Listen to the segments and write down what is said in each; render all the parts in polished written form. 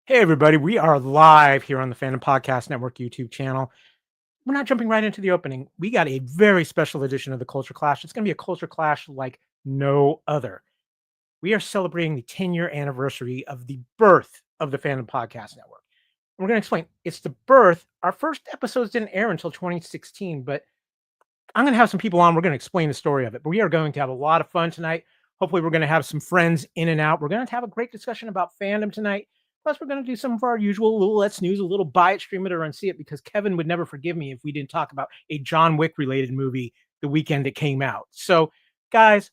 Hey, everybody. We are live here on the Fandom Podcast Network YouTube channel. We're not jumping right into the opening. We got a very special edition of the Culture Clash. It's going to be a Culture Clash like no other. We are celebrating the 10-year anniversary of the birth of the Fandom Podcast Network. We're going to explain. It's the birth. Our first episodes didn't air until 2016, but I'm going to have some people on. We're going to explain the story of it. But we are going to have a lot of fun tonight. Hopefully, we're going to have some friends in and out. We're going to have a great discussion about fandom tonight. Plus, we're going to do some of our usual little Let's News, a little buy it, stream it, or unsee it, because Kevin would never forgive me if we didn't talk about a John Wick related movie the weekend it came out. So, guys,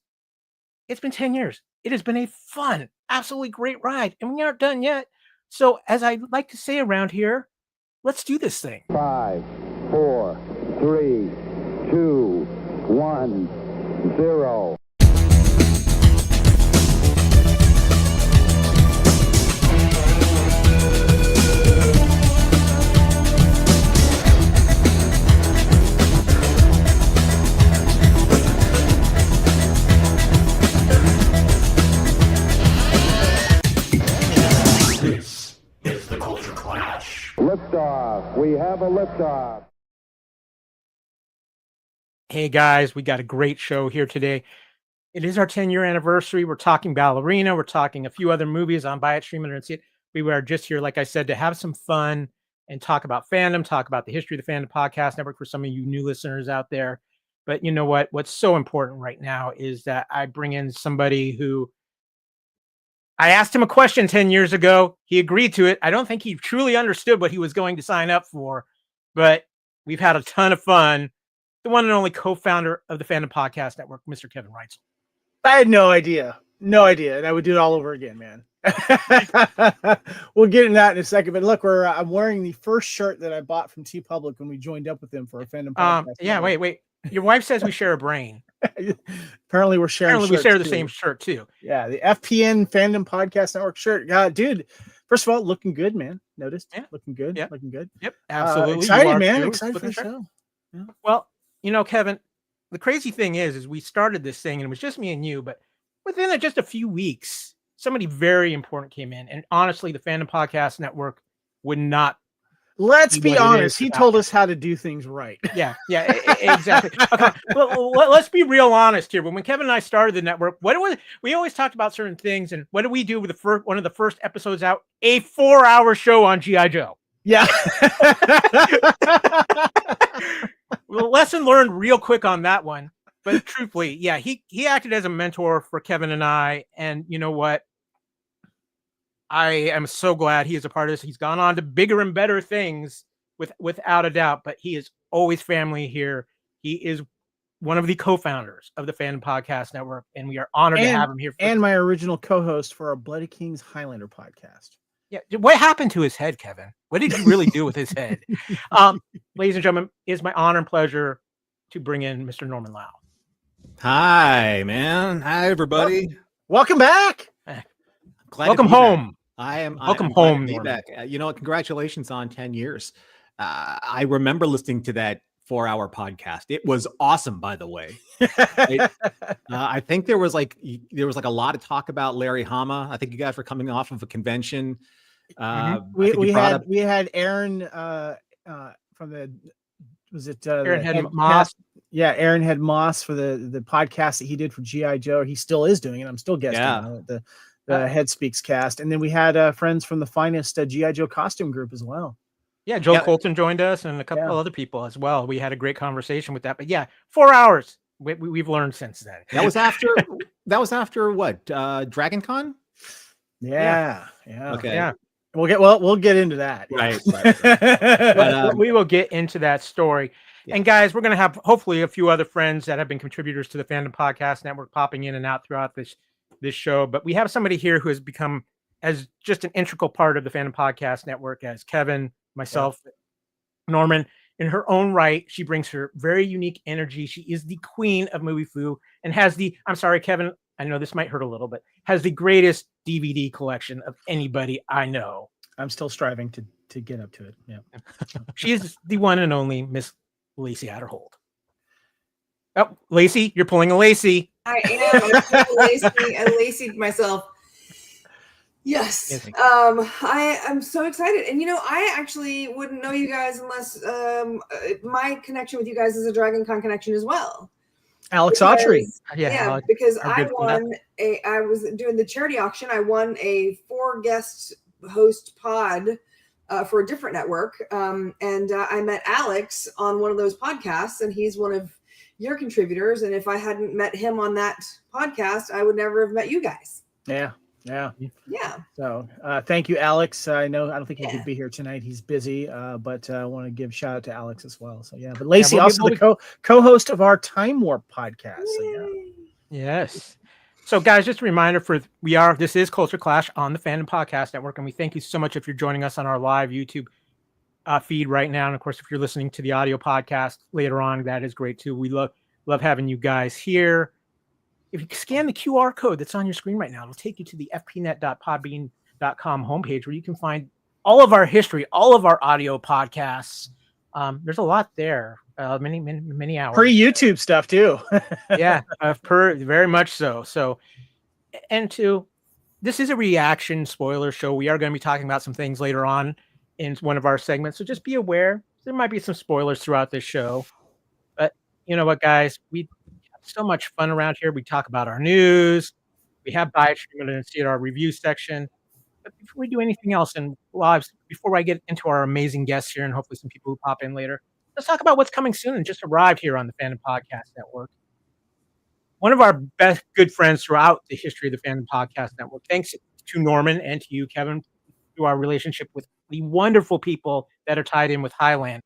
it's been 10 years. It has been a fun, absolutely great ride, and we aren't done yet. So, as I like to say around here, let's do this thing. 5, 4, 3, 2, 1, 0. This is the Culture Clash. Liftoff. We have a liftoff. Hey guys, we got a great show here today. It is our 10-year anniversary. We're talking Ballerina. We're talking a few other movies on Buy It, Stream It, and See It. We were just here, like I said, to have some fun and talk about fandom, talk about the history of the Fandom Podcast Network for some of you new listeners out there. But you know what? What's so important right now is that I bring in somebody who I asked him a question 10 years ago. He agreed to it. I don't think he truly understood what he was going to sign up for, but we've had a ton of fun. The one and only co-founder of the Fandom Podcast Network, Mr. Kevin Reitzel. I had no idea. And I would do it all over again, man. We'll get into that in a second. But look, I'm wearing the first shirt that I bought from TeePublic when we joined up with them for a Fandom Podcast. Yeah, wait. Your wife says we share a brain. Apparently we're sharing. Apparently we share the same shirt too. Yeah, the FPN Fandom Podcast Network shirt. God, dude. First of all, looking good, man. Noticed? Yeah. Looking good. Yep. Looking good. Yep, absolutely. Excited, man. Excited for the show. Yeah. Well, you know, Kevin, the crazy thing is we started this thing and it was just me and you, but within just a few weeks, somebody very important came in. And honestly, the Fandom Podcast Network would not. Let's be honest. He told us how to do things right. Yeah, exactly. Okay, well, let's be real honest here. When Kevin and I started the network, we always talked about certain things, and what did we do with one of the first episodes out? A 4-hour show on G.I. Joe. Yeah. Well, lesson learned real quick on that one. But truthfully, yeah, he acted as a mentor for Kevin and I, and you know what? I am so glad he is a part of this. He's gone on to bigger and better things without a doubt, but he is always family here. He is one of the co-founders of the Fandom Podcast Network, and we are honored to have him here. And my original co-host for our Bloody Kings Highlander podcast. Yeah. What happened to his head, Kevin? What did he really do with his head? Ladies and gentlemen, it is my honor and pleasure to bring in Mr. Norman Lau. Hi, man. Hi, everybody. Welcome back. Welcome home. Welcome home. Back. You know, congratulations on 10 years. I remember listening to that 4-hour podcast. It was awesome, by the way. I think there was like a lot of talk about Larry Hama. I think you guys were coming off of a convention. We had Aaron from the Aaron Head Moss. Yeah, Aaron Head Moss for the podcast that he did for G.I. Joe. He still is doing it. I'm still guesting the Head Speaks cast. And then we had friends from the finest G.I. Joe costume group as well. Yeah, Joel Colton joined us and a couple of other people as well. We had a great conversation with that. But yeah, 4 hours. We've learned since then. That was after what? Dragon Con? Yeah. Okay. Yeah. We'll get into that. Right. But, we will get into that story. Yeah. And guys, we're going to have hopefully a few other friends that have been contributors to the Fandom Podcast Network popping in and out throughout this show. But we have somebody here who has become as just an integral part of the Fandom Podcast Network as Kevin, myself, Norman. In her own right, she brings her very unique energy. She is the queen of movie foo and has I'm sorry, Kevin, I know this might hurt a little, but has the greatest DVD collection of anybody I know. I'm still striving to get up to it. Yeah. She is the one and only Miss Lacey Adderhold. Oh, Lacey, you're pulling a Lacey. I am. I laced myself. Yes. Yes. I am so excited. And I actually wouldn't know you guys unless my connection with you guys is a Dragon Con connection as well. Alex Autry. Yeah, Alex, because our I good friend. won I was doing the charity auction. I won a 4-guest host pod for a different network. And I met Alex on one of those podcasts, and he's one of your contributors. And if I hadn't met him on that podcast, I would never have met you guys. Yeah. So thank you, Alex. I don't think he could be here tonight. He's busy, but I want to give shout out to Alex as well. So yeah, but Lacey also the co-host of our Time Warp podcast. So, yeah. Yes. So guys, just a reminder this is Culture Clash on the Fandom Podcast Network, and we thank you so much if you're joining us on our live YouTube feed right now. And of course, if you're listening to the audio podcast later on, that is great too. We love having you guys here. If you scan the QR code that's on your screen right now, it'll take you to the fpnet.podbean.com homepage where you can find all of our history, all of our audio podcasts. There's a lot there, many hours. Pre-YouTube stuff too. Yeah, very much so. So, and this is a reaction spoiler show. We are going to be talking about some things later on in one of our segments. So just be aware, there might be some spoilers throughout this show. But you know what, guys? We so much fun around here. We talk about our news. We have bias. You're going to see it in our review section. But before we do anything else in lives, before I get into our amazing guests here and hopefully some people who pop in later, let's talk about what's coming soon and just arrived here on the Fandom Podcast Network. One of our best good friends throughout the history of the Fandom Podcast Network, thanks to Norman and to you, Kevin, through our relationship with the wonderful people that are tied in with Highlander.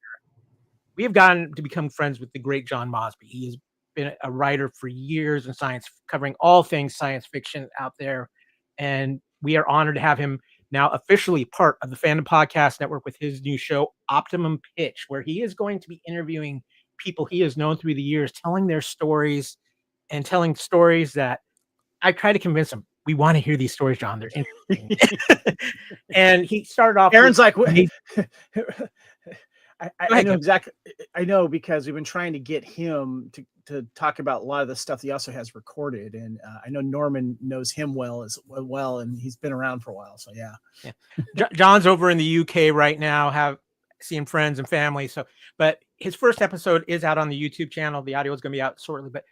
We have gotten to become friends with the great John Mosby. He has been a writer for years in science, covering all things science fiction out there. And we are honored to have him now officially part of the Fandom Podcast Network with his new show, Optimum Pitch, where he is going to be interviewing people he has known through the years, telling their stories and telling stories that I try to convince him. We want to hear these stories, John. They're interesting. And he started off. Aaron's like, I know exactly. I know because we've been trying to get him to talk about a lot of the stuff he also has recorded, and I know Norman knows him well, and he's been around for a while. So yeah. John's over in the UK right now, seeing friends and family. So, but his first episode is out on the YouTube channel. The audio is going to be out shortly. But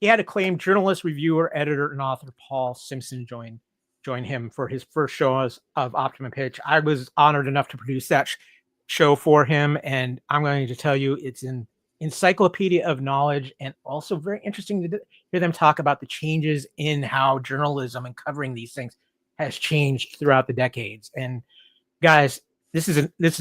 he had acclaimed journalist, reviewer, editor, and author Paul Simpson join him for his first show of Optimum Pitch. I was honored enough to produce that show for him, and I'm going to tell you it's an encyclopedia of knowledge, and also very interesting to hear them talk about the changes in how journalism and covering these things has changed throughout the decades. And guys, this is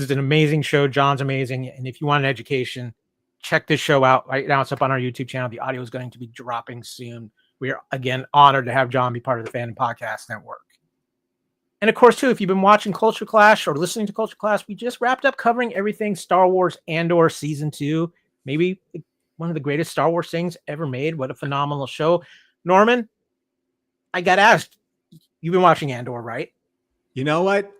an amazing show. John's amazing, and if you want an education, check this show out. Right now it's up on our YouTube channel. The audio is going to be dropping soon. We are again honored to have John be part of the Fandom Podcast Network. And of course, too, if you've been watching Culture Clash or listening to Culture Clash, we just wrapped up covering everything Star Wars Andor Season 2. Maybe one of the greatest Star Wars things ever made. What a phenomenal show. Norman, I got asked, you've been watching Andor, right? You know what?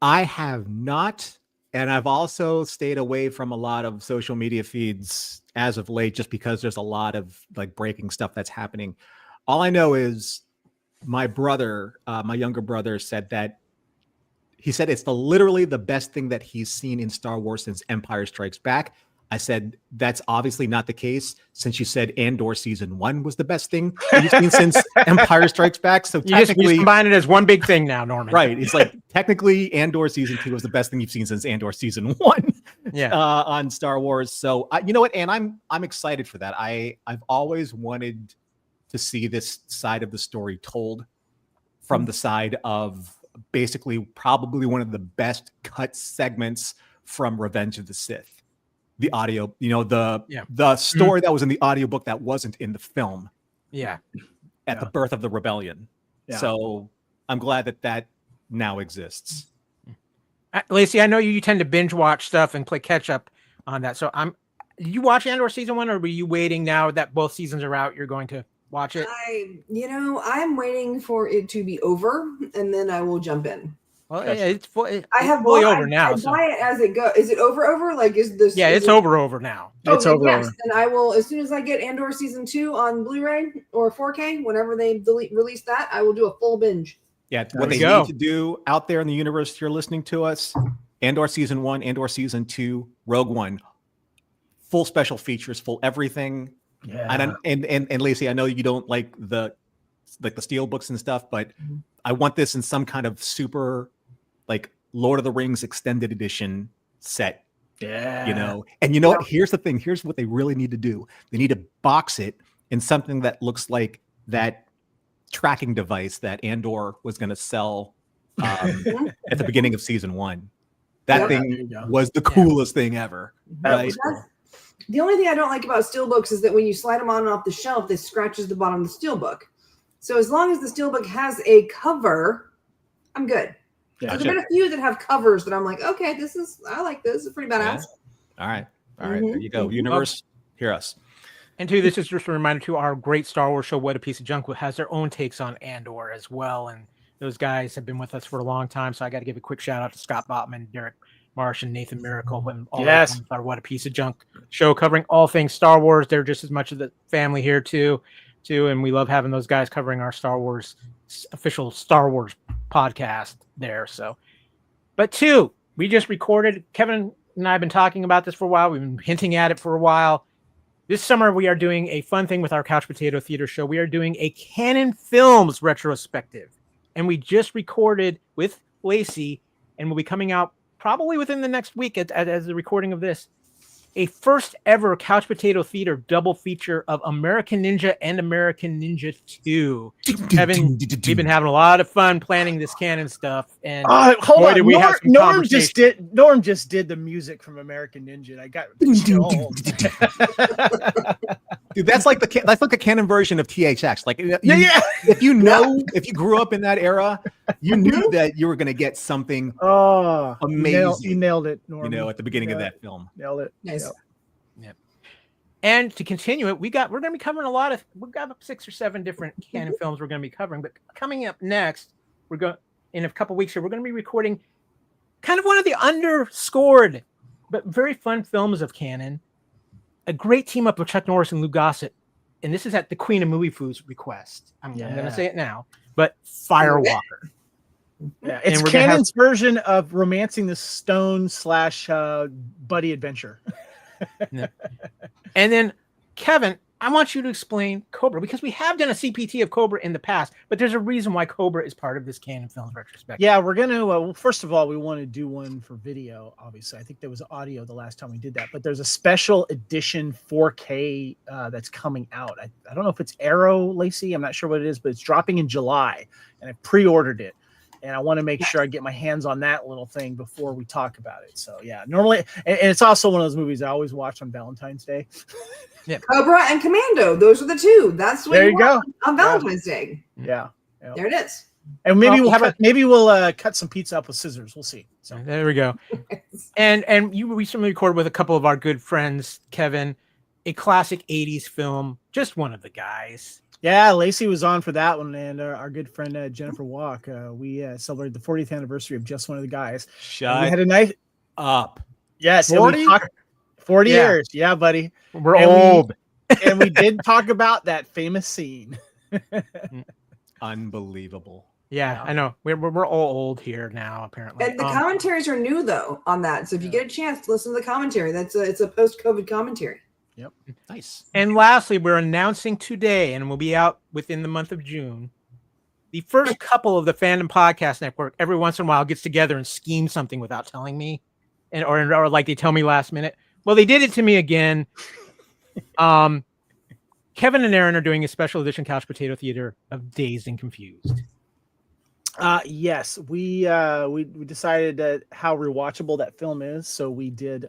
I have not. And I've also stayed away from a lot of social media feeds as of late, just because there's a lot of like breaking stuff that's happening. All I know is my brother, my younger brother, said it's literally the best thing that he's seen in Star Wars since Empire Strikes Back. I said, that's obviously not the case, since you said Andor Season 1 was the best thing you've seen since Empire Strikes Back. So you just combine it as one big thing now, Norman. Right. It's like, technically, Andor Season 2 was the best thing you've seen since Andor Season 1 on Star Wars. So, you know what? And I'm excited for that. I've always wanted to see this side of the story told from the side of basically probably one of the best cut segments from Revenge of the Sith. The audio, the story that was in the audiobook that wasn't in the film. Yeah. At the birth of the rebellion. Yeah. So I'm glad that now exists. Lacey, I know you tend to binge watch stuff and play catch up on that. So did you watch Andor Season 1, or were you waiting now that both seasons are out, you're going to watch it? I'm waiting for it to be over, and then I will jump in. Well, it's fully over now. I buy it as it goes. Is it over? Like, is this? Yeah, it's over now. It's over. Yes, and I will, as soon as I get Andor Season 2 on Blu-ray or 4K, whenever they release that, I will do a full binge. Yeah, what they need to do out there in the universe, if you're listening to us, Andor season 1, Andor season 2, Rogue One, full special features, full everything. Yeah. And Lacey, I know you don't like the steel books and stuff, but I want this in some kind of super like Lord of the Rings extended edition set. Yeah. You know, and you know what? Here's the thing. Here's what they really need to do. They need to box it in something that looks like that tracking device that Andor was going to sell at the beginning of season 1. That thing was the coolest thing ever. Right? The only thing I don't like about steelbooks is that when you slide them on and off the shelf, this scratches the bottom of the steelbook. So as long as the steelbook has a cover, I'm good. Gotcha. There's been a few that have covers that I'm like, okay, I like this. It's pretty badass. Yeah. All right. There you go. Universe, hear us. And too, this is just a reminder to our great Star Wars show, What a Piece of Junk, who has their own takes on Andor as well. And those guys have been with us for a long time. So I got to give a quick shout out to Scott Botman, Derek Marsh, and Nathan Miracle, and all our What a Piece of Junk show covering all things Star Wars. They're just as much of the family here too. And we love having those guys covering our Star Wars official Star Wars podcast there. So, but two, we just recorded. Kevin and I have been talking about this for a while. We've been hinting at it for a while. This summer, we are doing a fun thing with our Couch Potato Theater show. We are doing a Canon Films retrospective. And we just recorded with Lacey, and will be coming out probably within the next week as the recording of this, a first ever Couch Potato Theater double feature of American Ninja and American Ninja 2. Kevin, we've been having a lot of fun planning this canon stuff. And hold on, Norm just did the music from American Ninja. I got chilled. Dude, that's like a canon version of THX. Like, if you grew up in that era, you knew that you were going to get something amazing. You nailed it, Norm. You know, at the beginning of that film. Nailed it. Nice. Yep. And to continue it, we're going to be covering we've got 6 or 7 different canon films we're going to be covering. But coming up next, in a couple weeks here, we're going to be recording kind of one of the underscored but very fun films of canon. A great team up of Chuck Norris and Lou Gossett. And this is at the Queen of Movie Foo's request. I'm going to say it now, but Firewalker. Yeah, it's Canon's version of Romancing the Stone / Buddy Adventure. Yeah. And then, Kevin, I want you to explain Cobra, because we have done a CPT of Cobra in the past, but there's a reason why Cobra is part of this Canon Films retrospective. Yeah, we're going to, first of all, we want to do one for video, obviously. I think there was audio the last time we did that, but there's a special edition 4K that's coming out. I don't know if it's Arrow, Lacey. I'm not sure what it is, but it's dropping in July, and I pre-ordered it. And I want to make sure I get my hands on that little thing before we talk about it. So yeah, normally, and it's also one of those movies I always watch on Valentine's Day. Yeah, Cobra and Commando. Those are the two. That's what you go on Valentine's Day. Yeah. There it is. And maybe we'll cut some pizza up with scissors. We'll see. So there we go. And you recently recorded with a couple of our good friends, Kevin, a classic 80s film, Just One of the Guys. Yeah, Lacey was on for that one, and our good friend Jennifer Walk. We celebrated the 40th anniversary of Just One of the Guys. We had a nice up. Yes, 40 years. Yeah, buddy. We're old. And we did talk about that famous scene. Unbelievable. Yeah, I know. We're all old here now, apparently. And the commentaries are new though on that. So if you get a chance to listen to the commentary, it's a post-COVID commentary. Yep. Nice. And lastly, we're announcing today, and we'll be out within the month of June, the first couple of the Fandom Podcast Network every once in a while gets together and schemes something without telling me, or like they tell me last minute. Well, they did it to me again. Kevin and Aaron are doing a special edition Couch Potato Theater of Dazed and Confused. Yes, we decided how rewatchable that film is, so we did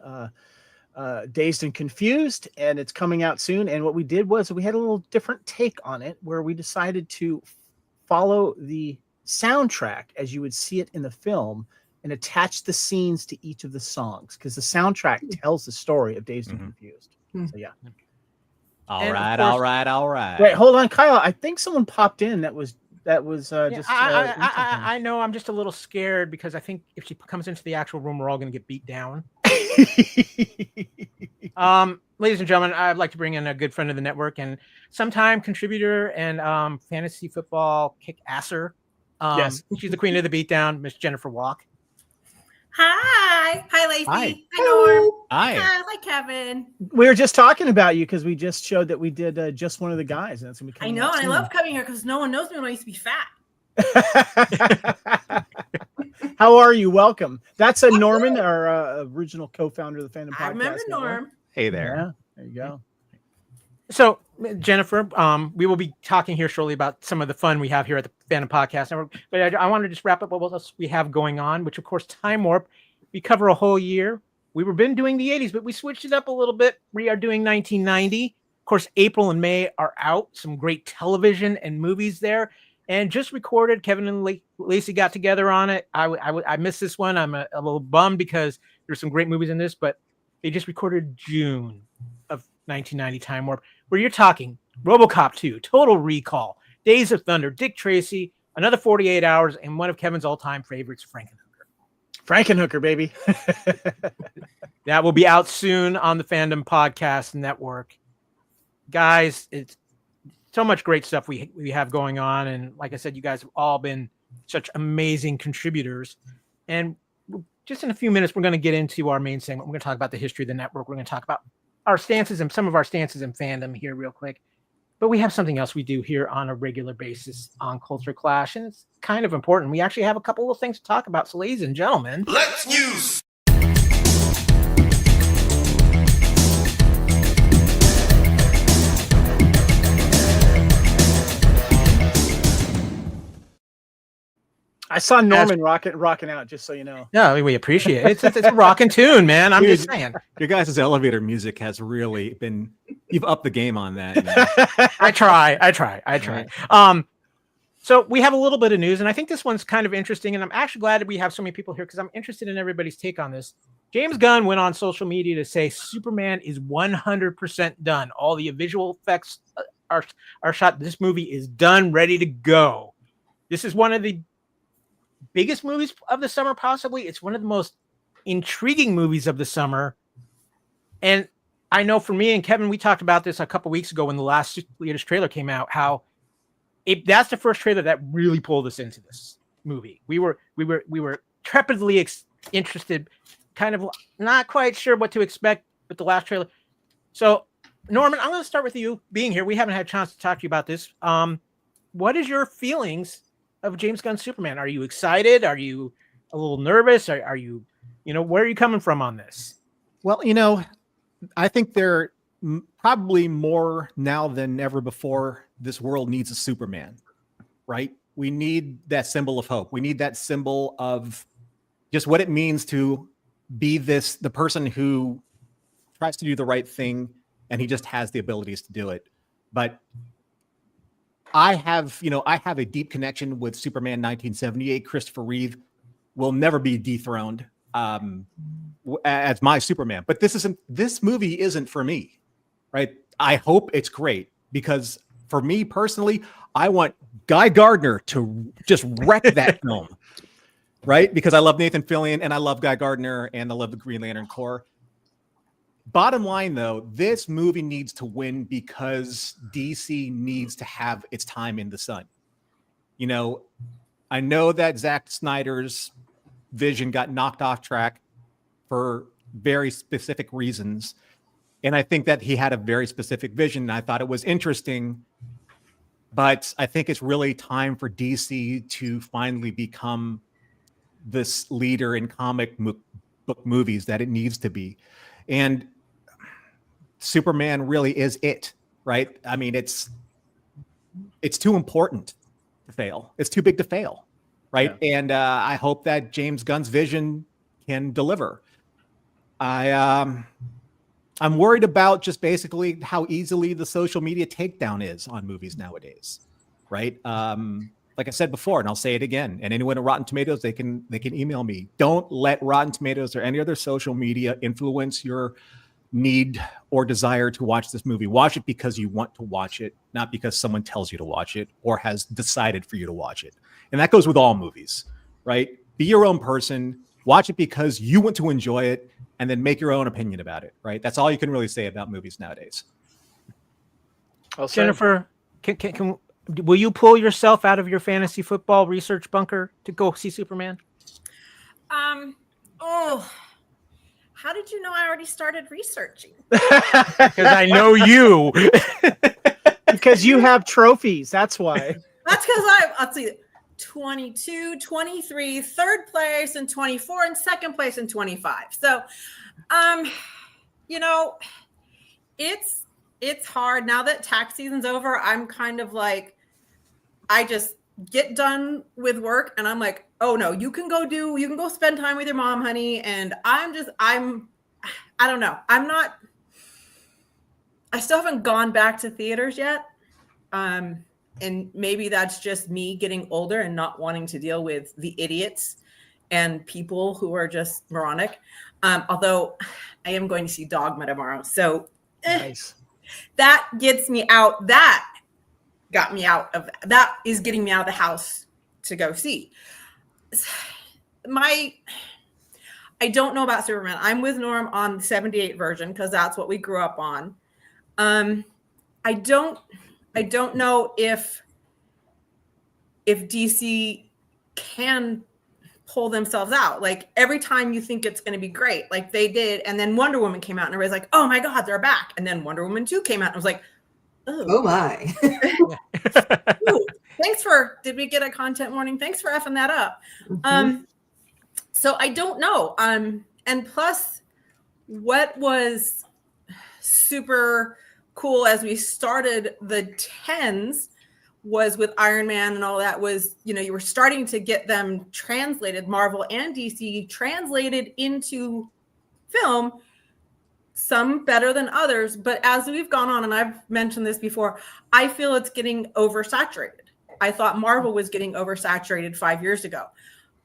Dazed and Confused, and it's coming out soon. And what we did was we had a little different take on it, where we decided to follow the soundtrack as you would see it in the film and attach the scenes to each of the songs, because the soundtrack tells the story of Dazed and Confused. So yeah. All right. Wait, hold on, Kyle. I think someone popped in that was just. I know. I'm just a little scared because I think if she comes into the actual room, we're all going to get beat down. Ladies and gentlemen, I'd like to bring in a good friend of the network and sometime contributor and fantasy football kick-asser, Yes. She's the queen of the beatdown, Miss Jennifer Walk. Hi, Lacey. Hi. Hi, Norm. Hi. Hi, Kevin. We were just talking about you because we just showed that we did Just One of the Guys. And that's gonna be I coming know, out and I soon. love coming here because no one knows me when I used to be fat. How are you? Welcome. That's Norman, our original co-founder of the Fandom Podcast I remember Network. Norm. Hey there. Yeah, there you go. So, Jennifer, we will be talking here shortly about some of the fun we have here at the Fandom Podcast Network. But I want to just wrap up what else we have going on, which, of course, Time Warp. We cover a whole year. We've been doing the 80s, but we switched it up a little bit. We are doing 1990. Of course, April and May are out. Some great television and movies there. And just recorded, Kevin and Lacey got together on it. I missed this one. I'm a little bummed because there's some great movies in this, but they just recorded June of 1990 Time Warp, where you're talking RoboCop 2, Total Recall, Days of Thunder, Dick Tracy, Another 48 Hours, and one of Kevin's all-time favorites, Frankenhooker. Frankenhooker, baby. That will be out soon on the Fandom Podcast Network. Guys, it's so much great stuff we have going on. And like I said, you guys have all been such amazing contributors. And just in a few minutes, we're going to get into our main segment. We're going to talk about the history of the network. We're going to talk about our stances and some of our stances in fandom here real quick. But we have something else we do here on a regular basis on Culture Clash, and it's kind of important. We actually have a couple of things to talk about. So, ladies and gentlemen, let's use. I saw Norman rocking out, just so you know. Yeah, we appreciate it. It's a rockin' tune, man. I'm Dude, just saying. Your guys' elevator music has really been, you've upped the game on that. You know? I try. So we have a little bit of news, and I think this one's kind of interesting, and I'm actually glad that we have so many people here because I'm interested in everybody's take on this. James Gunn went on social media to say Superman is 100% done. All the visual effects are shot. This movie is done, ready to go. This is one of the biggest movies of the summer, possibly. It's one of the most intriguing movies of the summer. And I know for me and Kevin, we talked about this a couple weeks ago when the latest trailer came out, how that's the first trailer that really pulled us into this movie. We were trepidly interested, kind of not quite sure what to expect with the last trailer. So, Norman, I'm going to start with you being here. We haven't had a chance to talk to you about this. What is your feelings of James Gunn's Superman? Are you excited? Are you a little nervous? Are you, where are you coming from on this? Well, I think they're probably more now than ever before. This world needs a Superman, right? We need that symbol of hope. We need that symbol of just what it means to be the person who tries to do the right thing, and he just has the abilities to do it. But I have a deep connection with Superman 1978. Christopher Reeve will never be dethroned as my Superman. But this movie isn't for me, right? I hope it's great because for me personally, I want Guy Gardner to just wreck that film, right? Because I love Nathan Fillion and I love Guy Gardner and I love the Green Lantern Corps. Bottom line, though, this movie needs to win because DC needs to have its time in the sun. I know that Zack Snyder's vision got knocked off track for very specific reasons. And I think that he had a very specific vision. And I thought it was interesting. But I think it's really time for DC to finally become this leader in comic book movies that it needs to be. And Superman really is it, right? I mean, it's too important to fail. It's too big to fail, right? Yeah. And I hope that James Gunn's vision can deliver. I'm worried about just basically how easily the social media takedown is on movies nowadays, right? Like I said before, and I'll say it again, and anyone at Rotten Tomatoes, they can email me. Don't let Rotten Tomatoes or any other social media influence your need or desire to watch this movie. Watch it because you want to watch it, not because someone tells you to watch it or has decided for you to watch it. And that goes with all movies, right? Be your own person. Watch it because you want to enjoy it, and then make your own opinion about it, right? That's all you can really say about movies nowadays. Jennifer, can Will you pull yourself out of your fantasy football research bunker to go see Superman? Oh, how did you know I already started researching? Because I know you. Because you have trophies. That's why. That's because let's see, 22, 23, third place, and 24, and second place, and 25. So, it's hard now that tax season's over. I'm kind of like, I just get done with work and I'm like, oh no, you can go spend time with your mom, honey. And I don't know. I still haven't gone back to theaters yet. And maybe that's just me getting older and not wanting to deal with the idiots and people who are just moronic. Although I am going to see Dogma tomorrow. So nice. That gets me out. That is getting me out of the house to go see. I don't know about Superman. I'm with Norm on the 78 version because that's what we grew up on. I don't know if DC can pull themselves out. Like every time you think it's going to be great, like they did, and then Wonder Woman came out and everybody's like, oh my God, they're back. And then Wonder Woman 2 came out and I was like, oh my. Ooh, did we get a content warning? Thanks for effing that up. So I don't know. And plus what was super cool as we started the 10s was with Iron Man and all that was, you were starting to get them translated, Marvel and DC translated into film, some better than others. But as we've gone on, and I've mentioned this before, I feel it's getting oversaturated. I thought Marvel was getting oversaturated 5 years ago.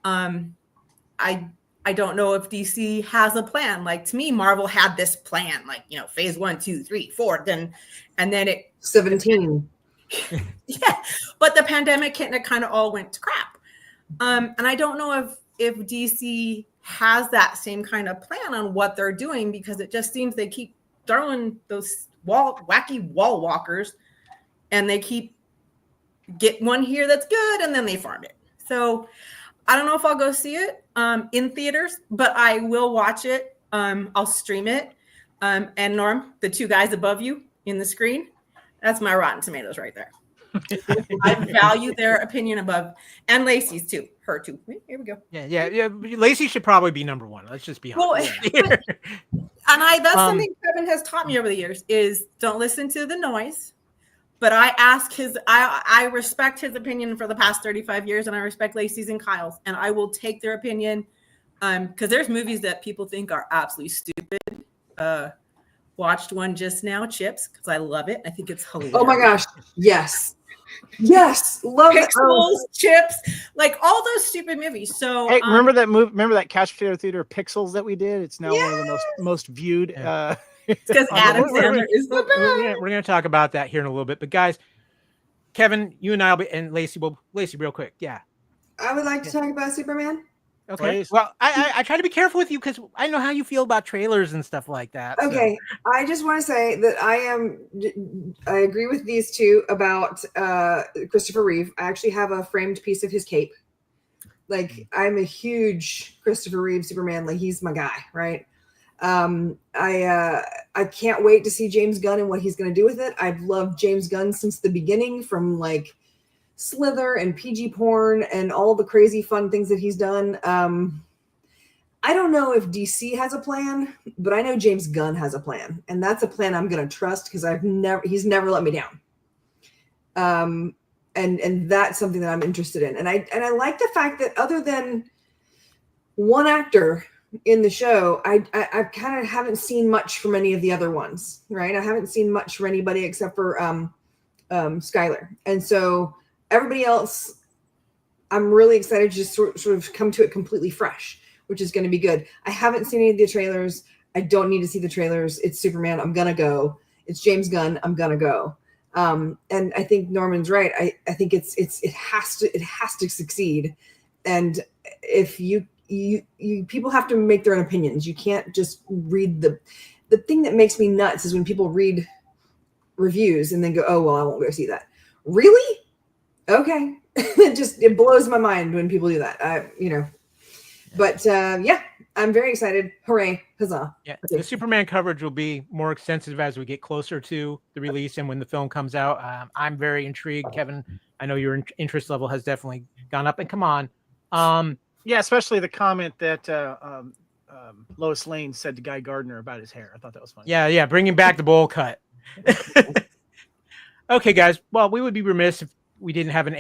I don't know if DC has a plan. Like to me, Marvel had this plan, like, phase 1, 2, 3, 4, and then it 17. Yeah, but the pandemic hit and it kind of all went to crap. And I don't know if DC has that same kind of plan on what they're doing because it just seems they keep throwing those wacky wall walkers and they keep get one here that's good and then they farm it. So I don't know if I'll go see it in theaters, but I will watch it. I'll stream it. And Norm, the two guys above you in the screen, that's my Rotten Tomatoes right there. I value their opinion above, and Lacey's too. Her too. Here we go. Yeah. Lacey should probably be number one. Let's just be honest. That's something Kevin has taught me over the years is don't listen to the noise. But I respect his opinion for the past 35 years, and I respect Lacey's and Kyle's, and I will take their opinion because there's movies that people think are absolutely stupid. Watched one just now, Chips, because I love it. I think it's hilarious. Oh my gosh. Yes. Love Pixels, Chips, like all those stupid movies. So hey, remember that movie? Remember that Couch Potato Theater Pixels that we did? It's now one of the most viewed. It's because Adam Sandler is the best. We're going to talk about that here in a little bit. But guys, Kevin, you and I will be, and Lacey, real quick. Yeah. I would like to talk about Superman. Okay. Please. Well, I try to be careful with you because I know how you feel about trailers and stuff like that. Okay. So. I just want to say that I agree with these two about Christopher Reeve. I actually have a framed piece of his cape. Like I'm a huge Christopher Reeve Superman. Like he's my guy, right? I can't wait to see James Gunn and what he's going to do with it. I've loved James Gunn since the beginning, from like Slither and PG porn and all the crazy fun things that he's done. I don't know if DC has a plan, but I know James Gunn has a plan, and that's a plan I'm going to trust because he's never let me down. And that's something that I'm interested in. And I like the fact that other than one actor in the show, I kind of haven't seen much from any of the other ones, right? I haven't seen much from anybody except for Skylar. And so everybody else, I'm really excited to just sort of come to it completely fresh, which is going to be good. I haven't seen any of the trailers. I don't need to see the trailers. It's Superman. I'm going to go. It's James Gunn. I'm going to go. And I think Norman's right. I think it has to succeed. And if you people have to make their own opinions. You can't just read the thing that makes me nuts is when people read reviews and then go, oh, well, I won't go see that. Really? Okay. It blows my mind when people do that. But yeah, I'm very excited. Hooray. Huzzah. Yeah, the Superman coverage will be more extensive as we get closer to the release and when the film comes out. I'm very intrigued. Kevin, I know your interest level has definitely gone up. And come on. Yeah, especially the comment that Lois Lane said to Guy Gardner about his hair. I thought that was funny. Yeah, bringing back the bowl cut. Okay, guys. Well, we would be remiss if we didn't have an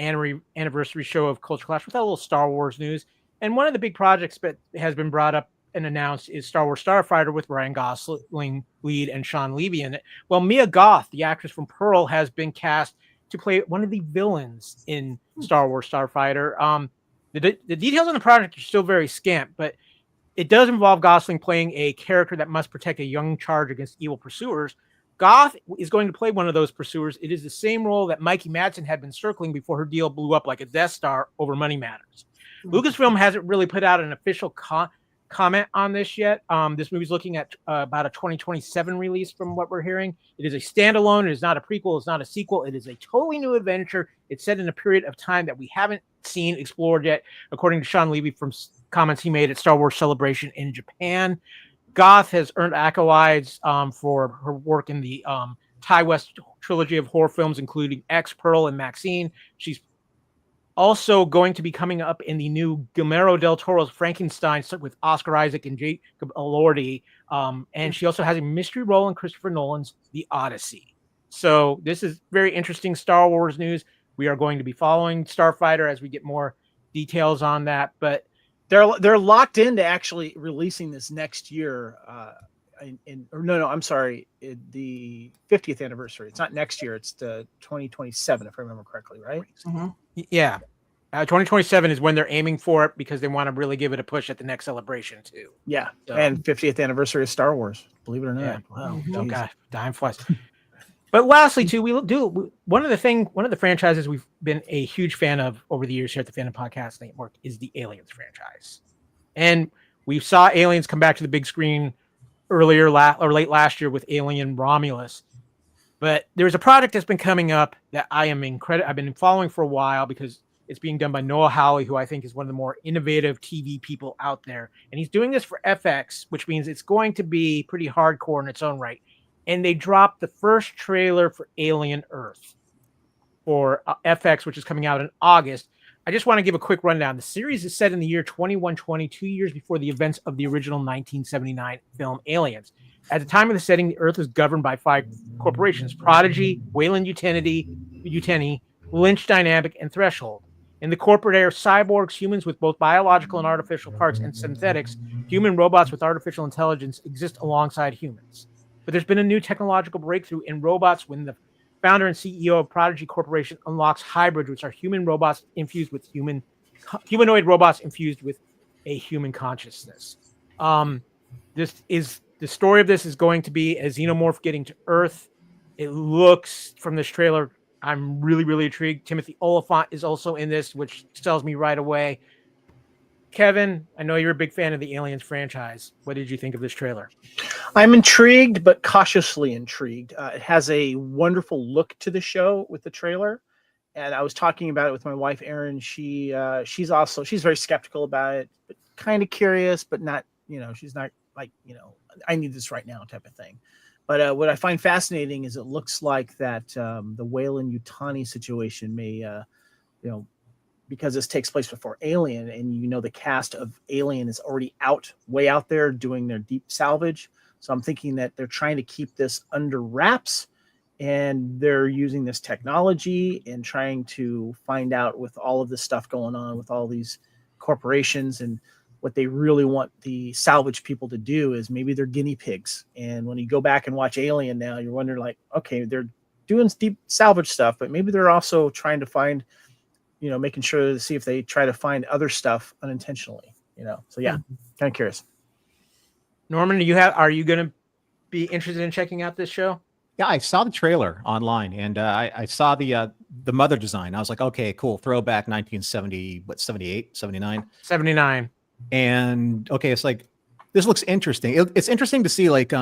anniversary show of Culture Clash without a little Star Wars news. And one of the big projects that has been brought up and announced is Star Wars Starfighter with Ryan Gosling lead and Sean Levy in it. Well, Mia Goth, the actress from Pearl, has been cast to play one of the villains in Star Wars Starfighter. The details on the project are still very scant, but it does involve Gosling playing a character that must protect a young charge against evil pursuers. Goth is going to play one of those pursuers. It is the same role that Mikey Madsen had been circling before her deal blew up like a Death Star over money matters. Lucasfilm hasn't really put out an official comment on this yet. This movie's looking at about a 2027 release from what we're hearing. It is a standalone. It is not a prequel. It's not a sequel. It is a totally new adventure. It's set in a period of time that we haven't seen explored yet, according to Sean Levy from comments he made at Star Wars Celebration in Japan. Goth has earned accolades for her work in the Ty West trilogy of horror films, including X, Pearl, and Maxine. She's also going to be coming up in the new Guillermo del Toro's Frankenstein with Oscar Isaac and Jacob Elordi. And she also has a mystery role in Christopher Nolan's The Odyssey. So this is very interesting Star Wars news. We are going to be following Starfighter as we get more details on that. But they're locked into actually releasing this next year. I'm sorry, the 50th anniversary. It's not next year. It's the 2027, if I remember correctly, right? Mm-hmm. Yeah. 2027 is when they're aiming for it because they want to really give it a push at the next celebration too. Yeah. So. And 50th anniversary of Star Wars, believe it or not. Yeah. Wow. Oh God, time flies. But lastly, too, one of the franchises we've been a huge fan of over the years here at the Fandom Podcast Network is the Aliens franchise. And we saw Aliens come back to the big screen earlier late last year with Alien Romulus. But there's a project that's been coming up that I've been following for a while because it's being done by Noah Hawley, who I think is one of the more innovative TV people out there. And he's doing this for FX, which means it's going to be pretty hardcore in its own right. And they dropped the first trailer for Alien Earth for FX, which is coming out in August. I just want to give a quick rundown. The series is set in the year 2120, 2 years before the events of the original 1979 film Aliens. At the time of the setting, the Earth was governed by 5 corporations: Prodigy, Weyland Yutani, Lynch Dynamic, and Threshold. In the corporate era, cyborgs, humans with both biological and artificial parts, and synthetics, human robots with artificial intelligence, exist alongside humans. But there's been a new technological breakthrough in robots when the founder and CEO of Prodigy Corporation unlocks hybrids, which are humanoid robots infused with a human consciousness. The story of this is going to be a xenomorph getting to Earth. It looks from this trailer, I'm really, really intrigued. Timothy Olyphant is also in this, which tells me right away. Kevin, I know you're a big fan of the Aliens franchise. What did you think of this trailer? I'm intrigued, but cautiously intrigued. It has a wonderful look to the show with the trailer. And I was talking about it with my wife, Erin. She's very skeptical about it, but kind of curious, but not, she's not like, I need this right now type of thing. But what I find fascinating is it looks like that the Weyland Yutani situation may, because this takes place before Alien, and the cast of Alien is already way out there doing their deep salvage. So I'm thinking that they're trying to keep this under wraps, and they're using this technology and trying to find out with all of this stuff going on with all these corporations, and what they really want the salvage people to do is maybe they're guinea pigs. And when you go back and watch Alien now, you're wondering like, okay, they're doing deep salvage stuff, but maybe they're also trying to find, making sure to see if they try to find other stuff unintentionally, So yeah, kind of curious. Norman, are you going to be interested in checking out this show? Yeah, I saw the trailer online, and I saw the mother design. I was like, okay, cool, throwback 1970, 78, 79? 79. And okay, it's like, this looks interesting. It's interesting to see like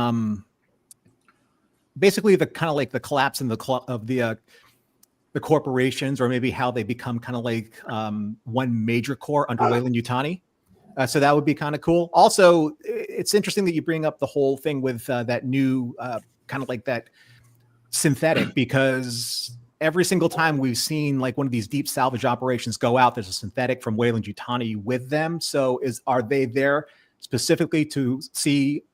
basically the kind of like the collapse in the the corporations, or maybe how they become kind of like one major core under Weyland-Yutani. So that would be kind of cool. Also, it's interesting that you bring up the whole thing with that new kind of like that synthetic, because every single time we've seen like one of these deep salvage operations go out, there's a synthetic from Weyland-Yutani with them. So are they there specifically to see,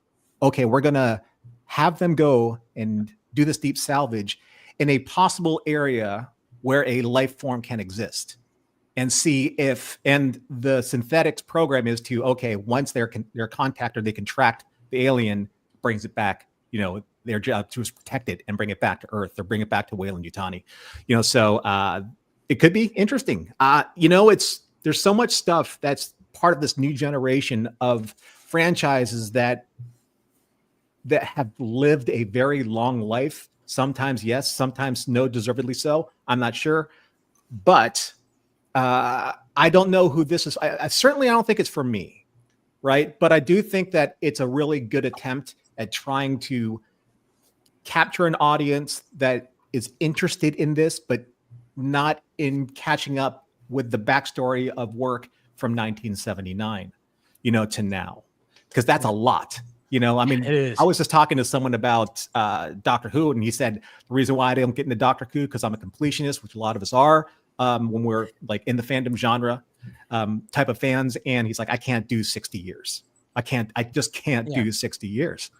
okay, we're going to have them go and do this deep salvage in a possible area where a life form can exist, and see if, and the synthetics program is to, okay, once they're contact or they contract the alien, brings it back, you know, their job to protect it and bring it back to Earth, or bring it back to Weyland-Yutani, you know. So it could be interesting. You know, there's so much stuff that's part of this new generation of franchises that have lived a very long life. Sometimes yes, sometimes no, deservedly so. I'm not sure, but I don't know who this is. I certainly don't think it's for me, right? But I do think that it's a really good attempt at trying to capture an audience that is interested in this, but not in catching up with the backstory of work from 1979, you know, to now, because that's a lot. You know, I mean, I was just talking to someone about Doctor Who, and he said the reason why I don't get into Doctor Who because I'm a completionist, which a lot of us are when we're like in the fandom genre type of fans. And he's like, I can't do 60 years. I just can't do 60 years.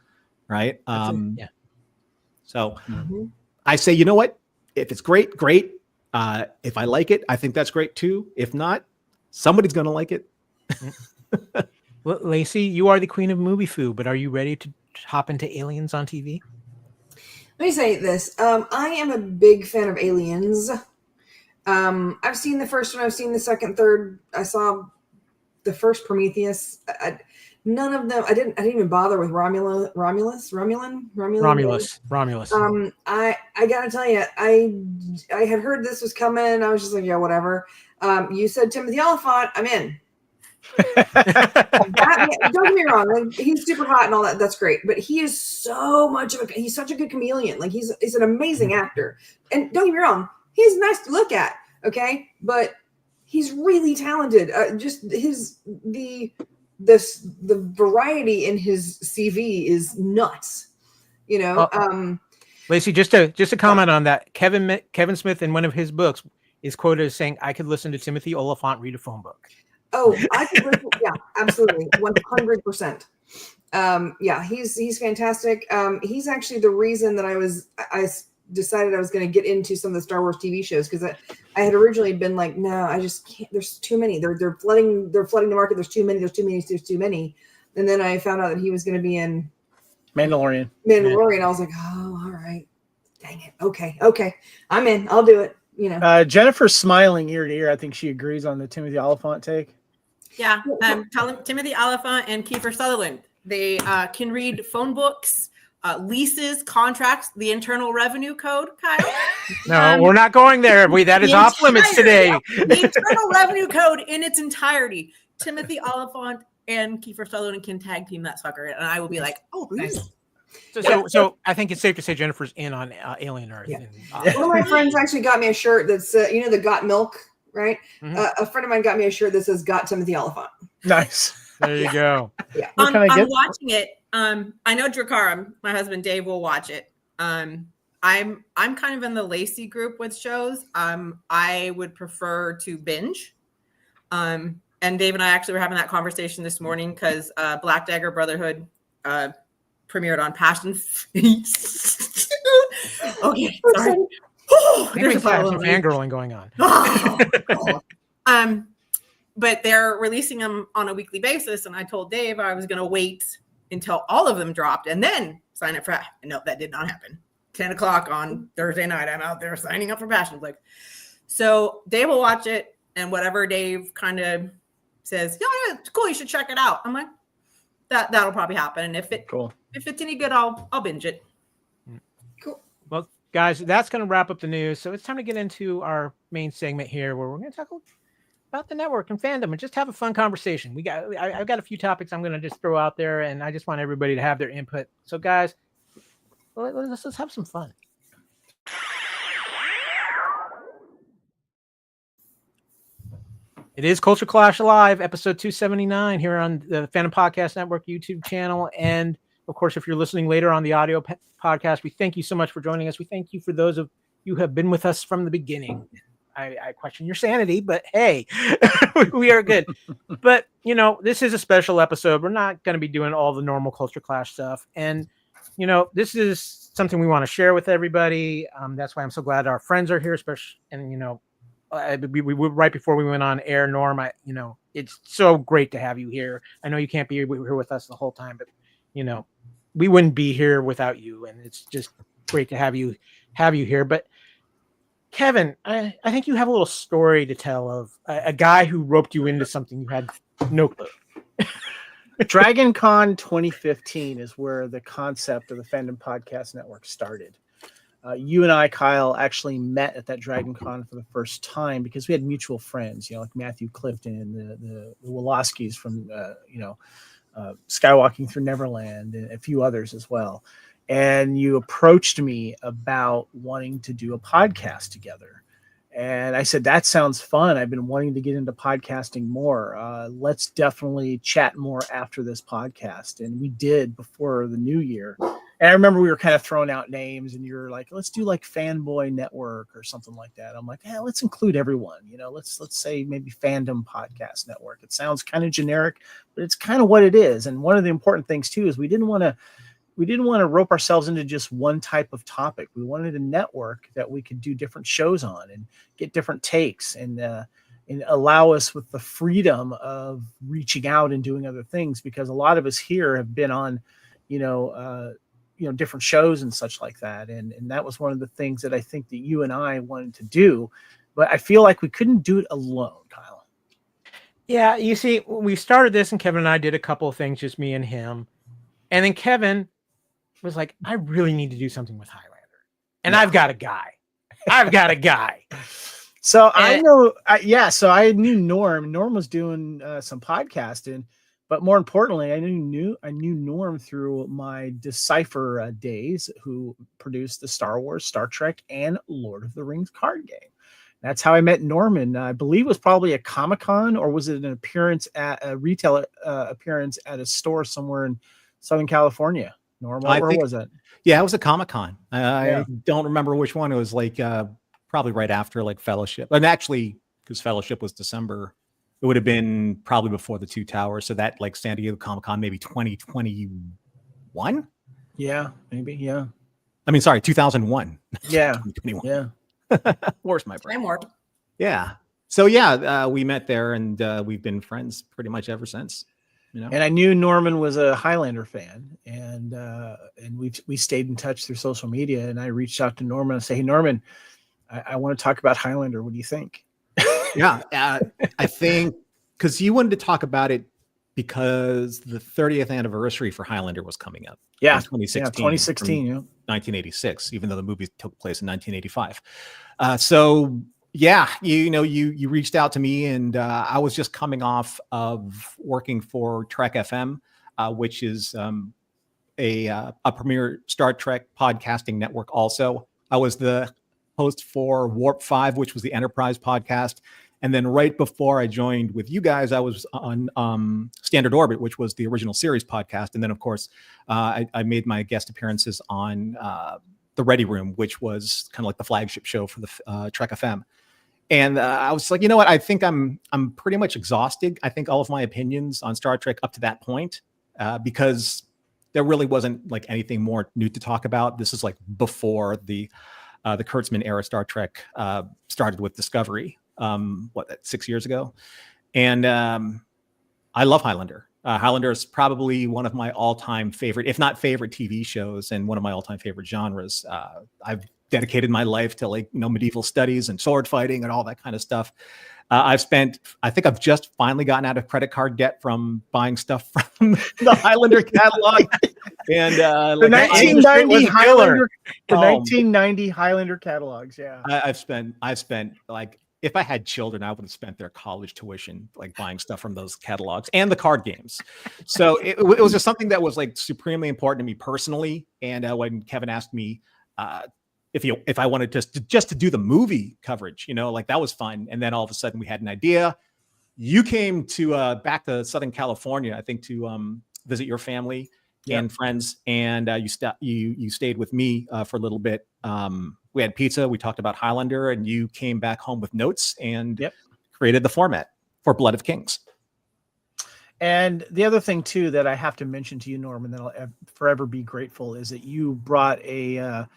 Right. So I say, you know what? If it's great, great. If I like it, I think that's great too. If not, somebody's going to like it. Well, Lacey, you are the queen of movie food, but are you ready to hop into Aliens on TV? Let me say this. I am a big fan of Aliens. I've seen the first one. I've seen the second, third. I saw the first Prometheus. None of them. I didn't even bother with Romulus. I gotta tell you, I had heard this was coming. I was just like, yeah, whatever. You said Timothy Olyphant. I'm in. Don't get me wrong, like, he's super hot and all that. That's great, but he is he's such a good chameleon. Like he's an amazing actor. And don't get me wrong, he's nice to look at. Okay, but he's really talented. Just the variety in his CV is nuts. You know, Lacey, just to comment on that, Kevin Smith in one of his books is quoted as saying, "I could listen to Timothy Olyphant read a phone book." Oh, I could listen. Yeah, absolutely, 100%. Yeah, he's fantastic. He's actually the reason that I decided I was going to get into some of the Star Wars TV shows, because I had originally been like, no, I just can't. There's too many. They're flooding the market. There's too many. And then I found out that he was going to be in Mandalorian. I was like, oh, all right, dang it. Okay, I'm in. I'll do it. You know, Jennifer's smiling ear to ear. I think she agrees on the Timothy Olyphant take. Yeah, Timothy Olyphant and Kiefer Sutherland. They can read phone books, leases, contracts, the Internal Revenue Code, Kyle. No, we're not going there. That is off limits today. The Internal Revenue Code in its entirety. Timothy Olyphant and Kiefer Sutherland can tag team that sucker, and I will be like, oh, nice. So I think it's safe to say Jennifer's in on Alien Earth. Yeah. One of my friends actually got me a shirt that's the Got Milk, right? Mm-hmm. A friend of mine got me a shirt that says Got Timothy Olyphant. Nice. There you go. Yeah. I'm watching it. I know Drakkar, my husband Dave, will watch it. I'm kind of in the Lacey group with shows. I would prefer to binge. And Dave and I actually were having that conversation this morning because Black Dagger Brotherhood premiered on Passion. Okay, sorry. There's some fangirling going on. But they're releasing them on a weekly basis, and I told Dave I was going to wait until all of them dropped and then sign up for. No, that did not happen. 10:00 on Thursday night, I'm out there signing up for Passion. Like, so Dave will watch it, and whatever Dave kind of says, yeah, it's cool, you should check it out. I'm like, that'll probably happen, and if it's any good, I'll binge it. Cool. Well, guys, that's going to wrap up the news. So it's time to get into our main segment here, where we're going to talk about the network and fandom and just have a fun conversation. I've got a few topics I'm going to just throw out there, and I just want everybody to have their input. So, guys, let's have some fun. It is Culture Clash Live, episode 279 here on the Fandom Podcast Network YouTube channel. And of course, if you're listening later on the audio podcast, we thank you so much for joining us. We thank you for those of you who have been with us from the beginning. I question your sanity, but hey, we are good. But, you know, this is a special episode. We're not going to be doing all the normal Culture Clash stuff. And, you know, this is something we want to share with everybody. That's why I'm so glad our friends are here, especially, and, you know, we right before we went on air, Norm, you know, it's so great to have you here. I know you can't be here with us the whole time, but, you know, we wouldn't be here without you. And it's just great to have you here. But Kevin, I think you have a little story to tell of a guy who roped you into something you had no clue. Dragon Con 2015 is where the concept of the Fandom Podcast Network started. You and I, Kyle, actually met at that Dragon Con for the first time because we had mutual friends, you know, like Matthew Clifton, the Woloskis from, Skywalking Through Neverland, and a few others as well. And you approached me about wanting to do a podcast together. And I said, that sounds fun. I've been wanting to get into podcasting more. Let's definitely chat more after this podcast. And we did before the new year. And I remember we were kind of throwing out names and you were like, let's do like Fanboy Network or something like that. I'm like, yeah, let's include everyone. You know, let's say maybe Fandom Podcast Network. It sounds kind of generic, but it's kind of what it is. And one of the important things too is we didn't want to rope ourselves into just one type of topic. We wanted a network that we could do different shows on and get different takes and allow us with the freedom of reaching out and doing other things, because a lot of us here have been on, different shows and such like that. And that was one of the things that I think that you and I wanted to do, but I feel like we couldn't do it alone, Kyle. Yeah. You see, we started this and Kevin and I did a couple of things, just me and him. And then Kevin was like, I really need to do something with Highlander. And I've got a guy. So I knew Norm. Norm was doing some podcasting, but more importantly, I knew Norm through my Decipher days, who produced the Star Wars, Star Trek, and Lord of the Rings card game. That's how I met Norman. I believe it was probably a Comic-Con, or was it an appearance at a retail appearance at a store somewhere in Southern California? Norm, where was it? Yeah, it was a Comic-Con. I don't remember which one. It was like probably right after like Fellowship. And actually, because Fellowship was December, it would have been probably before the Two Towers. So that like San Diego Comic-Con, maybe 2021? Yeah, maybe. Yeah. I mean, sorry, 2001. Yeah. 2021. Yeah. Where's my brain? Yeah. So yeah, we met there and we've been friends pretty much ever since. You know? And I knew Norman was a Highlander fan, and we stayed in touch through social media. And I reached out to Norman and say, "Hey, Norman, I want to talk about Highlander. What do you think?" Yeah, I think because you wanted to talk about it because the 30th anniversary for Highlander was coming up. Yeah, 2016. 2016. Yeah, 1986, even though the movie took place in 1985. So yeah, you reached out to me, and I was just coming off of working for Trek FM, which is a premier Star Trek podcasting network. Also, I was the host for Warp 5, which was the Enterprise podcast. And then right before I joined with you guys, I was on Standard Orbit, which was the original series podcast. And then, of course, I made my guest appearances on The Ready Room, which was kind of like the flagship show for the Trek FM. And I was like, you know what? I think I'm pretty much exhausted. I think all of my opinions on Star Trek up to that point, because there really wasn't like anything more new to talk about. This is like before the Kurtzman era Star Trek started with Discovery, 6 years ago. And I love Highlander. Highlander is probably one of my all-time favorite, if not favorite, TV shows, and one of my all-time favorite genres. I've dedicated my life to medieval studies and sword fighting and all that kind of stuff. I think I've just finally gotten out of credit card debt from buying stuff from the Highlander catalog. And the 1990 Highlander, 1990 Highlander catalogs. Yeah, I've spent like, if I had children, I would have spent their college tuition like buying stuff from those catalogs and the card games. So it was just something that was like supremely important to me personally. And when Kevin asked me if I wanted just to do the movie coverage, like that was fun. And then all of a sudden we had an idea. you came to back to Southern California, I think, to visit your family and friends, and you stayed with me for a little bit. We had pizza. We talked about Highlander, and you came back home with notes and created the format for Blood of Kings. And the other thing too that I have to mention to you, Norman, that I'll forever be grateful is that you brought an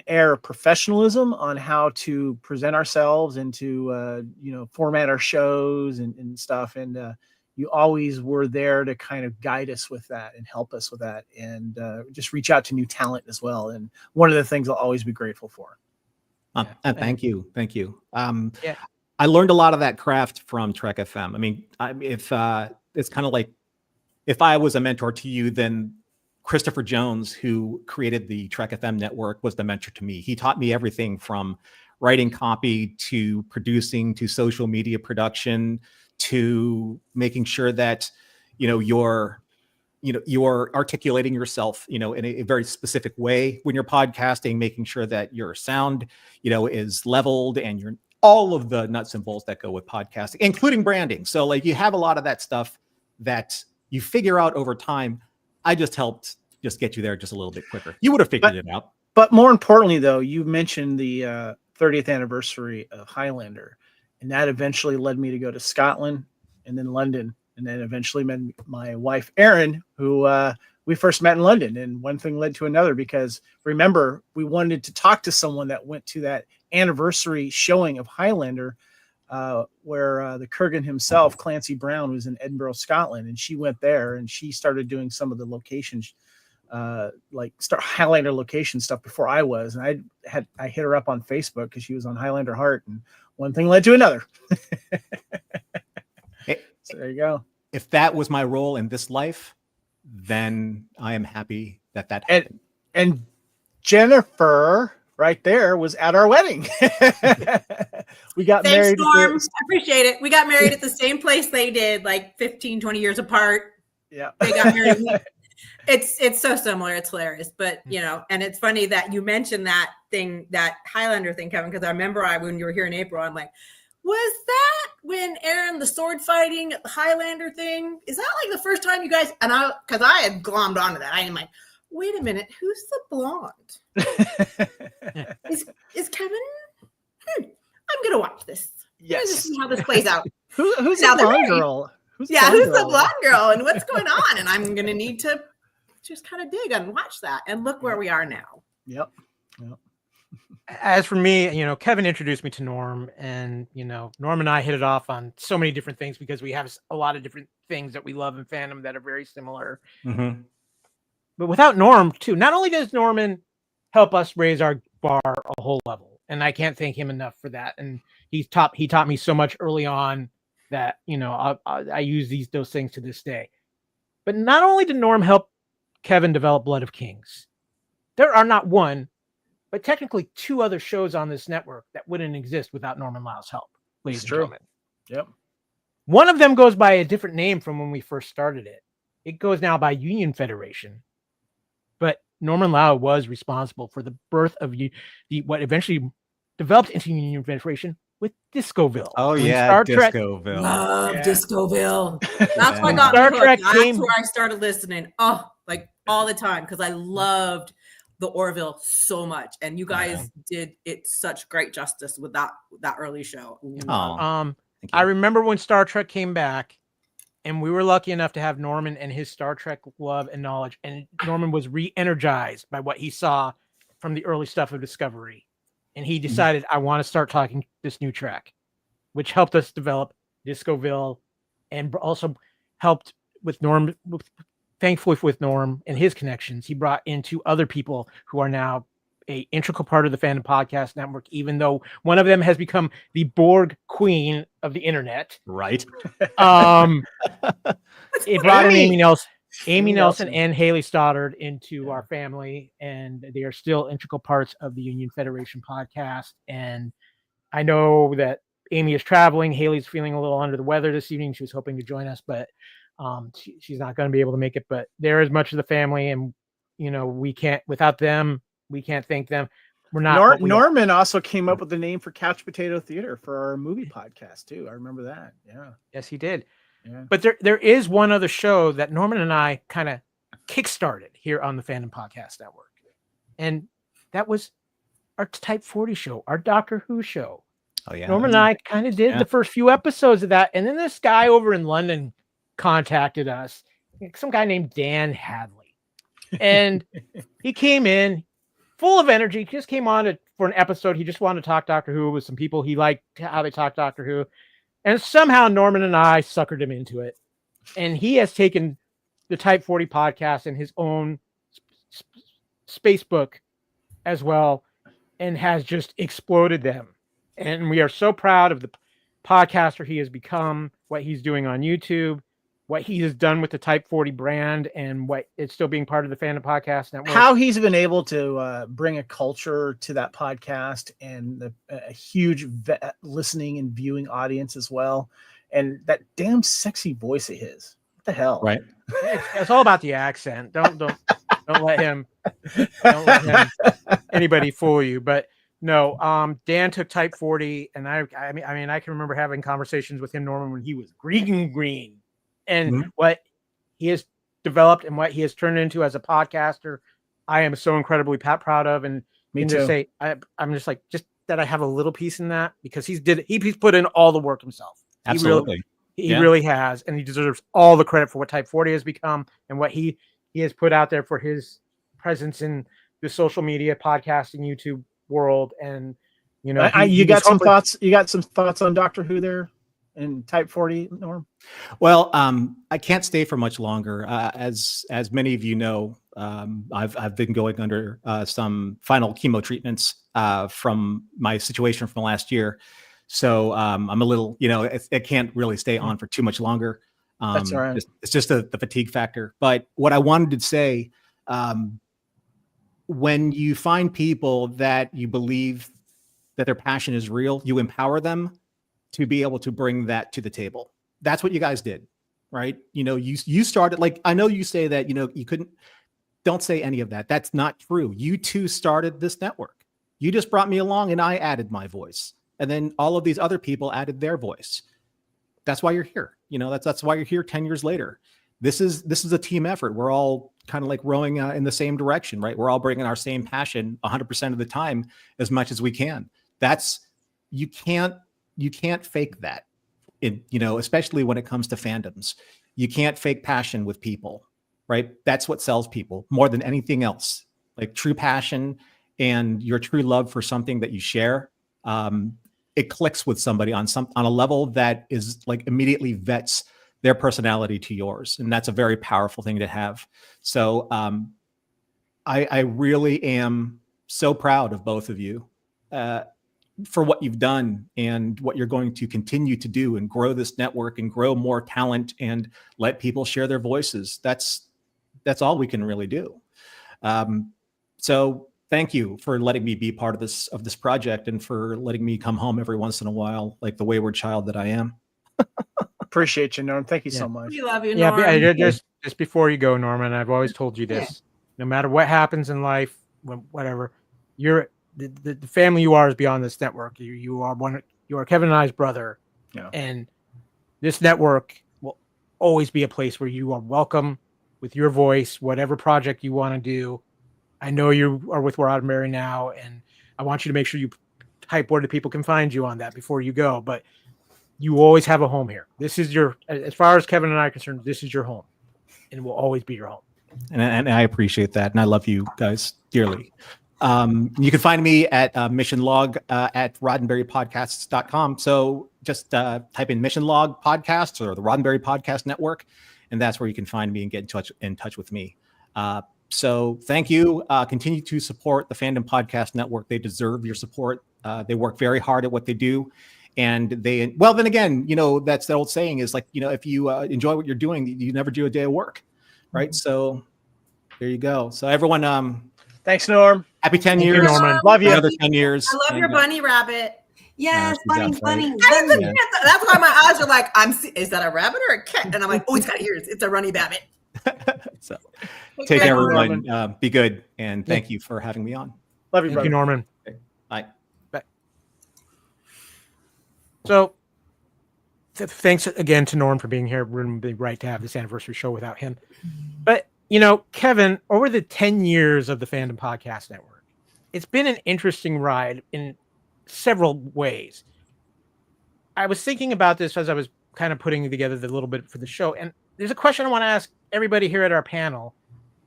air of professionalism on how to present ourselves and to format our shows and stuff. And you always were there to kind of guide us with that and help us with that, and just reach out to new talent as well. And one of the things I'll always be grateful for. Thank you. I learned a lot of that craft from Trek FM. I mean, if it's kind of like if I was a mentor to you, then Christopher Jones, who created the Trek FM network, was the mentor to me. He taught me everything from writing copy to producing to social media production to making sure that you're articulating yourself in a very specific way when you're podcasting, making sure that your sound is leveled, and you're all of the nuts and bolts that go with podcasting, including branding. So like you have a lot of that stuff that you figure out over time. I just helped get you there just a little bit quicker. You would have figured it out. But more importantly, though, you mentioned the 30th anniversary of Highlander, and that eventually led me to go to Scotland and then London, and then eventually met my wife, Erin, who we first met in London. And one thing led to another, because remember, we wanted to talk to someone that went to that anniversary showing of Highlander, where the Kurgan himself, Clancy Brown, was in Edinburgh, Scotland, and she went there and she started doing some of the locations, Highlander location stuff before I was. And I hit her up on Facebook because she was on Highlander Heart, and one thing led to another. So there you go. If that was my role in this life, then I am happy that happened. And Jennifer right there was at our wedding. We got married. Norm. I appreciate it. We got married at the same place they did, like 15, 20 years apart. Yeah. They got married. It's so similar. It's hilarious. But, and it's funny that you mentioned that thing, that Highlander thing, Kevin, because I remember when you were here in April, I'm like, was that when Aaron, the sword fighting Highlander thing? Is that like the first time you guys, because I had glommed onto that. I am like, wait a minute, who's the blonde? Is Kevin? I'm gonna watch this. Yes. Just see how this plays out. Who's the blonde girl? Who's the blonde girl, and what's going on? And I'm gonna need to just kind of dig and watch that, and look where we are now. Yep. As for me, Kevin introduced me to Norm, and Norm and I hit it off on so many different things because we have a lot of different things that we love in fandom that are very similar. Mm-hmm. But without Norm, too, not only does Norman help us raise our bar a whole level, and I can't thank him enough for that. And he taught me so much early on that I use those things to this day. But not only did Norm help Kevin develop Blood of Kings, there are not one, but technically two other shows on this network that wouldn't exist without Norman Lau's help, ladies and gentlemen. Yep. One of them goes by a different name from when we first started it. It goes now by Union Federation. But Norman Lau was responsible for the birth of what eventually developed into Union Federation with Discoville. Oh, yeah, Discoville. Love Discoville. That's what got Star me Trek hooked. came... That's where I started listening. Oh, like all the time, because I loved the Orville so much, and you guys did it such great justice with that early show. I remember when Star Trek came back, and we were lucky enough to have Norman and his Star Trek love and knowledge, and Norman was re-energized by what he saw from the early stuff of Discovery, and he decided, I want to start talking this new Trek, which helped us develop Discoville, and also helped with Norm. Thankfully, with Norm and his connections, he brought in two other people who are now an integral part of the Fandom Podcast Network, even though one of them has become the Borg queen of the internet. Right. It brought in Amy Nelson and Haley Stoddard into our family, and they are still integral parts of the Union Federation podcast. And I know that Amy is traveling. Haley's feeling a little under the weather this evening. She was hoping to join us, but she's not going to be able to make it. But they're as much of the family, and we can't, without them, we can't thank them. we're not. Norman also came up with the name for Couch Potato Theater for our movie podcast too. I remember that. Yeah. Yes, he did. Yeah. But there is one other show that Norman and I kind of kickstarted here on the Fandom Podcast Network. And that was our Type 40 show, our Doctor Who show. Oh, yeah. Norman and I kind of did the first few episodes of that. And then this guy over in London contacted us, some guy named Dan Hadley. And he came in full of energy, just came on for an episode. He just wanted to talk Doctor Who with some people. He liked how they talked Doctor Who. And somehow Norman and I suckered him into it. And he has taken the Type 40 podcast in his own space book as well and has just exploded them. And we are so proud of the podcaster he has become, what he's doing on YouTube, what he has done with the Type 40 brand, and what it's still being part of the Fandom Podcast Network. How he's been able to bring a culture to that podcast and a huge listening and viewing audience as well. And that damn sexy voice of his. What the hell? Right. It's all about the accent. Don't let him anybody fool you. But no, Dan took Type 40, and I mean, I can remember having conversations with him, Norman, when he was green. And what he has developed and what he has turned into as a podcaster, I am so incredibly proud of. And me too. Just say, I'm just like, just that I have a little piece in that, because he's put in all the work himself. Absolutely. He really has, and he deserves all the credit for what Type 40 has become and what he has put out there for his presence in the social media, podcasting, YouTube world. And you know, you got some thoughts. You got some thoughts on Doctor Who there and Type 40, Norm? Well, I can't stay for much longer. As many of you know, I've been going under some final chemo treatments from my situation from last year. So I'm a little, it can't really stay on for too much longer. That's all right. It's just the fatigue factor. But what I wanted to say, when you find people that you believe that their passion is real, you empower them to be able to bring that to the table. That's what you guys did, right? You started, like, I know you say that, you couldn't, don't say any of that. That's not true. You two started this network. You just brought me along and I added my voice. And then all of these other people added their voice. That's why you're here. That's why you're here 10 years later. This is a team effort. We're all kind of like rowing in the same direction, right? We're all bringing our same passion 100% of the time, as much as we can. You can't fake that. Especially when it comes to fandoms. You can't fake passion with people, right? That's what sells people more than anything else. Like true passion and your true love for something that you share. It clicks with somebody on a level that is like immediately vets their personality to yours. And that's a very powerful thing to have. So I really am so proud of both of you for what you've done and what you're going to continue to do and grow this network and grow more talent and let people share their voices. That's all we can really do. So thank you for letting me be part of this project and for letting me come home every once in a while, like the wayward child that I am. Appreciate you, Norm. Thank you so much. We love you, Norm. Just before you go, Norman, I've always told you this. No matter what happens in life, whatever, you're the family you are is beyond this network. You are Kevin and I's brother. Yeah. And this network will always be a place where you are welcome with your voice, whatever project you want to do. I know you are with Roddenberry now, and I want you to make sure you type where the people can find you on that before you go. But you always have a home here. This is as far as Kevin and I are concerned, this is your home, and it will always be your home. And I appreciate that, and I love you guys dearly. You can find me at Mission Log at roddenberrypodcasts.com. So just type in Mission Log Podcasts or the Roddenberry Podcast Network, and that's where you can find me and get in touch with me. So thank you. Continue to support the Fandom Podcast Network. They deserve your support. They work very hard at what they do. And then again, that's the old saying is like, if you enjoy what you're doing, you never do a day of work. Right. So there you go. So everyone, thanks, Norm. Happy 10 years. Norman. Love you. Another 10 years. I love your bunny rabbit. Yes, bunny. Yeah. That's why my eyes are like, is that a rabbit or a cat? And I'm like, oh, it's got ears. It's a runny babbit. So take care, everyone. Be good. And thank you for having me on. Love you, Thank brother. you, Norman. So thanks again to Norm for being here. We're going to be right to have this anniversary show without him. But, Kevin, over the 10 years of the Fandom Podcast Network, it's been an interesting ride in several ways. I was thinking about this as I was kind of putting together the little bit for the show. And there's a question I want to ask everybody here at our panel,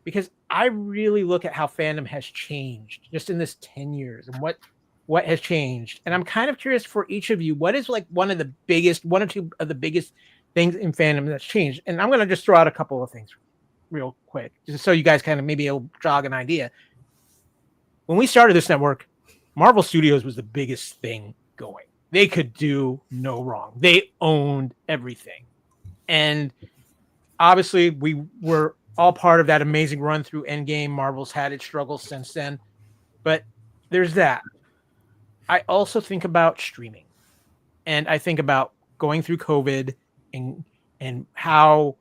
because I really look at how fandom has changed just in this 10 years and what has changed. And I'm kind of curious for each of you, what is like one or two of the biggest things in fandom that's changed? And I'm going to just throw out a couple of things real quick, just so you guys kind of maybe it'll jog an idea. When we started this network, Marvel Studios was the biggest thing going. They could do no wrong. They owned everything. And obviously we were all part of that amazing run through Endgame. Marvel's had its struggles since then, but there's that. I also think about streaming, and I think about going through COVID and how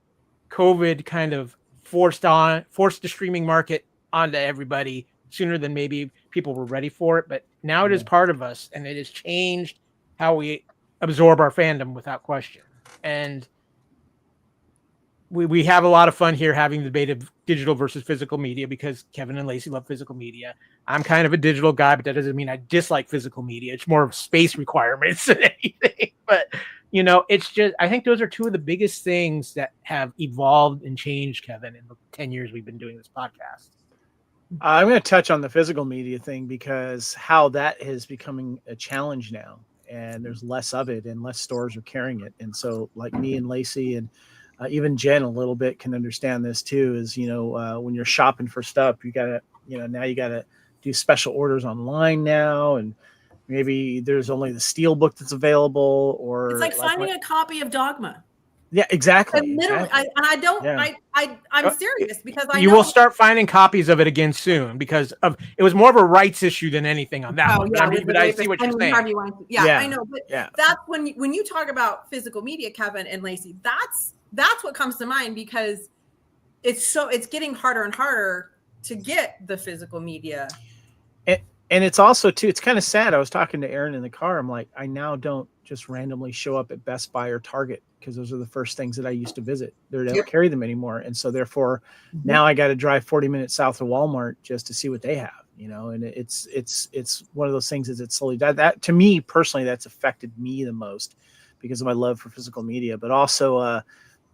COVID kind of forced the streaming market onto everybody sooner than maybe people were ready for it. But now it is part of us, and it has changed how we absorb our fandom without question. And we have a lot of fun here having the debate of digital versus physical media, because Kevin and Lacey love physical media. I'm kind of a digital guy, but that doesn't mean I dislike physical media. It's more of space requirements than anything. But, it's just, I think those are two of the biggest things that have evolved and changed, Kevin, in the 10 years we've been doing this podcast. I'm going to touch on the physical media thing, because how that is becoming a challenge now, and there's less of it and less stores are carrying it. And so like me and Lacey and even Jen a little bit can understand this too, is, when you're shopping for stuff, you gotta, now you gotta do special orders online now. And maybe there's only the steel book that's available, or it's like finding a copy of Dogma. Yeah, exactly. And literally, exactly. I'm serious, because you will start finding copies of it again soon, because it was more of a rights issue than anything on that one. Yeah, but I see what you're saying. I know. But that's when you talk about physical media, Kevin and Lacey, that's what comes to mind, because it's getting harder and harder to get the physical media. And it's also too, it's kind of sad. I was talking to Aaron in the car. I'm like, I now don't just randomly show up at Best Buy or Target, because those are the first things that I used to visit. They don't carry them anymore. And so therefore now I got to drive 40 minutes south of Walmart just to see what they have, and it's one of those things is it's slowly that to me personally, that's affected me the most because of my love for physical media, but also,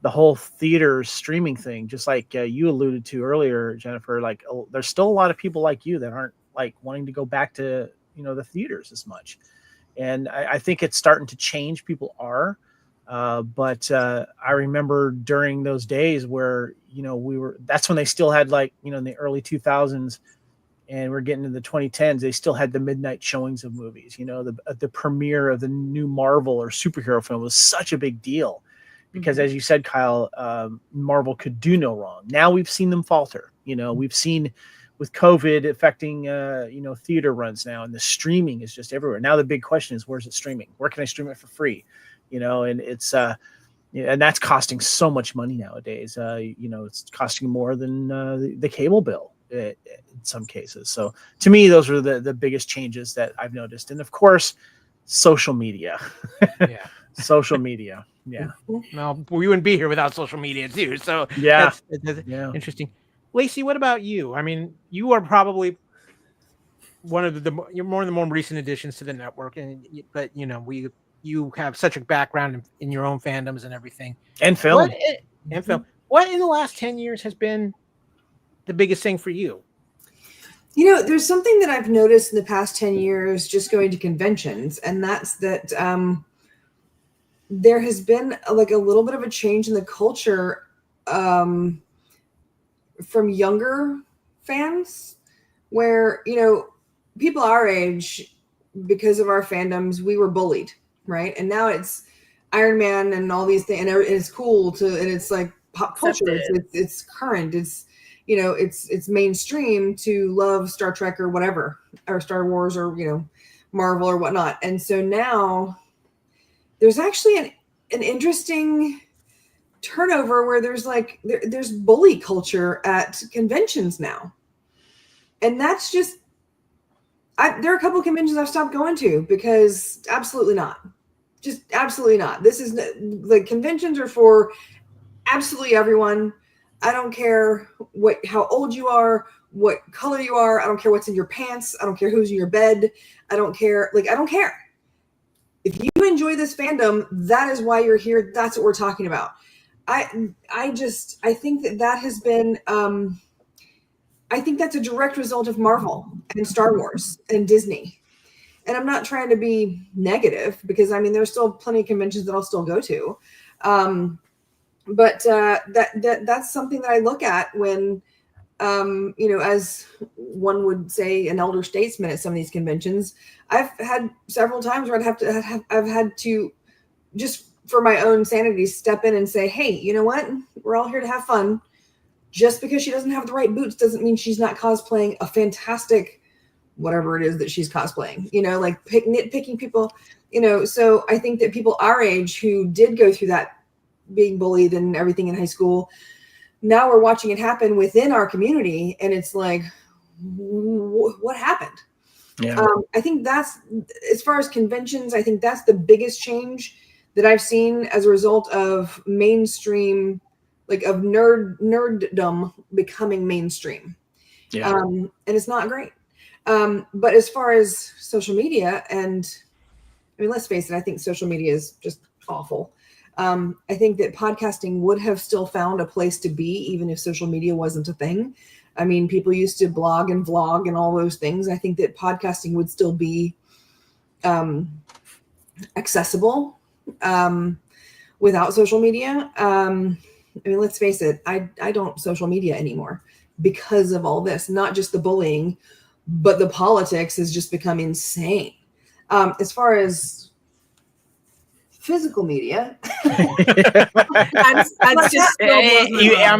the whole theater streaming thing, just like you alluded to earlier, Jennifer, like there's still a lot of people like you that aren't like wanting to go back to, the theaters as much. And I think it's starting to change. People are, but I remember during those days where, that's when they still had like, in the early 2000s, and we're getting into the 2010s, they still had the midnight showings of movies. The premiere of the new Marvel or superhero film was such a big deal. Because as you said, Kyle, Marvel could do no wrong. Now we've seen them falter. We've seen with COVID affecting, theater runs now, and the streaming is just everywhere. Now the big question is, where's it streaming? Where can I stream it for free? And it's, and that's costing so much money nowadays. It's costing more than the cable bill in some cases. So to me, those are the biggest changes that I've noticed. And of course, social media. Yeah. Social media. Yeah. Well, we wouldn't be here without social media too. So that's interesting. Lacey, what about you? I mean, you are probably one of you're more the more recent additions to the network, but you have such a background in your own fandoms and everything. And film. What in the last 10 years has been the biggest thing for you? There's something that I've noticed in the past 10 years just going to conventions, and that's that there has been like a little bit of a change in the culture from younger fans, where, people our age, because of our fandoms, we were bullied, right? And now it's Iron Man and all these things, and it's cool and it's like pop culture. It's current. It's, it's mainstream to love Star Trek or whatever, or Star Wars or, Marvel or whatnot. And so now there's actually an interesting turnover where there's like there's bully culture at conventions now, and that's just there are a couple of conventions I've stopped going to because absolutely not. Just absolutely not. This is like conventions are for absolutely everyone. I don't care how old you are, what color you are. I don't care what's in your pants. I don't care who's in your bed. I don't care. I don't care. If you enjoy this fandom, that is why you're here. That's what we're talking about. I think that has been, I think that's a direct result of Marvel and Star Wars and Disney. And I'm not trying to be negative because there's still plenty of conventions that I'll still go to. But that's something that I look at when, as one would say, an elder statesman at some of these conventions. I've had several times where I've had to just for my own sanity step in and say, hey, you know what? We're all here to have fun. Just because she doesn't have the right boots doesn't mean she's not cosplaying a fantastic whatever it is that she's cosplaying, nitpicking people, so I think that people our age who did go through that being bullied and everything in high school, now we're watching it happen within our community. And it's like, what happened? Yeah. I think that's, as far as conventions, I think that's the biggest change that I've seen as a result of mainstream, of nerddom becoming mainstream. Yeah. And it's not great. But as far as social media, and let's face it, I think social media is just awful. I think that podcasting would have still found a place to be, even if social media wasn't a thing. People used to blog and vlog and all those things. I think that podcasting would still be accessible without social media. Let's face it, I don't social media anymore because of all this, not just the bullying, but the politics has just become insane. As far as physical media, I'm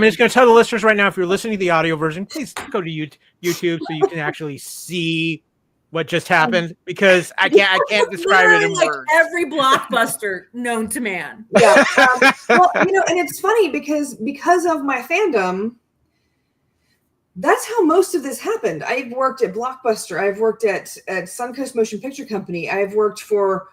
just going to tell the listeners right now, if you're listening to the audio version, please go to YouTube so you can actually see what just happened, because I can't describe it in words. Every blockbuster known to man. Yeah. And it's funny because of my fandom, that's how most of this happened. I've worked at Blockbuster. I've worked at Suncoast Motion Picture Company. I've worked for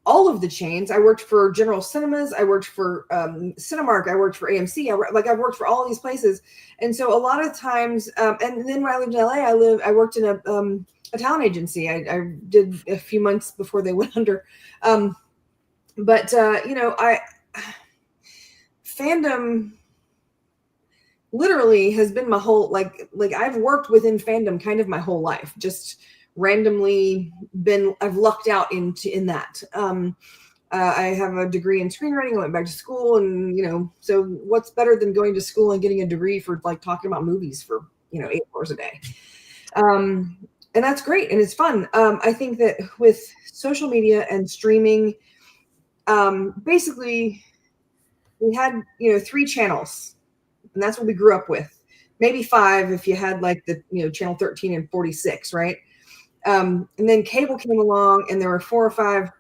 all of the chains. I worked for General Cinemas. I worked for Cinemark. I worked for AMC. I've worked for all these places. And so a lot of times, and then when I lived in LA, I worked in a talent agency. I did a few months before they went under. Fandom literally has been my whole, I've worked within fandom kind of my whole life, just randomly I've lucked out in that. I have a degree in screenwriting. I went back to school, and, so what's better than going to school and getting a degree for talking about movies for, 8 hours a day. And that's great. And it's fun. I think that with social media and streaming, basically we had, 3 channels, and that's what we grew up with. Maybe 5 if you had the, channel 13 and 46, right? And then cable came along, and there were 4 or 5,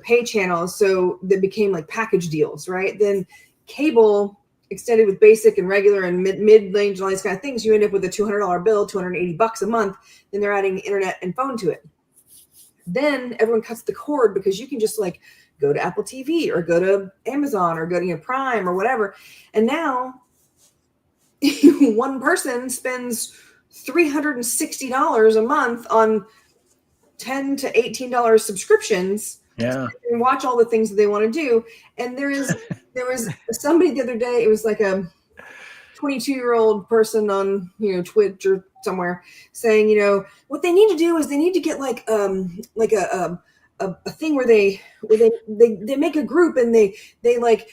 pay channels. So they became package deals, right? Then cable extended with basic and regular and mid-range and all these kind of things. You end up with a $200 bill, $280 a month. Then they're adding internet and phone to it. Then everyone cuts the cord because you can just go to Apple TV or go to Amazon or go to Prime or whatever. And now one person spends $360 a month on $10 to $18 subscriptions. Yeah. And watch all the things that they want to do. And there was somebody the other day, it was a 22-year-old person on, Twitch or somewhere saying, what they need to do is they need to get a thing where they make a group, and they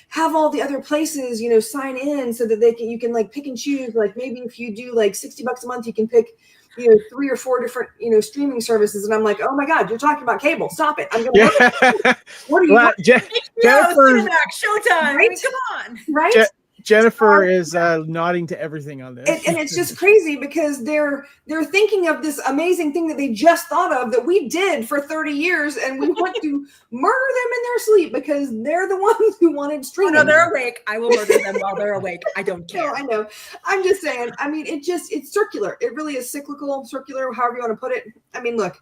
have all the other places, sign in so that you can pick and choose. Maybe if you do $60 a month, you can pick 3 or 4 different streaming services. And I'm like, oh my God, you're talking about cable. Stop it. I'm gonna what are you Jennifer, Showtime, right? Come on, right? Jennifer is nodding to everything on this, and it's just crazy because they're thinking of this amazing thing that they just thought of that we did for 30 years, and we want to murder them in their sleep because they're the ones who wanted streaming. Oh, no, they're awake. I will murder them while they're awake. I don't care. No, I know. I'm just saying. It's circular. It really is cyclical, circular, however you want to put it. Look,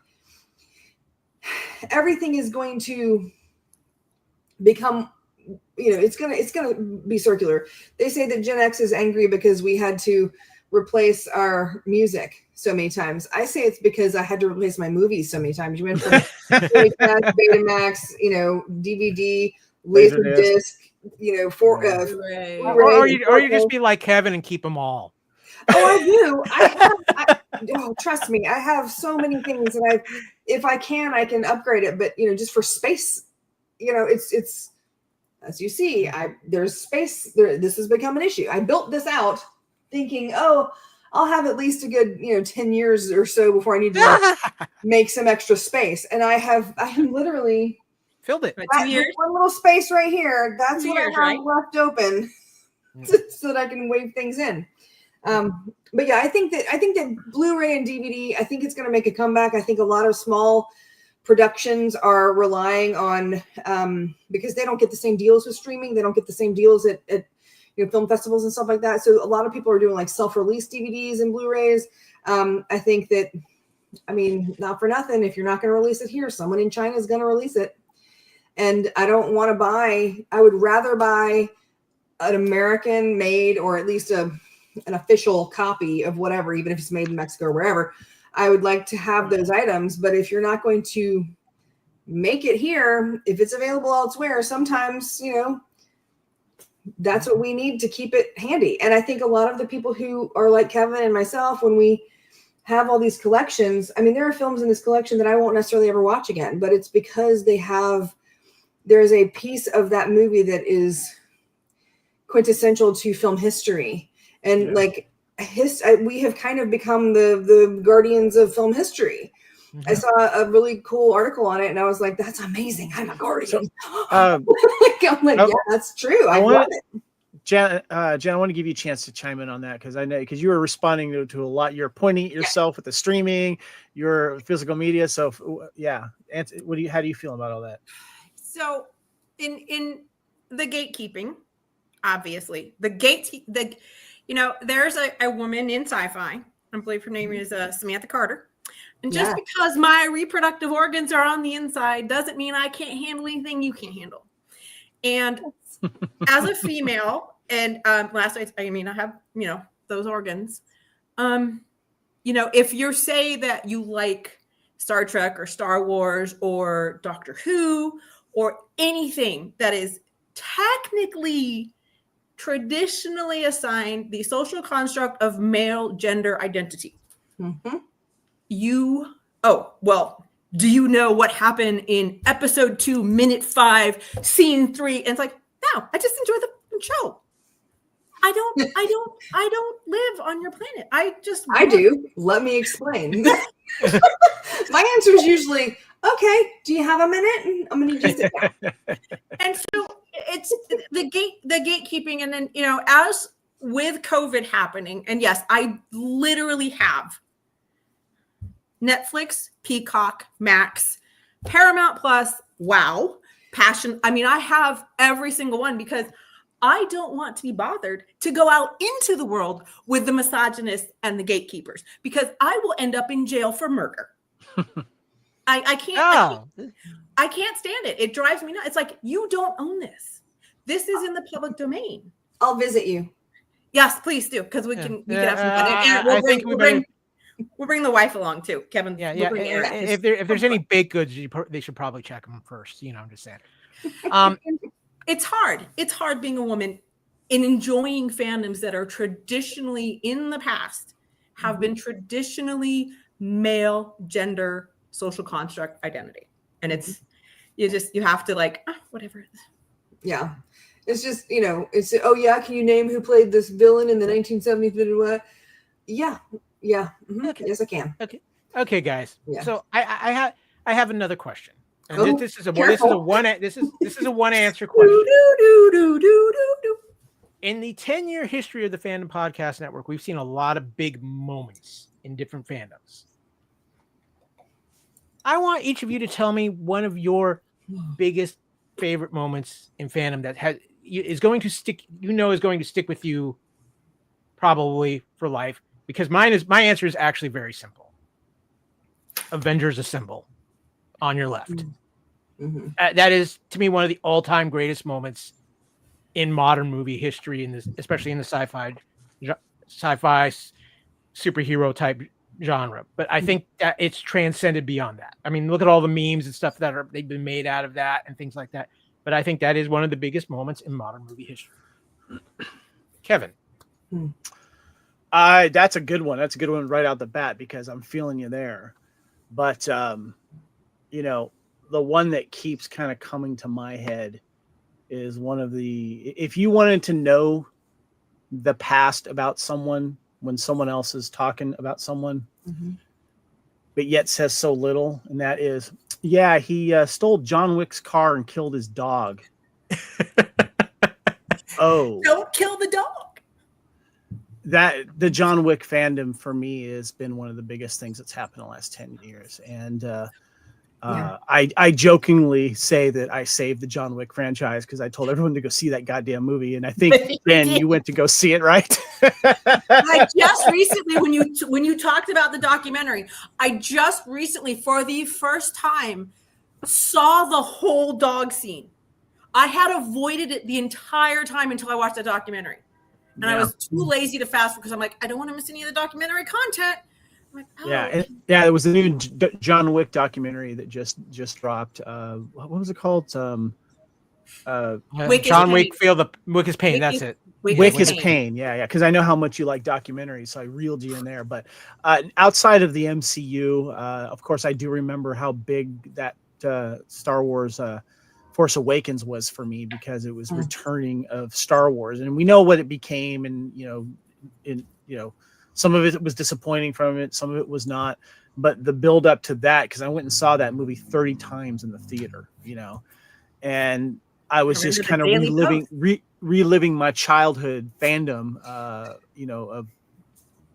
everything is going to become, it's gonna be circular. They say that Gen X is angry because we had to replace our music so many times. I say it's because I had to replace my movies so many times. You went from Betamax, DVD, Laserdisc, or you just be like Kevin and keep them all. Oh, I do. Trust me, I have so many things, and if I can upgrade it. But just for space, it's as you see, there's space there. This has become an issue. I built this out thinking, I'll have at least a good 10 years or so before I need to make some extra space, and I literally filled it. One little space right here. That's what I have left open, so that I can wave things in. But yeah, I think that Blu-ray and DVD, I think it's going to make a comeback. I think a lot of small productions are relying on, because they don't get the same deals with streaming. They don't get the same deals at film festivals and stuff like that. So a lot of people are doing like self-release DVDs and Blu-rays. I think that, not for nothing, if you're not going to release it here, someone in China is going to release it. And I don't want to I would rather buy an American made, or at least an official copy of whatever, even if it's made in Mexico or wherever. I would like to have those items, but if you're not going to make it here, if it's available elsewhere, sometimes, that's what we need to keep it handy. And I think a lot of the people who are like Kevin and myself, when we have all these collections, there are films in this collection that I won't necessarily ever watch again, but it's because there's a piece of that movie that is quintessential to film history. And we have kind of become the guardians of film history. Mm-hmm. I saw a really cool article on it, and I was like, "That's amazing! I'm a guardian." I'm like, yeah, that's true. I love it. Jen, I want to give you a chance to chime in on that, because you were responding to a lot. You're pointing at yourself with the streaming, your physical media. So yeah, how do you feel about all that? So in the gatekeeping, obviously there's a woman in sci-fi, I believe her name is Samantha Carter. And just because my reproductive organs are on the inside doesn't mean I can't handle anything you can't handle. And as a female, and last night, I have, those organs. If you say that you like Star Trek or Star Wars or Doctor Who or anything that is technically traditionally assigned the social construct of male gender identity. Mm-hmm. Do you know what happened in episode 2, minute 5, scene 3? And it's like, no, I just enjoy the show. I don't live on your planet. I do. Let me explain. My answer is usually, okay, do you have a minute? I'm going to just sit down. And so it's the gatekeeping. And then, as with COVID happening, and yes, I literally have Netflix, Peacock, Max, Paramount Plus, Wow, Passion. I have every single one because I don't want to be bothered to go out into the world with the misogynists and the gatekeepers, because I will end up in jail for murder. I can't stand it. It drives me nuts. It's like, you don't own this. This is in the public domain. I'll visit you. Yes, please do, because we can have some fun. And we'll bring the wife along too, Kevin. Yeah. If there's any baked goods, they should probably check them first. I'm just saying. It's hard. It's hard being a woman in enjoying fandoms that are traditionally, in the past, have been traditionally male gender social construct identity. And it's, you have to whatever. Yeah. It's just, it's, can you name who played this villain in the 1970s? Yeah. Yeah. Mm-hmm. Okay. Yes, I can. Okay, guys. Yeah. So I have another question. And this is a one answer question. In the 10-year history of the Fandom Podcast Network, we've seen a lot of big moments in different fandoms. I want each of you to tell me one of your biggest favorite moments in fandom that is going to stick with you probably for life, because my answer is actually very simple. Avengers Assemble on your left. That is, to me, one of the all-time greatest moments in modern movie history, especially in the sci-fi superhero type genre. But I think that it's transcended beyond that. I mean, look at all the memes and stuff they've been made out of that and things like that. But I think that is one of the biggest moments in modern movie history. Kevin. That's a good one. That's a good one right out the bat, because I'm feeling you there. But, you know, the one that keeps kind of coming to my head is if you wanted to know the past about someone when someone else is talking about someone, but yet says so little, and that is, yeah, he stole John Wick's car and killed his dog. Oh, don't kill the dog. That the John Wick fandom for me has been one of the biggest things that's happened in the last 10 years. And I jokingly say that I saved the John Wick franchise because I told everyone to go see that goddamn movie. And I think, Ben, you went to go see it, right? I just recently, when you talked about the documentary, I just recently, for the first time, saw the whole dog scene. I had avoided it the entire time until I watched the documentary. And I was too lazy to fast because I'm like, I don't want to miss any of the documentary content. I'm like, oh. There was a new John Wick documentary that just dropped. What was it called? John Wick Wick is Pain. That's it. Wick is Pain. Yeah. Because I know how much you like documentaries, so I reeled you in there. But outside of the MCU, of course, I do remember how big that Star Wars Force Awakens was for me, because it was returning of Star Wars, and we know what it became, and some of it was disappointing from it, some of it was not, but the build up to that, because I went and saw that movie 30 times in the theater, and I was just kind of reliving my childhood fandom, of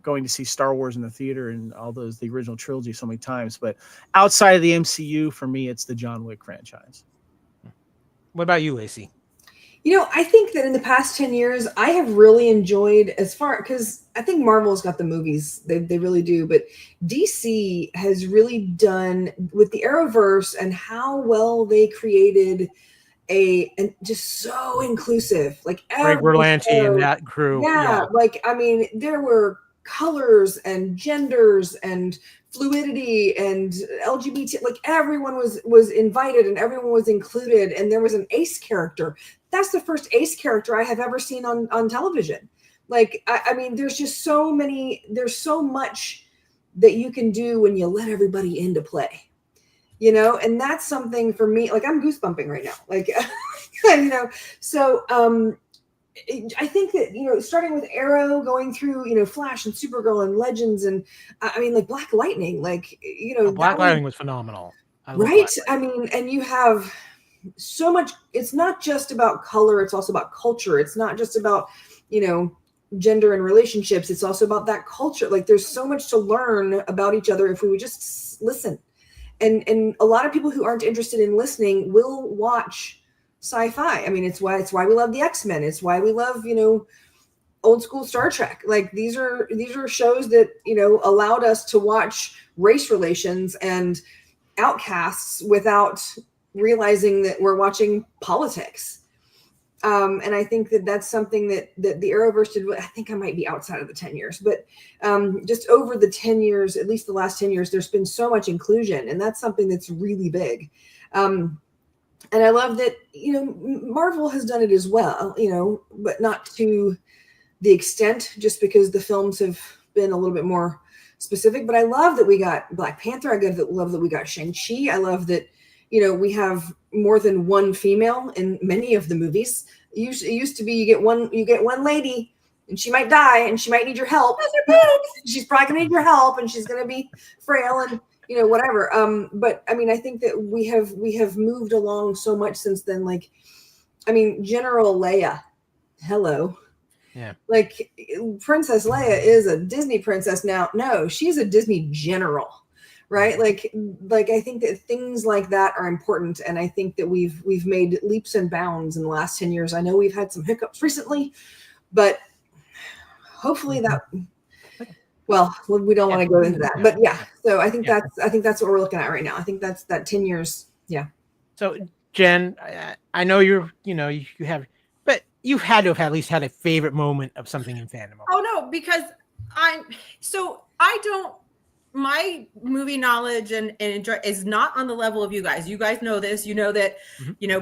going to see Star Wars in the theater and the original trilogy so many times. But outside of the MCU, for me, it's the John Wick franchise. What about you, Lacey? I think that in the past 10 years, I have really enjoyed, because I think Marvel's got the movies, they really do, but DC has really done with the Arrowverse and how well they created and just so inclusive, like Greg Berlanti and that crew. Yeah, there were colors and genders and fluidity and LGBT, like everyone was invited and everyone was included, and there was an ace character. That's the first ace character I have ever seen on television. There's just there's so much that you can do when you let everybody into play, and that's something for me, I'm goosebumping right now, so I think that, starting with Arrow, going through, Flash and Supergirl and Legends, and Black Lightning, Black Lightning was phenomenal. Right? And you have so much. It's not just about color. It's also about culture. It's not just about, gender and relationships. It's also about that culture. There's so much to learn about each other if we would just listen. And a lot of people who aren't interested in listening will watch sci-fi. It's why we love the X-Men. It's why we love, old school Star Trek. These are shows that, allowed us to watch race relations and outcasts without realizing that we're watching politics. And I think that that's something that the Arrowverse did. I think I might be outside of the 10 years, but just over the 10 years, at least the last 10 years, there's been so much inclusion, and that's something that's really big. And I love that, Marvel has done it as well, but not to the extent, just because the films have been a little bit more specific. But I love that we got Black Panther. I love that we got Shang-Chi. I love that, we have more than one female in many of the movies. It used to be you get one lady, and she might die, and she might need your help. She's probably gonna need your help, and she's gonna be frail and whatever. But I think that we have moved along so much since then. General Leia, hello. Yeah. Princess Leia is a Disney princess now. No, she's a Disney general, right? I think that things like that are important. And I think that we've made leaps and bounds in the last 10 years. I know we've had some hiccups recently, but hopefully that, well, we don't want to go into that, but yeah. So I think that's what we're looking at right now. I think that's that 10 years. Yeah. So, Jen, I know you have, but you've had to have at least had a favorite moment of something in fandom. Oh no, because my movie knowledge and enjoy is not on the level of you guys. You guys know this. You know that,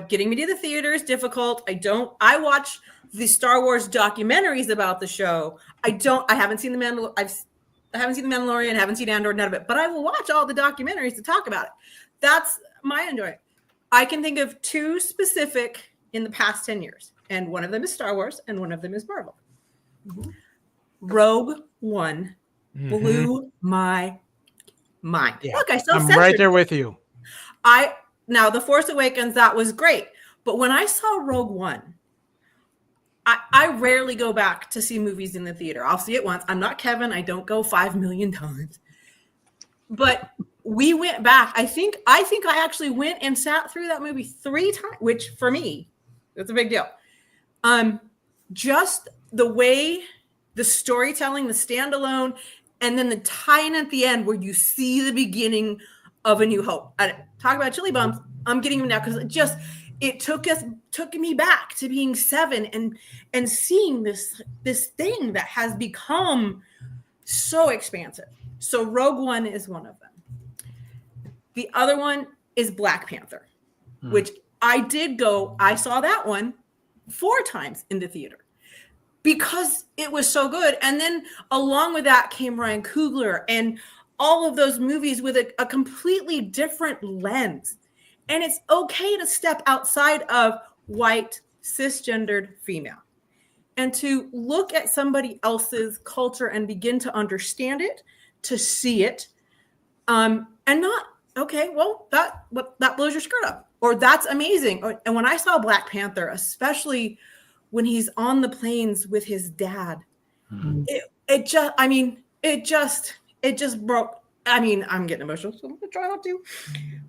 getting me to the theater is difficult. I watch the Star Wars documentaries about the show. I haven't seen I haven't seen The Mandalorian, haven't seen Andor, none of it, but I will watch all the documentaries to talk about it. That's my enjoyment. I can think of two specific in the past 10 years, and one of them is Star Wars and one of them is Marvel. Mm-hmm. Rogue One blew my mind. Yeah. Look, I'm right there with you. Now The Force Awakens, that was great, but when I saw Rogue One, I rarely go back to see movies in the theater. I'll see it once. I'm not Kevin. I don't go 5 million times. But we went back. I think I actually went and sat through that movie 3 times, which for me, that's a big deal. Just the way the storytelling, the standalone, and then the tie-in at the end where you see the beginning of A New Hope. Talk about chili bumps. I'm getting them now because it took me back to being 7 and seeing this thing that has become so expansive. So Rogue One is one of them. The other one is Black Panther, which I saw that one 4 times in the theater because it was so good. And then along with that came Ryan Coogler and all of those movies with a completely different lens. And it's okay to step outside of white, cisgendered female and to look at somebody else's culture and begin to understand it, to see it, and not, okay, well, that blows your skirt up, or that's amazing. And when I saw Black Panther, especially when he's on the planes with his dad, it just broke. I mean, I'm getting emotional, so I'm going to try not to.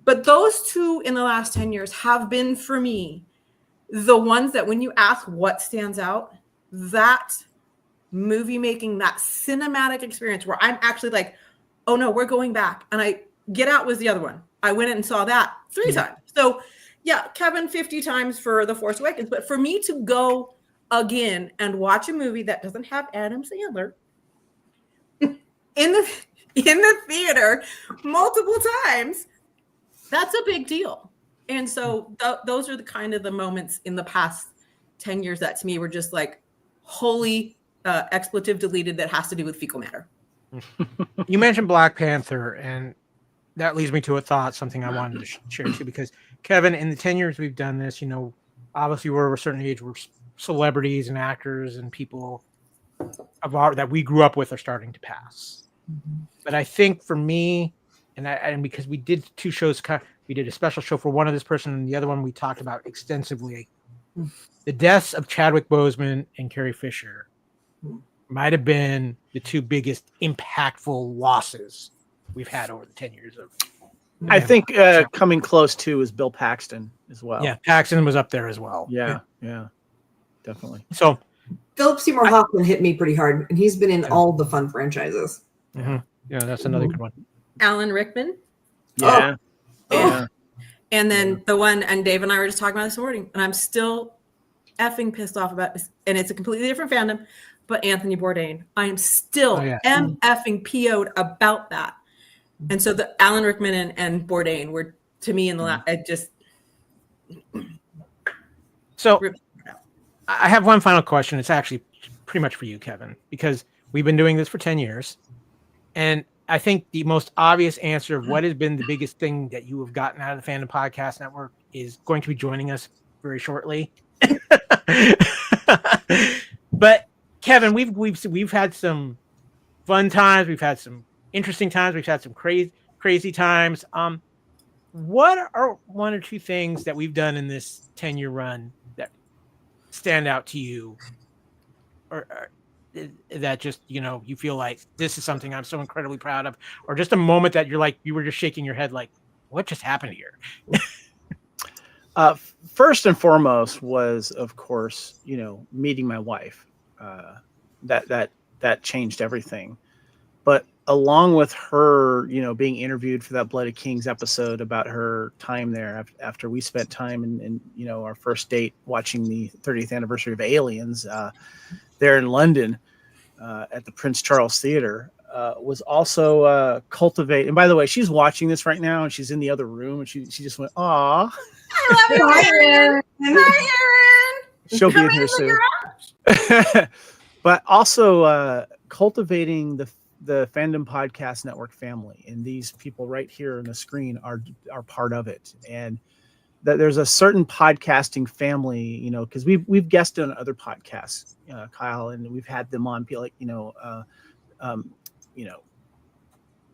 But those two in the last 10 years have been, for me, the ones that when you ask what stands out, that movie making, that cinematic experience where I'm actually like, oh no, we're going back. And Get Out was the other one. I went and saw that 3 times. So yeah, Kevin 50 times for The Force Awakens. But for me to go again and watch a movie that doesn't have Adam Sandler in the theater multiple times, that's a big deal. And so those are the kind of the moments in the past 10 years that to me were just like, holy expletive deleted that has to do with fecal matter. You mentioned Black Panther, and that leads me to a thought, something I wanted to share too, because Kevin, in the 10 years we've done this, obviously we're of a certain age, we're celebrities and actors and people that we grew up with are starting to pass. But I think for me, and because we did 2 shows, we did a special show for one of this person, and the other one we talked about extensively. The deaths of Chadwick Boseman and Carrie Fisher might have been the 2 biggest impactful losses we've had over the 10 years of. I think coming close to is Bill Paxton as well. Yeah, Paxton was up there as well. Yeah, definitely. So Philip Seymour Hoffman hit me pretty hard, and he's been in all the fun franchises. Yeah, that's another good one. Alan Rickman. Yeah. And then the one, and Dave and I were just talking about this morning, and I'm still effing pissed off about this, and it's a completely different fandom, but Anthony Bourdain. I am still effing PO'd about that. And so the Alan Rickman and Bourdain were, to me, in the last, So I have one final question. It's actually pretty much for you, Kevin, because we've been doing this for 10 years. And I think the most obvious answer of what has been the biggest thing that you have gotten out of the Fandom Podcast Network is going to be joining us very shortly. But Kevin, we've had some fun times. We've had some interesting times. We've had some crazy times. What are 1 or 2 things that we've done in this 10-year run that stand out to you, or that just, you feel like this is something I'm so incredibly proud of, or just a moment that you're like, you were just shaking your head like, what just happened here? First and foremost was, of course, meeting my wife. That changed everything. But along with her, being interviewed for that Blood of Kings episode about her time there after we spent time in our first date watching the 30th anniversary of Aliens there in London at the Prince Charles Theater, was also cultivate. And by the way, she's watching this right now and she's in the other room and she just went, "Aw, I love you, Erin. Hi, Erin. She'll be in here soon." But also cultivating the Fandom Podcast Network family, and these people right here on the screen are part of it. And that there's a certain podcasting family, because we've guested on other podcasts, Kyle, and we've had them on, like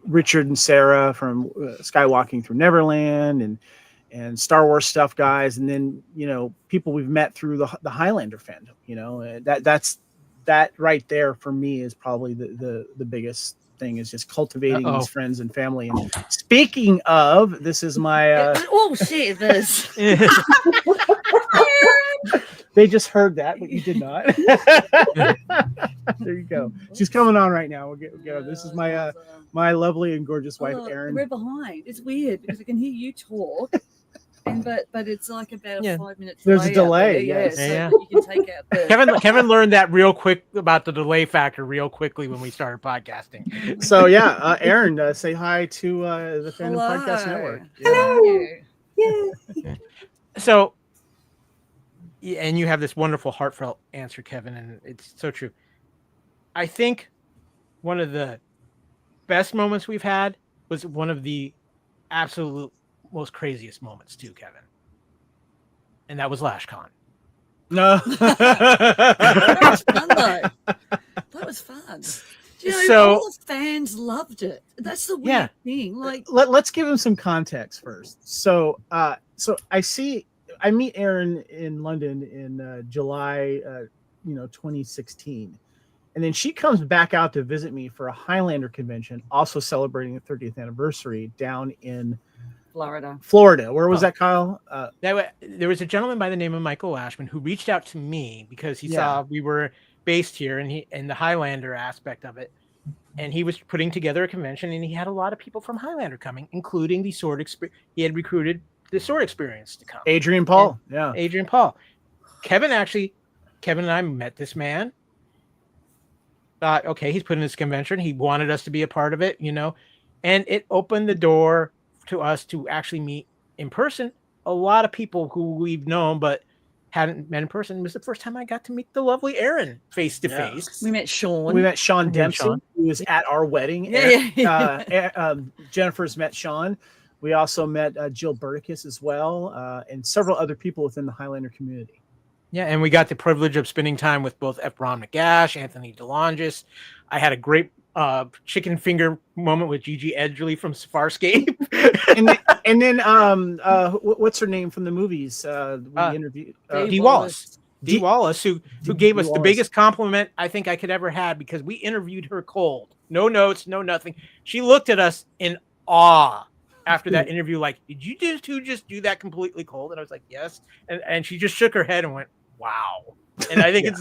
Richard and Sarah from Skywalking Through Neverland and Star Wars stuff guys, and then people we've met through the Highlander fandom. That right there for me is probably the biggest thing, is just cultivating these friends and family. And speaking of, this is my oh shit, this. They just heard that, but you did not. There you go. She's coming on right now. We'll get her. This is my my lovely and gorgeous wife, Erin. We're behind. It's weird because I can hear you talk. But it's like about a 5 minute delay. There's a delay, yes. So you can take out the Kevin learned that real quick about the delay factor real quickly when we started podcasting. So Erin, say hi to the Fandom Podcast Network. Hello. Yeah. So, and you have this wonderful heartfelt answer, Kevin, and it's so true. I think one of the best moments we've had was one of the absolute most craziest moments too, Kevin, and that was LashCon. No, that was fun though. That was fun. All the fans loved it. That's the weird thing. Like, let's give them some context first. So I meet Erin in London in July 2016, and then she comes back out to visit me for a Highlander convention, also celebrating the 30th anniversary down in Florida. Where was that, Kyle? There was a gentleman by the name of Michael Ashman who reached out to me because he saw we were based here and the Highlander aspect of it. And he was putting together a convention and he had a lot of people from Highlander coming, including the sword experience. He had recruited the sword experience to come. Adrian Paul. Adrian Paul. Kevin and I met this man. Thought, okay, he's putting this convention. He wanted us to be a part of it, and it opened the door to us to actually meet in person a lot of people who we've known but hadn't met in person. It was the first time I got to meet the lovely Erin face to face. We met Sean. We met Sean Dempsey, who was at our wedding. Jennifer's met Sean. We also met Jill Burticus as well, and several other people within the Highlander community. Yeah, and we got the privilege of spending time with both F. Ron McGash, Anthony DeLongis. I had a great chicken finger moment with Gigi Edgerly from Farscape. and then what's her name from the movies we interviewed? Dee Wallace. Dee Wallace, who gave us the biggest compliment I think I could ever have, because we interviewed her cold. No notes, no nothing. She looked at us in awe after that interview, like, did you just do that completely cold? And I was like, yes. And she just shook her head and went, wow. And I think it's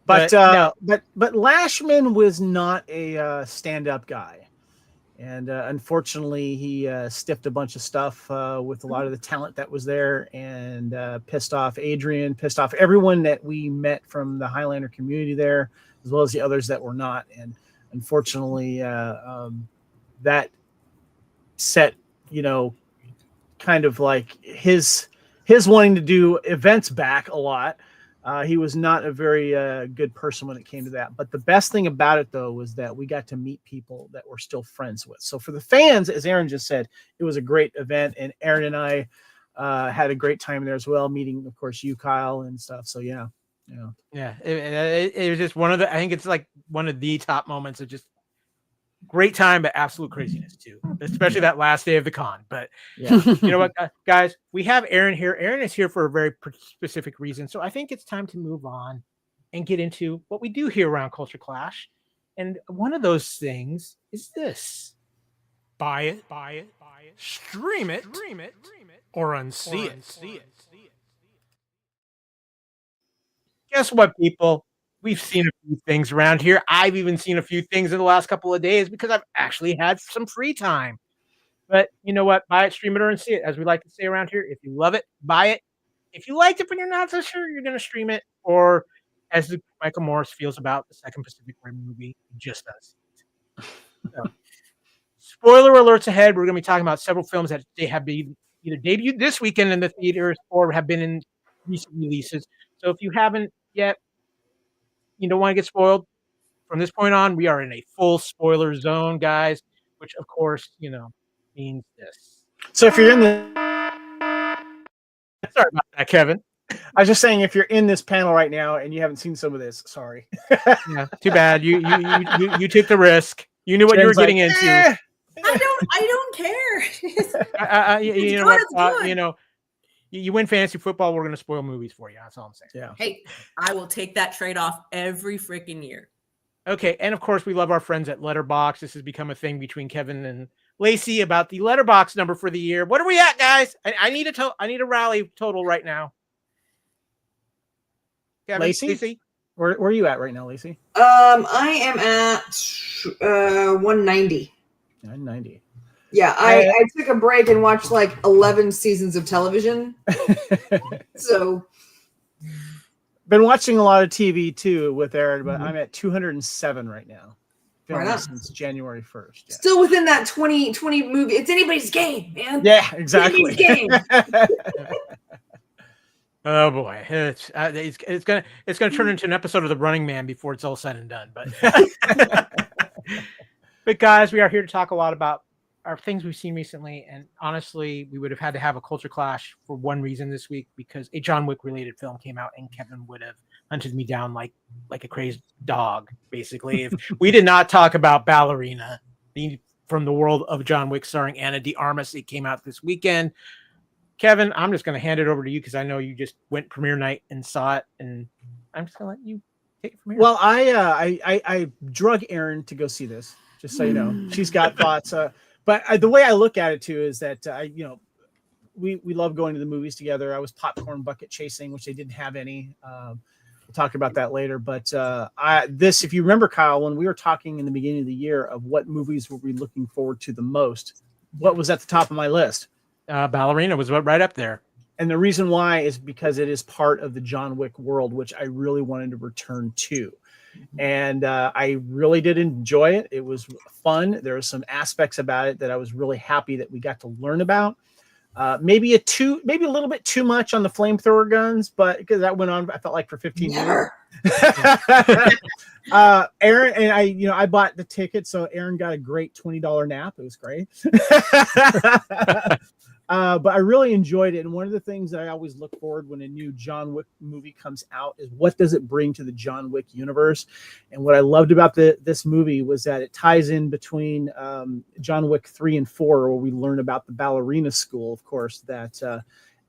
But Lashman was not a stand-up guy, and unfortunately, he stiffed a bunch of stuff with a lot of the talent that was there, and pissed off Adrian, pissed off everyone that we met from the Highlander community there, as well as the others that were not. And unfortunately, that set, kind of like his wanting to do events back a lot. He was not a very good person when it came to that. But the best thing about it, though, was that we got to meet people that we're still friends with. So for the fans, as Erin just said, it was a great event. And Erin and I had a great time there as well, meeting, of course, you, Kyle, and stuff. So, yeah. It was just one of the, I think it's like one of the top moments of just great time, but absolute craziness too, especially that last day of the con. But you know what, guys, we have Erin here. Erin is here for a very specific reason. So I think it's time to move on and get into what we do here around Culture Clash. And one of those things is this: buy it, stream it, or unsee it. Guess what, people? We've seen a few things around here. I've even seen a few things in the last couple of days because I've actually had some free time. But you know what? Buy it, stream it, or see it, as we like to say around here. If you love it, buy it. If you liked it but you're not so sure, you're going to stream it. Or as Michael Morris feels about the second Pacific Rim movie, he just does. So, spoiler alerts ahead. We're going to be talking about several films that they have been either debuted this weekend in the theaters or have been in recent releases. So if you haven't yet, you don't want to get spoiled. From this point on, we are in a full spoiler zone, guys, which of course, means this. So if you're in the Sorry about that, Kevin. I was just saying, if you're in this panel right now and you haven't seen some of this, sorry. Yeah, too bad. You took the risk. You knew what you were getting into. I don't care. You win fantasy football. We're going to spoil movies for you. That's all I'm saying. Yeah. Hey, I will take that trade off every freaking year. Okay, and of course, we love our friends at Letterboxd. This has become a thing between Kevin and Lacey about the Letterboxd number for the year. What are we at, guys? I need a rally total right now. Kevin, Lacey? Where are you at right now, Lacey? I am at 190. 990. Yeah, I took a break and watched like 11 seasons of television. So been watching a lot of TV too with Aaron, but I'm at 207 right now. Right since January 1st. Yeah. Still within that 2020 movie. It's anybody's game, man. Yeah, exactly. It's anybody's game. Oh boy, it's gonna turn into an episode of The Running Man before it's all said and done. But but guys, we are here to talk a lot about our things we've seen recently, and honestly, we would have had to have a culture clash for one reason this week, because a John Wick related film came out, and Kevin would have hunted me down like a crazed dog, basically, if we did not talk about Ballerina, from the world of John Wick, starring Ana de Armas. It came out this weekend. Kevin, I'm just going to hand it over to you because I know you just went premiere night and saw it, and I'm just going to let you take it from here. Well, I drug Erin to go see this, just so you know. She's got thoughts. But the way I look at it too is that we love going to the movies together. I was popcorn bucket chasing, which they didn't have any. We'll talk about that later. But if you remember, Kyle, when we were talking in the beginning of the year of what movies were we looking forward to the most, what was at the top of my list? Ballerina was right up there. And the reason why is because it is part of the John Wick world, which I really wanted to return to. And I really did enjoy it. It was fun. There were some aspects about it that I was really happy that we got to learn about. Maybe a little bit too much on the flamethrower guns, but because that went on, I felt like for 15 years. Aaron and I bought the ticket, so Aaron got a great $20 nap. It was great. But I really enjoyed it. And one of the things that I always look forward when a new John Wick movie comes out is what does it bring to the John Wick universe? And what I loved about this movie was that it ties in between John Wick 3 and 4, where we learn about the ballerina school, of course, that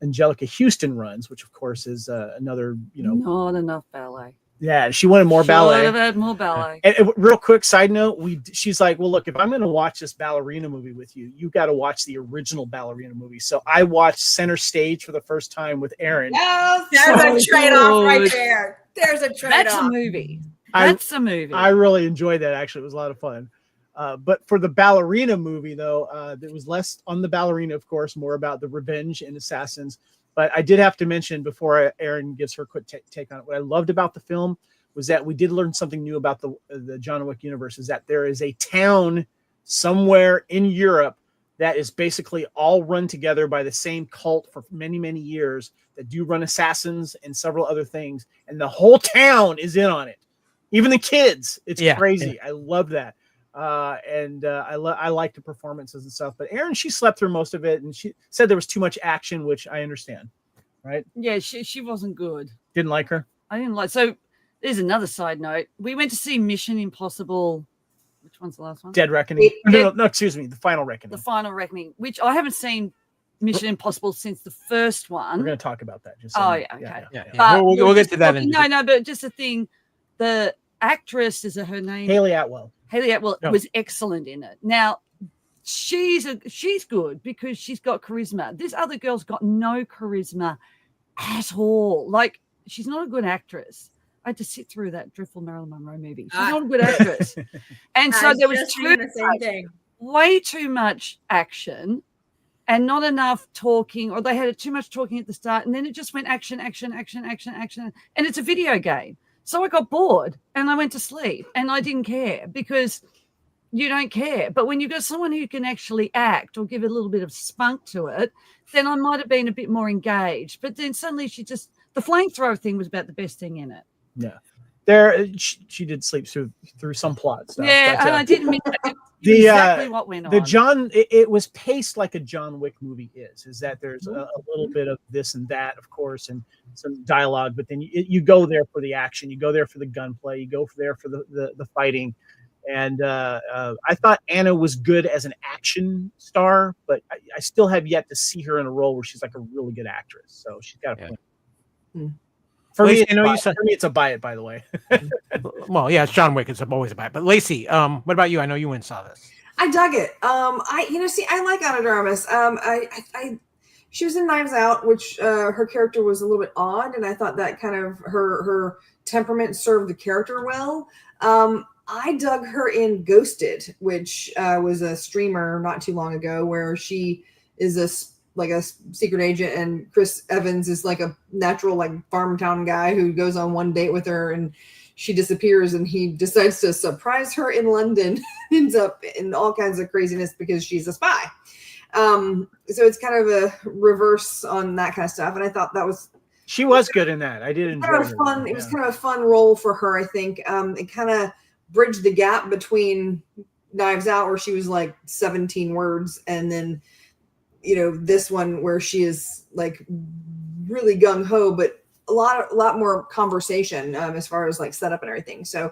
Angelica Houston runs, which of course is another, not enough ballet. Yeah, she wanted more ballet. Should have had more ballet. And real quick side note, she's like, well, look, if I'm going to watch this ballerina movie with you, you got to watch the original ballerina movie. So I watched Center Stage for the first time with Aaron. Oh, there's a trade-off right there. There's a trade-off. That's a movie. That's a movie. I really enjoyed that. Actually, it was a lot of fun. But for the ballerina movie, though, there was less on the ballerina, of course, more about the revenge and assassins. But I did have to mention before Aaron gives her quick take on it, what I loved about the film was that we did learn something new about the John Wick universe, is that there is a town somewhere in Europe that is basically all run together by the same cult for many, many years that do run assassins and several other things. And the whole town is in on it. Even the kids. It's crazy. Yeah. I love that. I like the performances and stuff, but Aaron, she slept through most of it, and she said there was too much action, which I understand, right? Yeah, she wasn't good. Didn't like her. I didn't like. So there's another side note. We went to see Mission Impossible. Which one's the last one? Dead Reckoning. No, excuse me, The Final Reckoning. The Final Reckoning, which I haven't seen Mission Impossible since the first one. We're going to talk about that. Just okay. Yeah. We'll get to that. No, but just a thing. The actress, is her name? Haley Atwell was excellent in it. Now, she's good because she's got charisma. This other girl's got no charisma at all. Like, she's not a good actress. I had to sit through that dreadful Marilyn Monroe movie. She's not a good actress. And so there was way too much action and not enough talking, or they had too much talking at the start. And then it just went action. And it's a video game. So I got bored and I went to sleep and I didn't care because you don't care. But when you've got someone who can actually act or give a little bit of spunk to it, then I might have been a bit more engaged. But then suddenly the flamethrower thing was about the best thing in it. Yeah. She did sleep through some plot stuff. Yeah, but, and I didn't mean the exactly what went on. It was paced like a John Wick movie is that there's a little bit of this and that, of course, and some dialogue, but then you go there for the action, you go there for the gunplay, you go there for the fighting. And I thought Anna was good as an action star, but I still have yet to see her in a role where she's like a really good actress. So she's got a point. For me, it's a buy it, by the way. Well, yeah, it's John Wick. It's always a buy it. But Lacey, what about you? I know you went and saw this. I dug it. I like Ana de Armas. She was in Knives Out, which her character was a little bit odd, and I thought that kind of her temperament served the character well. I dug her in Ghosted, which was a streamer not too long ago, where she is a secret agent, and Chris Evans is like a natural farm town guy who goes on one date with her, and she disappears, and he decides to surprise her in London. Ends up in all kinds of craziness because she's a spy. So it's kind of a reverse on that kind of stuff, and I thought she was good in that. I did enjoy her. It was kind of a fun role for her. I think it kind of bridged the gap between Knives Out, where she was like 17 words, and then this one where she is like really gung ho, but a lot more conversation as far as like setup and everything. So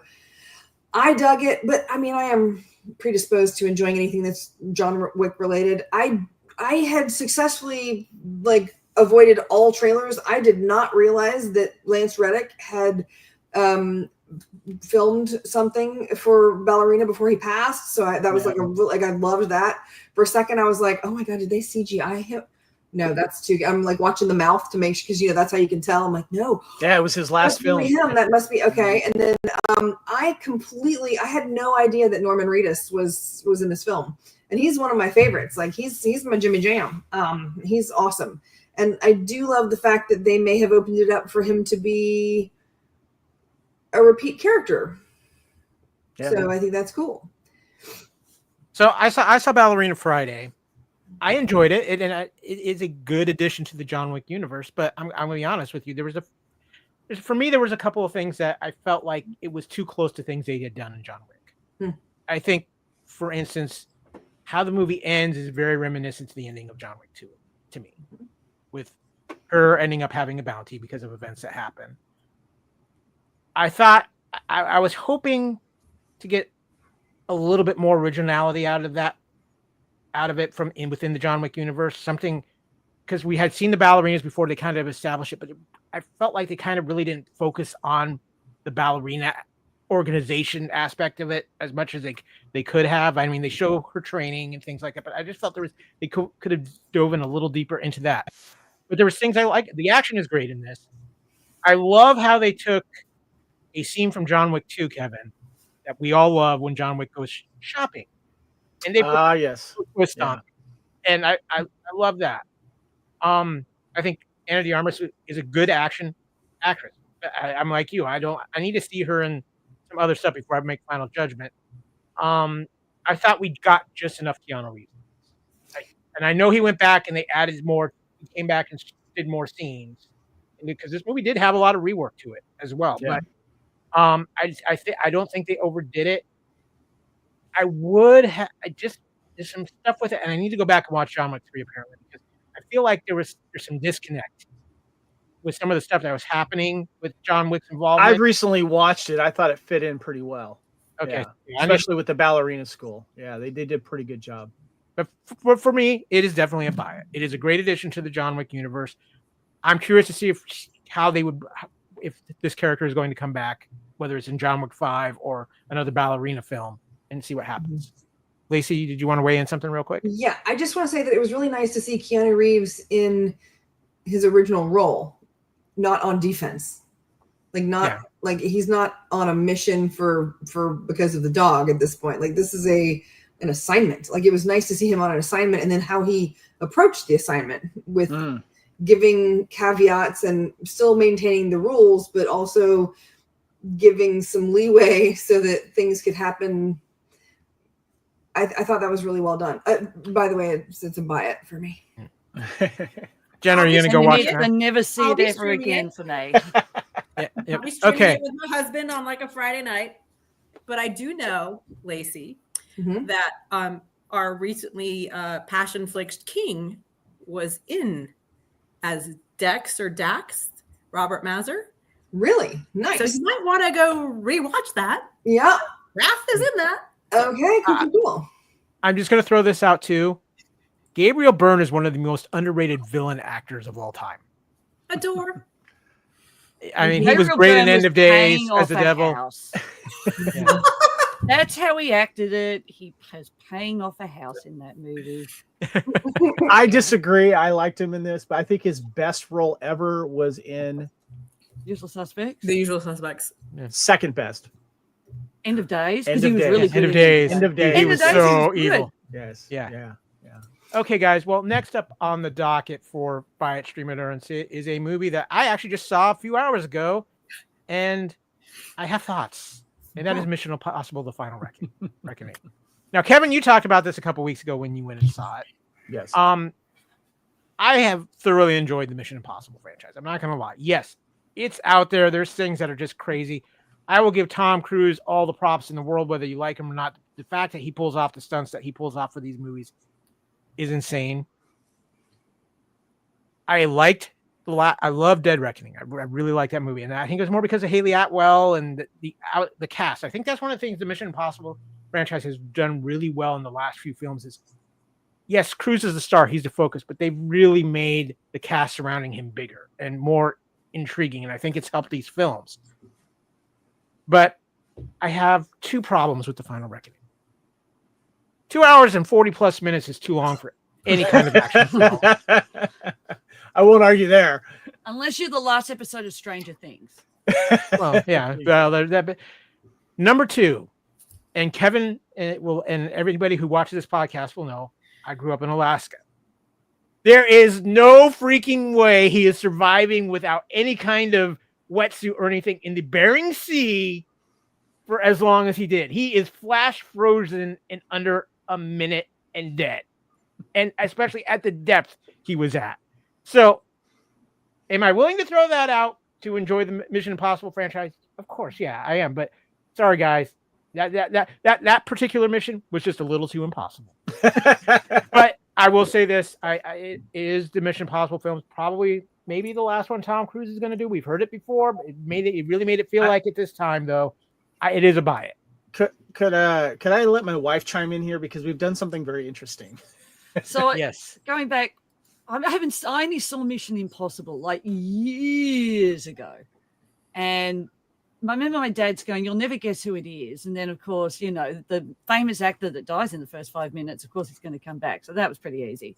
I dug it, but I mean, I am predisposed to enjoying anything that's John Wick related. I had successfully avoided all trailers. I did not realize that Lance Reddick had filmed something for Ballerina before he passed. So that was I loved that. For a second, I was like, oh my God, did they CGI him? No, that's too. I'm like watching the mouth to make sure, because that's how you can tell. I'm like, no. Yeah, it was his last film. Him. That must be okay. And then I had no idea that Norman Reedus was in this film, and he's one of my favorites. Like he's my Jimmy Jam. He's awesome, and I do love the fact that they may have opened it up for him to be a repeat character. Yeah, so I think that's cool. So I saw Ballerina Friday. I enjoyed it, and it is a good addition to the John Wick universe. But I'm going to be honest with you. There was a couple of things that I felt like it was too close to things they had done in John Wick. I think, for instance, how the movie ends is very reminiscent to the ending of John Wick 2 to me, with her ending up having a bounty because of events that happen. I thought I was hoping to get a little bit more originality out of it from within the John Wick universe. Something, because we had seen the ballerinas before, they kind of established it, but I felt like they kind of really didn't focus on the ballerina organization aspect of it as much as they could have. I mean, they show her training and things like that, but I just felt they could have dove in a little deeper into that. But there was things I like. The action is great in this. I love how they took a scene from John Wick 2, Kevin, that we all love when John Wick goes shopping, and they put a twist on it. And I love that. I think Ana de Armas is a good action actress. I'm like you. I need to see her in some other stuff before I make final judgment. I thought we got just enough Keanu Reeves, and I know he went back and they added more. He came back and did more scenes, because this movie did have a lot of rework to it as well. Yeah. But I don't think they overdid it. There's some stuff with it, and I need to go back and watch John Wick 3 apparently, because I feel like there's some disconnect with some of the stuff that was happening with John Wick's involvement. I've recently watched it. I thought it fit in pretty well. Okay. Yeah. Especially with the ballerina school. Yeah, they did a pretty good job. But for me, it is definitely a buy. It is a great addition to the John Wick universe. I'm curious to see if this character is going to come back, whether it's in John Wick 5 or another ballerina film, and see what happens. Lacey, did you want to weigh in something real quick? Yeah, I just want to say that it was really nice to see Keanu Reeves in his original role, not on defense. Like he's not on a mission for because of the dog at this point. Like this is an assignment. Like it was nice to see him on an assignment, and then how he approached the assignment with giving caveats and still maintaining the rules, but also giving some leeway so that things could happen. I thought that was really well done. By the way, it's a buy it for me. Jen, are you going to go watch it? I never see it ever again for me. I'll be streaming it with my husband on like a Friday night. But I do know, Lacey, that our recently passion-flicked king was in as Dex or Dax, Robert Mazur. Really? Nice. So you might want to go rewatch that. Yeah. Raph is in that. Okay, cool. I'm just going to throw this out too. Gabriel Byrne is one of the most underrated villain actors of all time. Adore. I mean, he was great in End of Days as the devil. Yeah. That's how he acted it. He was paying off a house in that movie. I disagree. I liked him in this, but I think his best role ever was in Usual Suspects. The Usual Suspects. Yeah. Second best. End of Days. End He was Days. really good. End of Days. End of Days. He was so evil. Yes. Yeah. Okay, guys. Well, next up on the docket for Buy It, Stream It, or Unsee is a movie that I actually just saw a few hours ago, and I have thoughts. And that is Mission Impossible: The Final Reckoning. Now, Kevin, you talked about this a couple weeks ago when you went and saw it. Yes. I have thoroughly enjoyed the Mission Impossible franchise. I'm not going to lie. Yes, it's out there. There's things that are just crazy. I will give Tom Cruise all the props in the world, whether you like him or not. The fact that he pulls off the stunts that he pulls off for these movies is insane. I love Dead Reckoning. I really like that movie, and I think it was more because of Haley Atwell and the cast. I think that's one of the things the Mission Impossible franchise has done really well in the last few films. Is yes, Cruise is the star; he's the focus, but they've really made the cast surrounding him bigger and more intriguing, and I think it's helped these films. But I have two problems with The Final Reckoning. 2 hours and 40 plus minutes is too long for any kind of action film. I won't argue there. Unless you're the last episode of Stranger Things. Well, yeah. Well, number two, and Kevin and everybody who watches this podcast will know, I grew up in Alaska. There is no freaking way he is surviving without any kind of wetsuit or anything in the Bering Sea for as long as he did. He is flash frozen in under a minute and dead, and especially at the depth he was at. So, am I willing to throw that out to enjoy the Mission Impossible franchise? Of course, yeah, I am. But sorry, guys, that particular mission was just a little too impossible. But I will say this: it is the Mission Impossible films, probably maybe the last one Tom Cruise is going to do. We've heard it before, but it really made it feel like it this time, though. It is a buy it. Could I let my wife chime in here, because we've done something very interesting. So yes, going back, I only saw Mission Impossible like years ago, and I remember my dad's going, "You'll never guess who it is." And then, of course, you know, the famous actor that dies in the first 5 minutes, of course, he's going to come back. So that was pretty easy.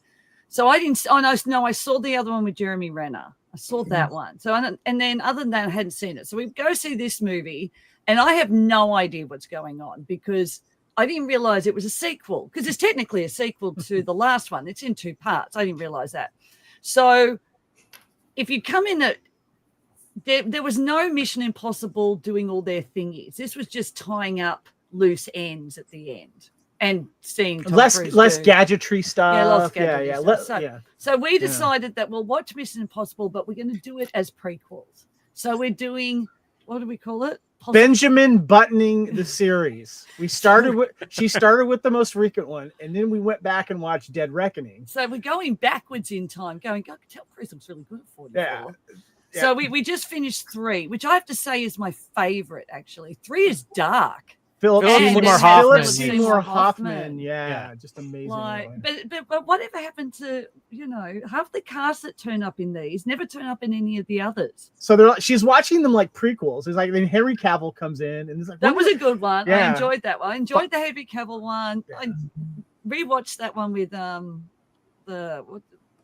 So I didn't. Oh no, I saw the other one with Jeremy Renner. I saw that one. So and then other than that, I hadn't seen it. So we go see this movie, and I have no idea what's going on because I didn't realize it was a sequel, because it's technically a sequel to the last one. It's in 2 parts. I didn't realize that. So if you come in at there was no Mission Impossible doing all their thingies. This was just tying up loose ends at the end and seeing less gadgetry stuff. Yeah, less gadgetry stuff. So we decided that we'll watch Mission Impossible, but we're going to do it as prequels. So we're doing, what do we call it? Benjamin buttoning the series. She started with the most recent one, and then we went back and watched Dead Reckoning. So we're going backwards in time, going, God, Tom Cruise was really good at 44. Yeah. So we just finished 3, which I have to say is my favorite, actually. 3 is dark. Philip Seymour Hoffman. Yeah, just amazing. But whatever happened to, you know, half the cast that turn up in these never turn up in any of the others. So she's watching them like prequels. It's like then Henry Cavill comes in, and it's like, that was a good one. Yeah. I enjoyed that one. I enjoyed the Henry Cavill one. Yeah. I rewatched that one with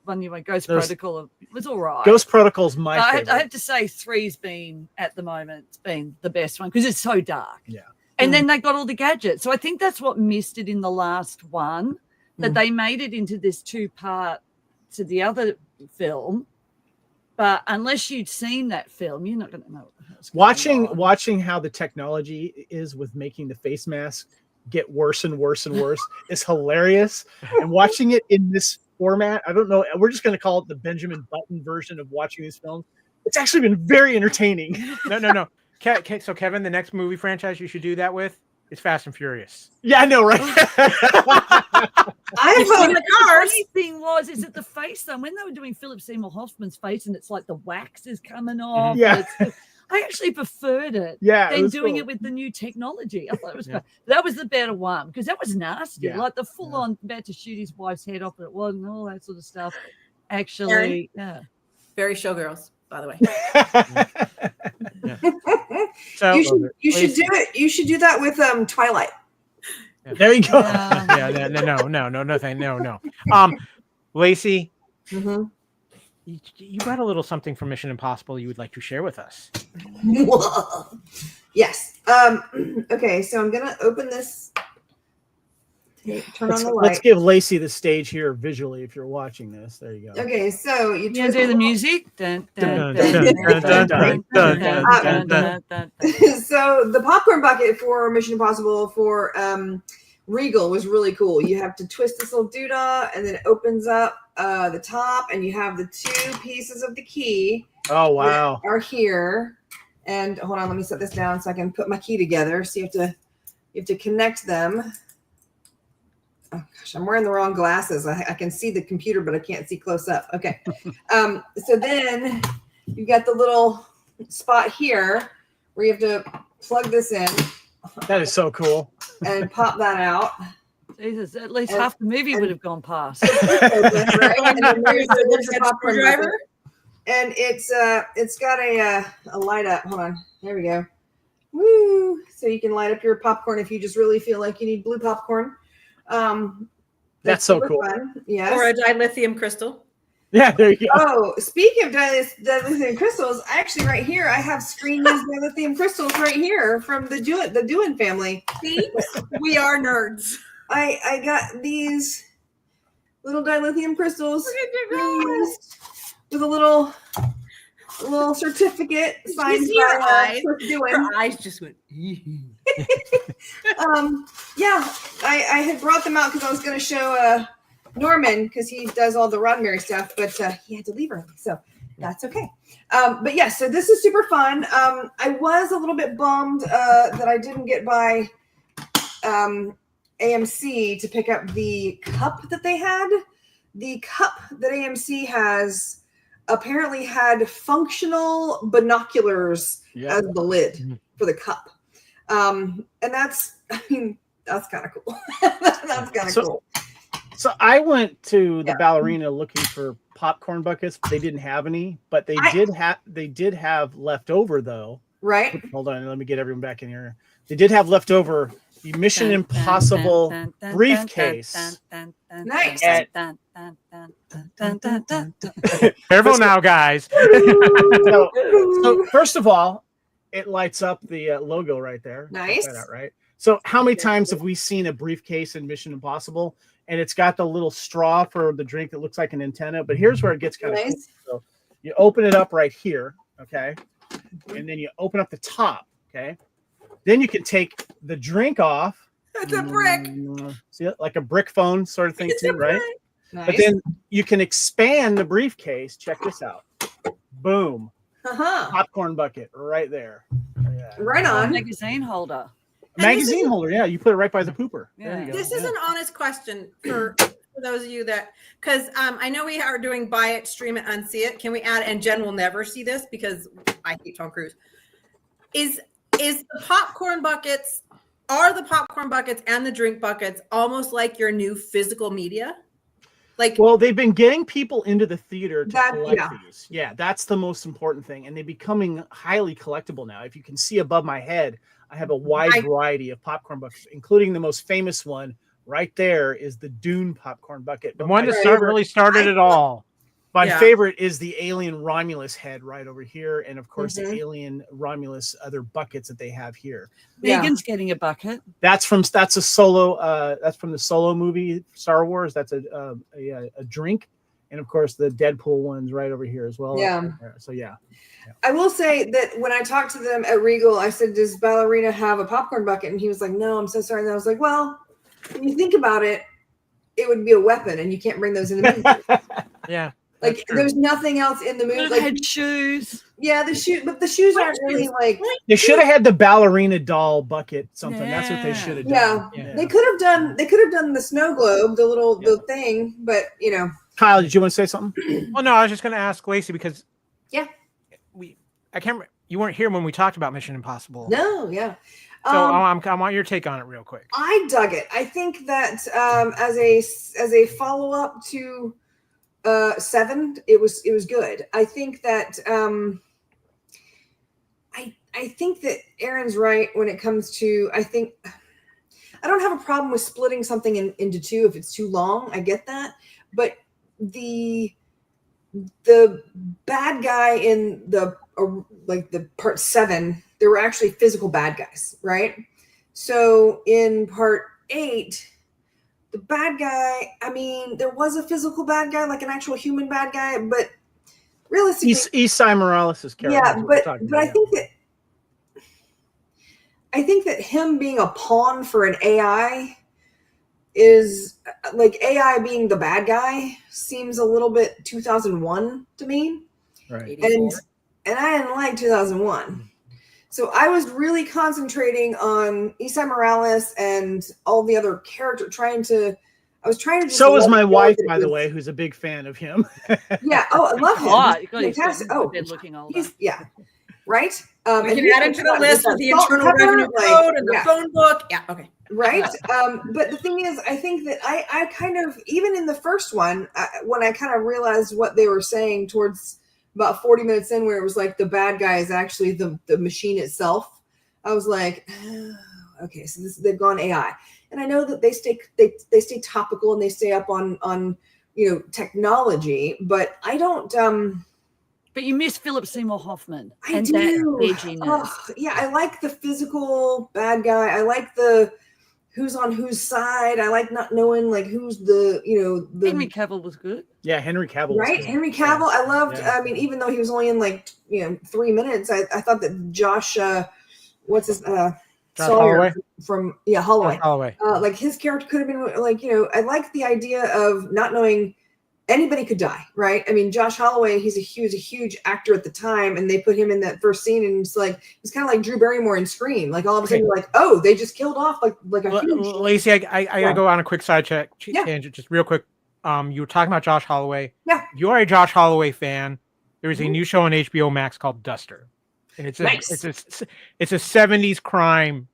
one you went, Ghost Protocol, it was all right. Ghost Protocol's my favorite. I have to say 3's been, at the moment, been the best one because it's so dark. Yeah. And then they got all the gadgets. So I think that's what missed it in the last one, that they made it into this 2-part to the other film. But unless you'd seen that film, you're not going to know. Watching how the technology is with making the face mask get worse and worse and worse is hilarious. And watching it in this format, I don't know, we're just going to call it the Benjamin Button version of watching these films. It's actually been very entertaining. No. So Kevin, the next movie franchise you should do that with is Fast and Furious. Yeah, I know, right? I've seen the cars. The funny thing is that the face, though, when they were doing Philip Seymour Hoffman's face and it's like the wax is coming off. Yeah. I actually preferred it than doing it with the new technology. I thought it was that was the better one because that was nasty. Like the full on about to shoot his wife's head off, but it wasn't, all that sort of stuff. Actually, very showgirls, by the way. So you should do it. You should do that with Twilight. There you go. No. Lacey, you got a little something from Mission Impossible you would like to share with us. Yes. Okay, so I'm gonna open this. Turn on the light. Let's give Lacey the stage here visually if you're watching this. There you go. Okay, so you do the music. So the popcorn bucket for Mission Impossible for Regal was really cool. You have to twist this little doodah, and then it opens up the top, and you have the 2 pieces of the key. Oh wow! Are here, and hold on, let me set this down so I can put my key together. So you have to connect them. Oh gosh, I'm wearing the wrong glasses. I can see the computer, but I can't see close up. Okay. So then you got the little spot here where you have to plug this in. That is so cool. And pop that out. Jesus, at least half the movie would have gone past. Right? And then there's the popcorn driver. And it's got a light up. Hold on. There we go. Woo! So you can light up your popcorn if you just really feel like you need blue popcorn. That's so cool. Yes. Or a dilithium crystal. Yeah, there you go. Oh, speaking of dilithium crystals, actually right here, I have screen used dilithium crystals right here from the Doohan family. See? We are nerds. I got these little dilithium crystals with a little certificate signed by Doohan. Her eyes just went. I had brought them out because I was going to show Norman because he does all the Roddenberry stuff, but he had to leave early, so that's okay. But yeah, so this is super fun. I was a little bit bummed that I didn't get by AMC to pick up the cup that they had. The cup that AMC has apparently had functional binoculars as the lid for the cup. And that's kind of cool. That's kind of cool. So I went to the Ballerina looking for popcorn buckets. They didn't have any, but they did have leftover though. Right. Hold on, let me get everyone back in here. They did have leftover the Mission Impossible briefcase. Nice. Careful now, guys. So first of all, it lights up the logo right there. Nice. Check that out, right? So how many times have we seen a briefcase in Mission Impossible and it's got the little straw for the drink that looks like an antenna? But here's where it gets kind of cool. So you open it up right here, okay? And then you open up the top, okay? Then you can take the drink off. It's a brick. See it? Like a brick phone sort of thing too, right? Nice. But then you can expand the briefcase. Check this out. Boom. Popcorn bucket right there. Yeah. Right on. Magazine holder. Magazine holder, yeah. You put it right by the pooper. Yeah. There you go. This is an honest question for those of you that, because I know we are doing buy it, stream it, unsee it. Can we add, and Jen will never see this because I hate Tom Cruise. Is the popcorn buckets, are the popcorn buckets and the drink buckets almost like your new physical media? Well, they've been getting people into the theater to collect these. Yeah, that's the most important thing. And they're becoming highly collectible now. If you can see above my head, I have a wide variety of popcorn buckets, including the most famous one right there is the Dune popcorn bucket. The one that really started it all. My favorite is the alien Romulus head right over here, and of course the alien Romulus other buckets that they have here. Megan's getting a bucket. That's from the Solo movie Star Wars. That's a drink, and of course the Deadpool one's right over here as well. Yeah. So yeah. I will say that when I talked to them at Regal, I said, "Does Ballerina have a popcorn bucket?" And he was like, "No, I'm so sorry." And I was like, "Well, when you think about it, it would be a weapon, and you can't bring those in the movie." Yeah. Like there's nothing else in the movie. Like had shoes. Yeah, the shoe, but the shoes aren't really like. They should have had the Ballerina doll bucket. Something that's what they should have done. Yeah, they could have done. They could have done the snow globe, the thing, but you know. Kyle, did you want to say something? Well, no, I was just going to ask Lacey because I can't. You weren't here when we talked about Mission Impossible. No, yeah. So I want your take on it real quick. I dug it. I think that as a follow up to 7, it was good. I think that I think that Aaron's right when it comes to. I don't have a problem with splitting something into 2 if it's too long. I get that, but the bad guy in the part 7, there were actually physical bad guys, right? So in part 8. The bad guy, I mean, there was a physical bad guy, like an actual human bad guy, but realistically, Isai Morales' character. Yeah, but I think that him being a pawn for an AI is like AI being the bad guy seems a little bit 2001 to me, right? And I didn't like 2001. So I was really concentrating on Isai Morales and all the other characters, I was trying to. So is my wife, by the way, who's a big fan of him. Yeah. Oh, I love him. Fantastic. Looking older. Right. We can add him to the list with the Internal Revenue Code and the phone book. Yeah. Okay. Right. But the thing is, I think that I kind of, even in the first one, when I kind of realized what they were saying towards about 40 minutes in, where it was like the bad guy is actually the machine itself, I was like, oh, okay, so they've gone AI. And I know that they stay topical and they stay up on technology, but I don't. But you miss Philip Seymour Hoffman. I do. I like the physical bad guy. I like the who's on whose side. I like not knowing like who's the Henry Cavill was good. Yeah, Henry Cavill. Right, Henry Cavill. I loved. Yeah. I mean, even though he was only in 3 minutes, I thought that Josh, what's his Holloway from Holloway. Holloway. Like his character could have been I like the idea of not knowing anybody could die, right? I mean, Josh Holloway, he was a huge actor at the time, and they put him in that first scene, and it's kind of like Drew Barrymore in Scream. Like all of a sudden, you're like, oh, they just killed off like a huge. Lacey, I gotta go on a quick tangent, just real quick. You were talking about Josh Holloway. Yeah. If you are a Josh Holloway fan, there is a new show on HBO Max called Duster, and it's a 70s crime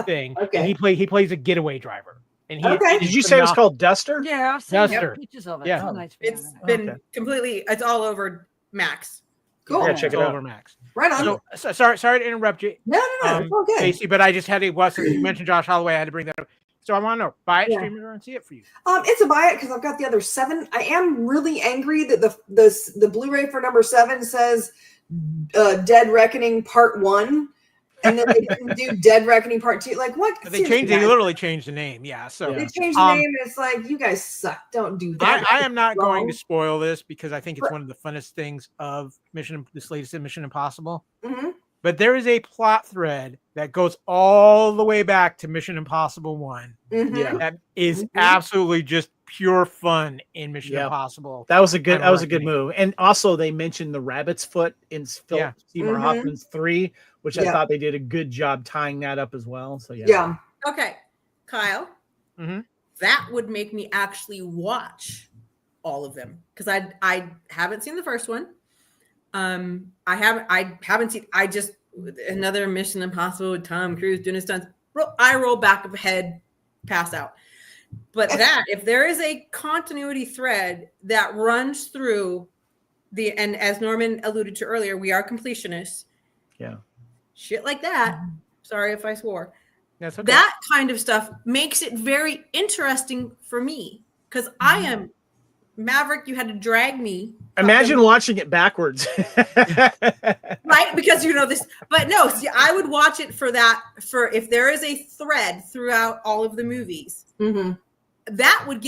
thing. Okay. And he plays a getaway driver. And did you say it was called Duster? Yeah, I've seen pictures of it. Yeah. It's been completely. It's all over Max. Cool. Yeah, check it out. Over Max. Right on. So, sorry to interrupt you. No, it's all good. Casey, but I just had since you mentioned Josh Holloway, I had to bring that up. So I want to know, buy it, stream it, or see it for you. It's a buy it because I've got the other 7. I am really angry that the Blu-ray for number 7 says Dead Reckoning Part 1. And then they didn't do Dead Reckoning Part 2. Like what? They literally changed the name. Yeah. So they changed the name, and it's like, you guys suck. Don't do that. I am not going to spoil this because I think it's one of the funnest things of this latest Mission Impossible. Mm-hmm. But there is a plot thread that goes all the way back to Mission Impossible 1. Mm-hmm. Yeah. That is absolutely just pure fun in Mission Impossible. That was a good move. And also they mentioned the rabbit's foot in Philip Seymour Hoffman's 3, which I thought they did a good job tying that up as well. So yeah. Okay, Kyle. Mm-hmm. That would make me actually watch all of them because I haven't seen the first one. I haven't seen. I just another Mission Impossible with Tom Cruise doing his stunts. I roll back of head, pass out. But if there is a continuity thread that runs through and as Norman alluded to earlier, we are completionists. Yeah. Shit like that. Sorry if I swore. That's okay. That kind of stuff makes it very interesting for me because I am Maverick, you had to drag me. Imagine watching it backwards. Right? Because you know this. But no, see, I would watch it for if there is a thread throughout all of the movies, that would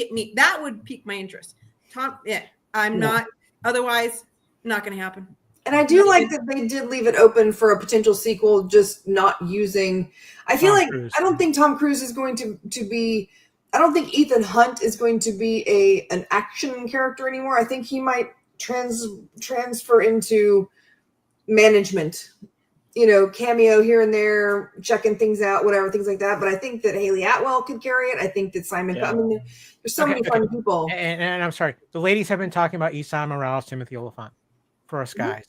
pique my interest. I'm not, otherwise, not going to happen. And I do like that they did leave it open for a potential sequel, just not using. I feel like I don't think Tom Cruise is going to be. I don't think Ethan Hunt is going to be an action character anymore. I think he might transfer into management, cameo here and there, checking things out, whatever, things like that. But I think that Haley Atwell could carry it. I think that Simon. I mean, there's so many fun people. And I'm sorry, the ladies have been talking about Esai Morales, Timothy Olyphant for us guys.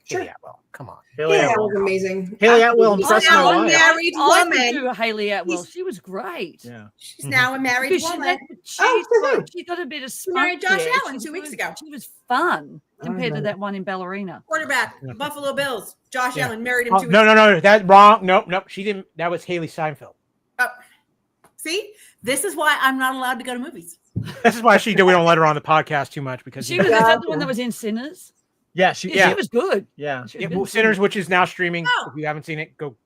Sure. Haley Atwell, come on. Haley Atwell was amazing. Haley Atwell impressed my wife. Married woman. I do Haley Atwell. She was great. Yeah. She's now a married woman. She got a bit of spunk. Married Josh Allen 2 weeks ago. She was fun compared to that one in Ballerina. Quarterback, Buffalo Bills. Josh Allen married him 2 weeks ago. No, that's wrong. Nope. She didn't. That was Haley Steinfeld. Oh, see, this is why I'm not allowed to go to movies. This is why we don't let her on the podcast too much because she was the one that was in Sinners. Yeah, she was good. Yeah, Sinners, which is now streaming. Oh. If you haven't seen it, go.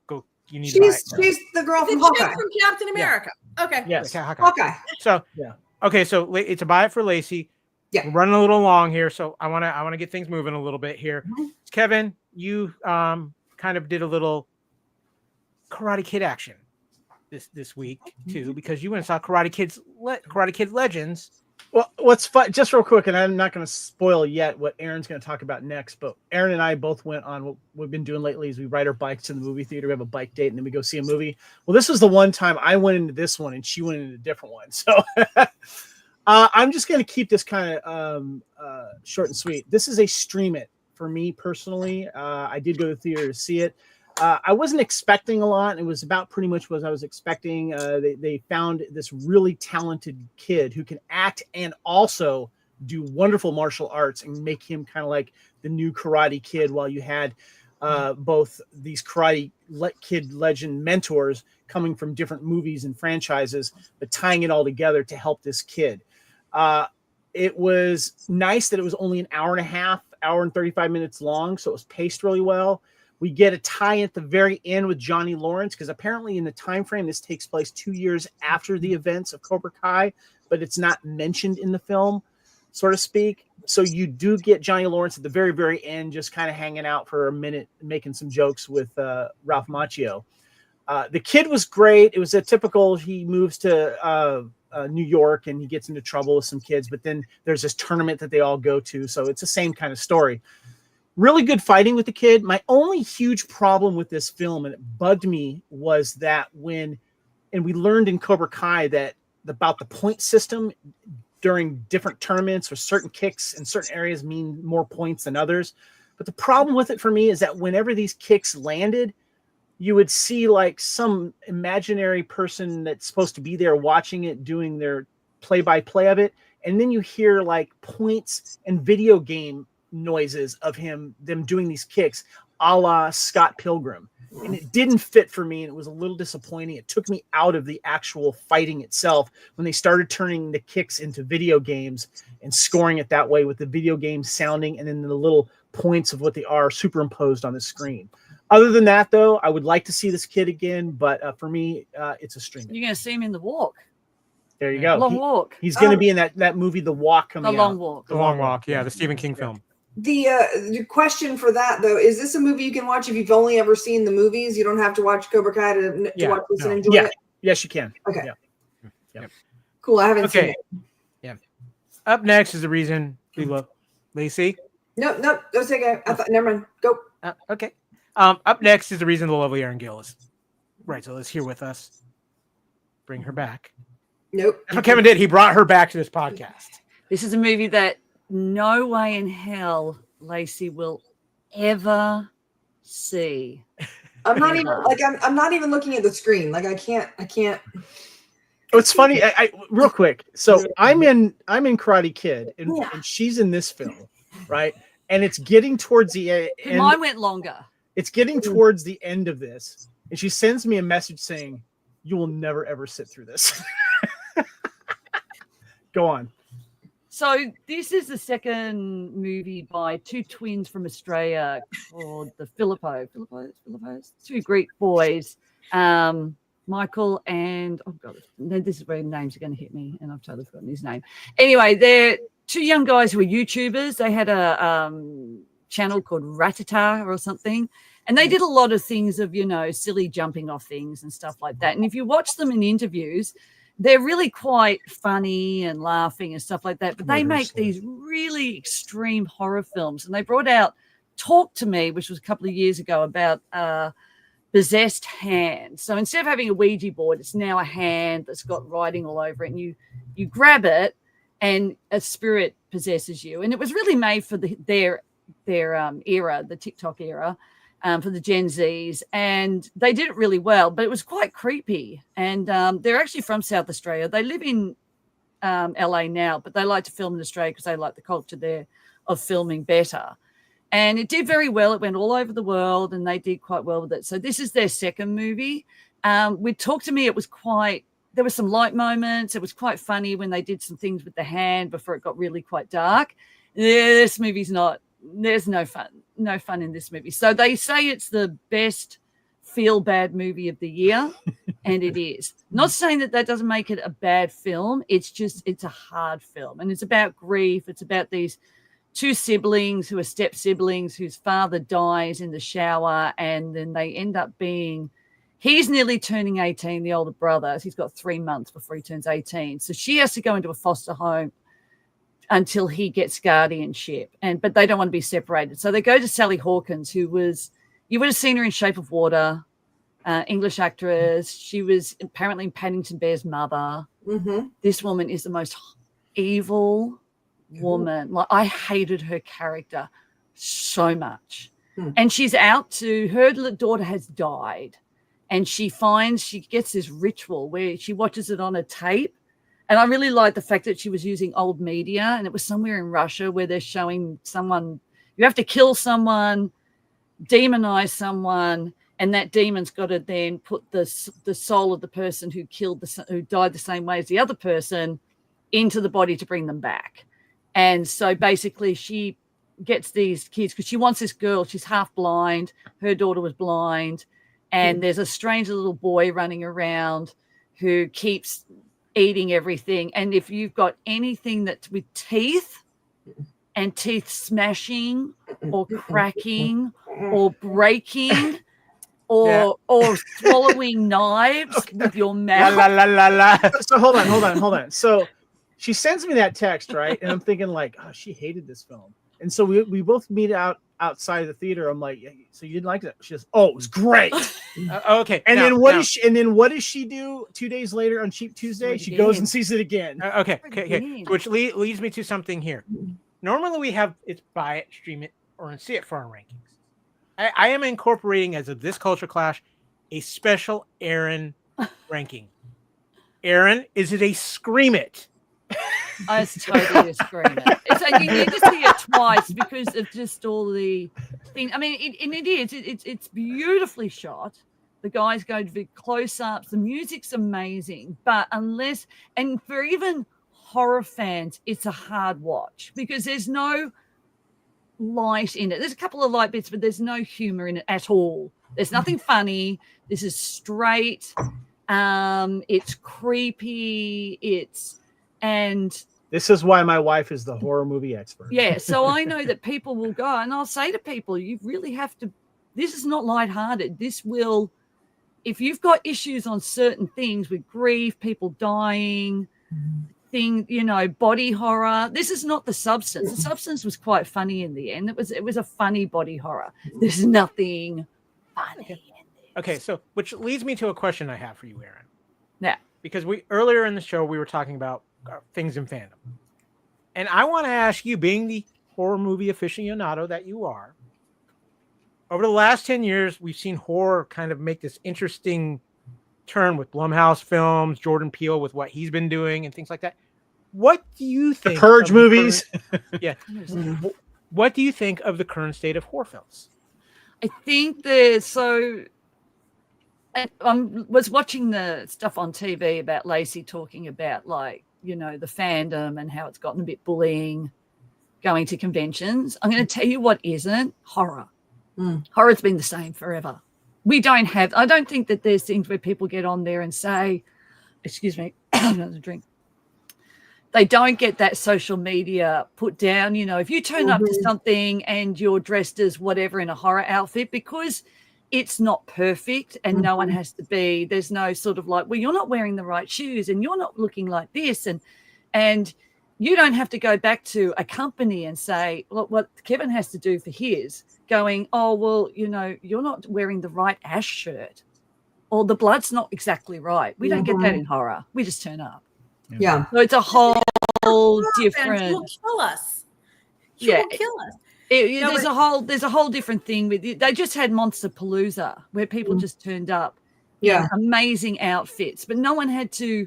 You need to buy it. She's the girl from Hawkeye. From Captain America. Yeah. Okay. Yes. Hawkeye. So okay, so it's a buy it for Lacey. Yeah. We're running a little long here, so I want to get things moving a little bit here. Kevin, you kind of did a little Karate Kid action this week too, because you went and saw Karate Kid Legends. Well, what's fun, just real quick, and I'm not going to spoil yet what Aaron's going to talk about next, but Aaron and I both went on what we've been doing lately is we ride our bikes to the movie theater. We have a bike date, and then we go see a movie. Well, this was the one time I went into this one, and she went into a different one. So I'm just going to keep this kind of short and sweet. This is a stream it for me personally. I did go to the theater to see it. I wasn't expecting a lot. It was about pretty much what I was expecting. They found this really talented kid who can act and also do wonderful martial arts and make him kind of like the new Karate Kid, while you had both these Karate Kid legend mentors coming from different movies and franchises, but tying it all together to help this kid. It was nice that it was only an hour and a half, hour and 35 minutes long, so it was paced really well. We get a tie at the very end with Johnny Lawrence, because apparently in the time frame, this takes place 2 years after the events of Cobra Kai, but it's not mentioned in the film, so to speak. So you do get Johnny Lawrence at the very, very end, just kind of hanging out for a minute, making some jokes with Ralph Macchio. The kid was great. It was a typical, he moves to New York and he gets into trouble with some kids, but then there's this tournament that they all go to. So it's the same kind of story. Really good fighting with the kid. My only huge problem with this film, and it bugged me, was that and we learned in Cobra Kai that about the point system during different tournaments, or certain kicks in certain areas mean more points than others. But the problem with it for me is that whenever these kicks landed, you would see like some imaginary person that's supposed to be there watching it, doing their play-by-play of it. And then you hear like points and video game noises of them doing these kicks a la Scott Pilgrim, and it didn't fit for me, and it was a little disappointing. It took me out of the actual fighting itself when they started turning the kicks into video games and scoring it that way, with the video game sounding and then the little points of what they are superimposed on the screen. Other than that, though, I would like to see this kid again, but for me, it's a stream. You're going to see him in The Walk. There you go. Long Walk. He's going to be in that movie, The Walk, coming out. The Long Walk. The Long Walk, yeah, the Stephen King film. The question for that, though, is this a movie you can watch if you've only ever seen the movies? You don't have to watch Cobra Kai to watch this and enjoy it? Yes, you can. Okay. Yeah. Cool. I haven't seen it. Yeah. Up next is the reason we love Lacey. No, that's okay. Never mind. Go. Okay. Up next is the reason the lovely Erin Gill is right. So let's hear with us. Bring her back. Nope. That's what Kevin did. He brought her back to this podcast. This is a movie that no way in hell Lacey will ever see. I'm not even like I'm not even looking at the screen. Like I can't. Oh, it's funny. I real quick. So I'm in Karate Kid, and she's in this film, right? And it's getting towards the end. Mine went longer. It's getting towards the end of this, and she sends me a message saying, "You will never ever sit through this." Go on. So this is the second movie by two twins from Australia called the Philippos, two Greek boys, Michael and this is where names are going to hit me, and I've totally forgotten his name. Anyway, they're two young guys who are YouTubers. They had a channel called Ratata or something, and they did a lot of things of silly jumping off things and stuff like that. And if you watch them in interviews, they're really quite funny and laughing and stuff like that. But they make these really extreme horror films. And they brought out Talk to Me, which was a couple of years ago, about possessed hand. So instead of having a Ouija board, it's now a hand that's got writing all over it. And you grab it and a spirit possesses you. And it was really made for their era, the TikTok era. For the Gen Zs, and they did it really well, but it was quite creepy. And they're actually from South Australia. They live in LA now, but they like to film in Australia because they like the culture there of filming better. And it did very well. It went all over the world, and they did quite well with it. So this is their second movie. With Talk to Me, there were some light moments. It was quite funny when they did some things with the hand before it got really quite dark. This movie's not. There's no fun in this movie. So they say it's the best feel bad movie of the year, and it is. Not saying that doesn't make it a bad film. It's a hard film, and it's about grief. It's about these two siblings who are step siblings whose father dies in the shower, and then they end up he's nearly turning 18, the older brother. He's got 3 months before he turns 18. So she has to go into a foster home until he gets guardianship, but they don't want to be separated. So they go to Sally Hawkins, who you would have seen her in Shape of Water, English actress. She was apparently in Paddington Bear's mother. Mm-hmm. This woman is the most evil woman. Like, I hated her character so much. And she's her daughter has died, and she gets this ritual where she watches it on a tape. And I really like the fact that she was using old media, and it was somewhere in Russia where they're showing someone, you have to kill someone, demonize someone, and that demon's got to then put the soul of the person who died the same way as the other person into the body to bring them back. And so basically she gets these kids because she wants this girl. She's half blind. Her daughter was blind. And there's a strange little boy running around who keeps eating everything. And if you've got anything that's with teeth and teeth smashing or cracking or breaking or swallowing knives with your mouth. So hold on. So she sends me that text, right? And I'm thinking like, oh, she hated this film. And so we both meet outside of the theater. I'm like, so you didn't like it? She says, oh, it was great. Okay. And then what does she do 2 days later on Cheap Tuesday? She goes and sees it again. Okay. Which leads me to something here. Normally we have it's buy it, stream it, or see it for our rankings. I am incorporating, as of this culture clash, a special Aaron ranking. Aaron, is it a scream it? It's totally a screamer. You need to see it twice because of just all the thing. I mean, it's beautifully shot. The guys go to close-ups. The music's amazing, but and for even horror fans, it's a hard watch because there's no light in it. There's a couple of light bits, but there's no humor in it at all. There's nothing funny. This is straight. It's creepy. And this is why my wife is the horror movie expert. Yeah, so I know that people will go, and I'll say to people, you really have to, this is not lighthearted. This will, if you've got issues on certain things with grief, people dying, body horror, this is not The Substance. The Substance was quite funny in the end. It was a funny body horror. There's nothing funny in this. Okay, so which leads me to a question I have for you, Aaron. Yeah. Because earlier in the show, we were talking about things in fandom. And I want to ask you, being the horror movie aficionado that you are, over the last 10 years, we've seen horror kind of make this interesting turn with Blumhouse films, Jordan Peele with what he's been doing and things like that. What do you think? The Purge movies. What do you think of the current state of horror films? I think I was watching the stuff on TV about Lacey talking about like the fandom and how it's gotten a bit bullying going to conventions. I'm going to tell you what isn't horror. Horror's been the same forever. I don't think that there's things where people get on there and say, excuse me, another drink. They don't get that social media put down. If you turn up to something and you're dressed as whatever in a horror outfit, because it's not perfect and no one has to be, there's no sort of like, well, you're not wearing the right shoes and you're not looking like this. And you don't have to go back to a company and say, look, what Kevin has to do for his, going, oh, well, you're not wearing the right Ash shirt or the blood's not exactly right. We don't get that in horror. We just turn up. Yeah. So it's a whole different. She will kill us. She Yeah. will kill us. There's a whole different thing with it. They just had Monster Palooza where people just turned up in amazing outfits, but no one had to.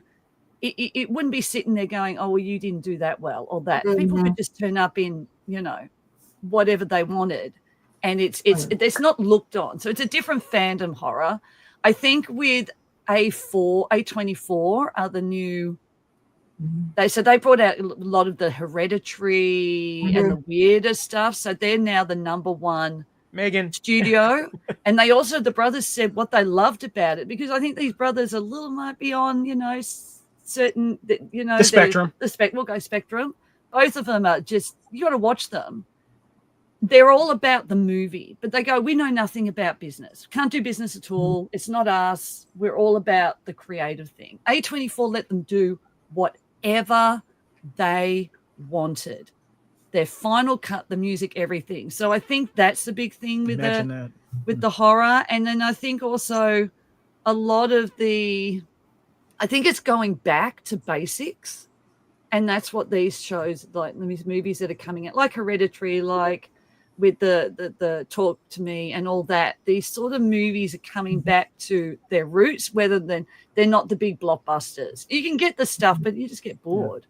It wouldn't be sitting there going, oh, well, you didn't do that well or that. People could just turn up in whatever they wanted, and it's not looked on. So it's a different fandom horror. I think with A24 are the new. They brought out a lot of the Hereditary and the weirder stuff. So they're now the number one Megan studio. And the brothers said what they loved about it, because I think these brothers might be on, certain, the spectrum. We'll go spectrum. Both of them are just, you got to watch them. They're all about the movie, but they go, we know nothing about business. Can't do business at all. It's not us. We're all about the creative thing. A24 let them do whatever they wanted. Their final cut, the music, everything. So I think that's the big thing with the horror. And then I think also a lot of I think it's going back to basics. And that's what these shows, like these movies that are coming out, like Hereditary, like with the Talk to Me and all that, these sort of movies are coming back to their roots, rather than they're not the big blockbusters. You can get the stuff, but you just get bored.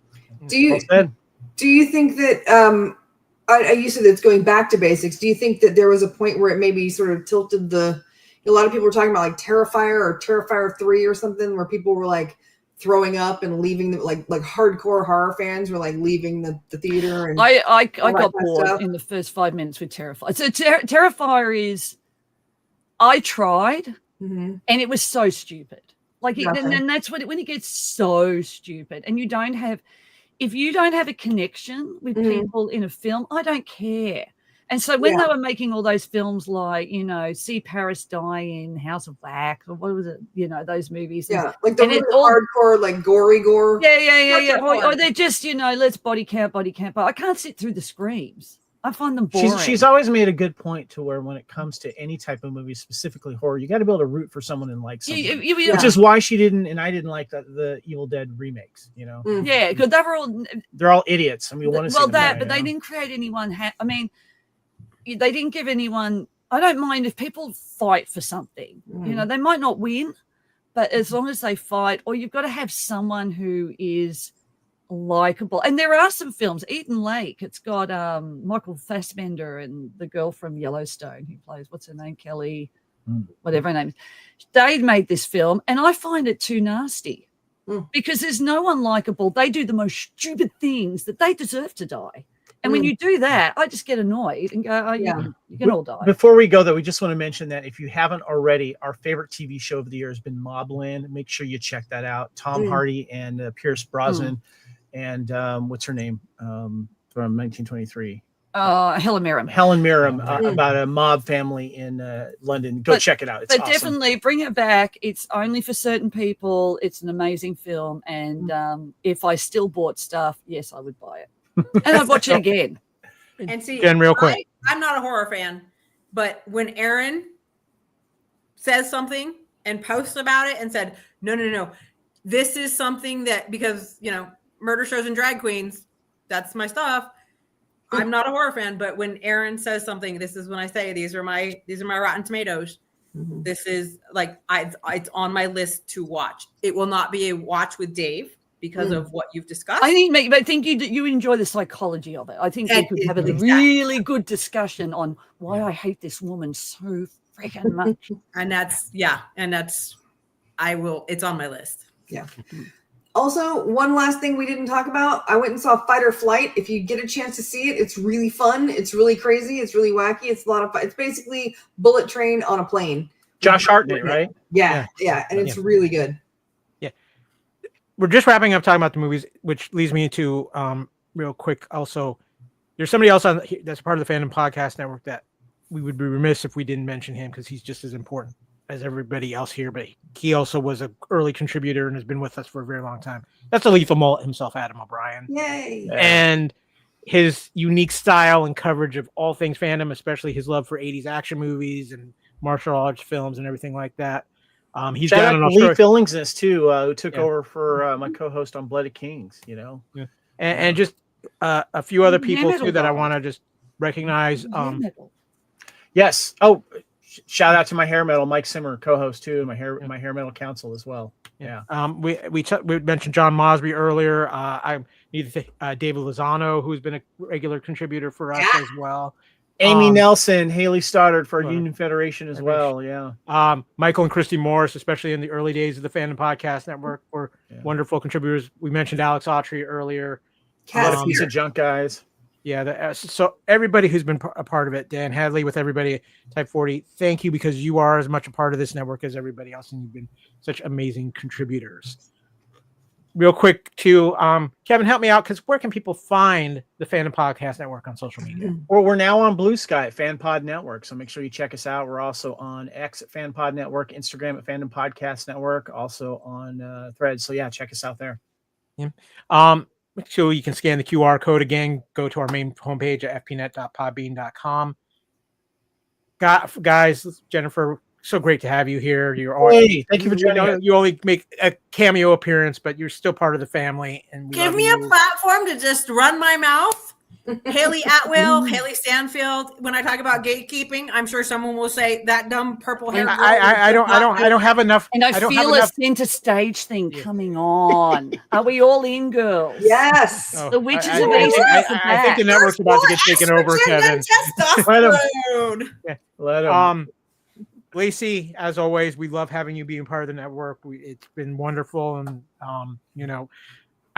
Do you think that you said it's going back to basics? Do you think that there was a point where it maybe sort of tilted a lot of people were talking about like Terrifier or Terrifier 3 or something, where people were like throwing up and leaving like hardcore horror fans were like leaving the theater? And I got bored in the first 5 minutes with Terrifier. So Terrifier is, I tried and it was so stupid. And that's when it gets so stupid, and if you don't have a connection with people in a film, I don't care. And so when they were making all those films like, See Paris Die in House of Wax, or what was it, those movies. Yeah, like the really hardcore, like gory gore. Yeah. Or they're just, let's body count. But I can't sit through the screams. I find them boring. She's always made a good point to where when it comes to any type of movie, specifically horror, you got to be able to root for someone and like something. Which is why she didn't, and I didn't like the Evil Dead remakes, Yeah, because they're all idiots. I mean, but they didn't create anyone. They didn't give anyone. I don't mind if people fight for something. They might not win, but as long as they fight, or you've got to have someone who is likable. And there are some films. Eden Lake. It's got Michael Fassbender and the girl from Yellowstone who plays, what's her name, Kelly, whatever her name is. They made this film, and I find it too nasty because there's no one likable. They do the most stupid things that they deserve to die. And when you do that, I just get annoyed and go, you can all die. Before we go, though, we just want to mention that if you haven't already, our favorite TV show of the year has been Mobland. Make sure you check that out. Tom Hardy and Pierce Brosnan and what's her name from 1923? Helen Mirren. About a mob family in London. Go check it out. It's awesome. Definitely bring it back. It's only for certain people. It's an amazing film. And if I still bought stuff, yes, I would buy it. And I'd watch it again. And see, again, real quick. I'm not a horror fan, but when Aaron says something and posts about it and said, no, this is something that, because, murder shows and drag queens, that's my stuff. I'm not a horror fan, but when Aaron says something, this is when I say, these are my Rotten Tomatoes. This is like, it's on my list to watch. It will not be a watch with Dave, because of what you've discussed. I think you enjoy the psychology of it. I think we could have a really good discussion on why I hate this woman so freaking much. It's on my list. Yeah. Also, one last thing we didn't talk about. I went and saw Fight or Flight. If you get a chance to see it, it's really fun. It's really crazy. It's really wacky. It's a lot of fun. It's basically Bullet Train on a plane. Josh Hartnett, right? Yeah. And it's really good. Yeah. We're just wrapping up talking about the movies, which leads me to real quick. Also, there's somebody else on that's part of the Fandom Podcast Network that we would be remiss if we didn't mention him because he's just as important as everybody else here, but he also was an early contributor and has been with us for a very long time. That's the Lethal Mullet himself, Adam O'Brien. Yay! And his unique style and coverage of all things fandom, especially his love for 80s action movies and martial arts films and everything like that. He's shout out to Lee Fillingsness too, who took over for my co-host on Blooded Kings. And just a few other people too that I want to just recognize. Yes. Oh. Shout out to my hair metal, Mike Simmer, co-host too, my hair metal council as well. Yeah. We mentioned John Mosby earlier. I need to thank David Lozano, who's been a regular contributor for us as well. Amy Nelson, Haley Stoddard for Union Federation as well. Yeah. Michael and Christy Morris, especially in the early days of the Fandom Podcast Network, were wonderful contributors. We mentioned Alex Autry earlier. Piece of junk guys. Yeah, so everybody who's been a part of it, Dan Hadley with everybody, Type 40, thank you because you are as much a part of this network as everybody else, and you've been such amazing contributors. Real quick, too, Kevin, help me out because where can people find the Fandom Podcast Network on social media? Well, we're now on Blue Sky at FanPod Network, so make sure you check us out. We're also on X at FanPod Network, Instagram at Fandom Podcast Network, also on Threads. So yeah, check us out there. Yeah. So you can scan the QR code again, go to our main homepage at fpnet.podbean.com. Guys, Jennifer, so great to have you here. You're always, thank you for joining us. You only make a cameo appearance, but you're still part of the family. And give me a platform to just run my mouth. Haley Atwell, Haley Stanfield. When I talk about gatekeeping, I'm sure someone will say that dumb purple hair. I don't have enough. And I feel a center stage thing coming on. Are we all in, girls? Yes. The witches of East. I think the network's about to get taken over, Kevin. Let him. Lacey, as always, we love having you being part of the network. It's been wonderful, and I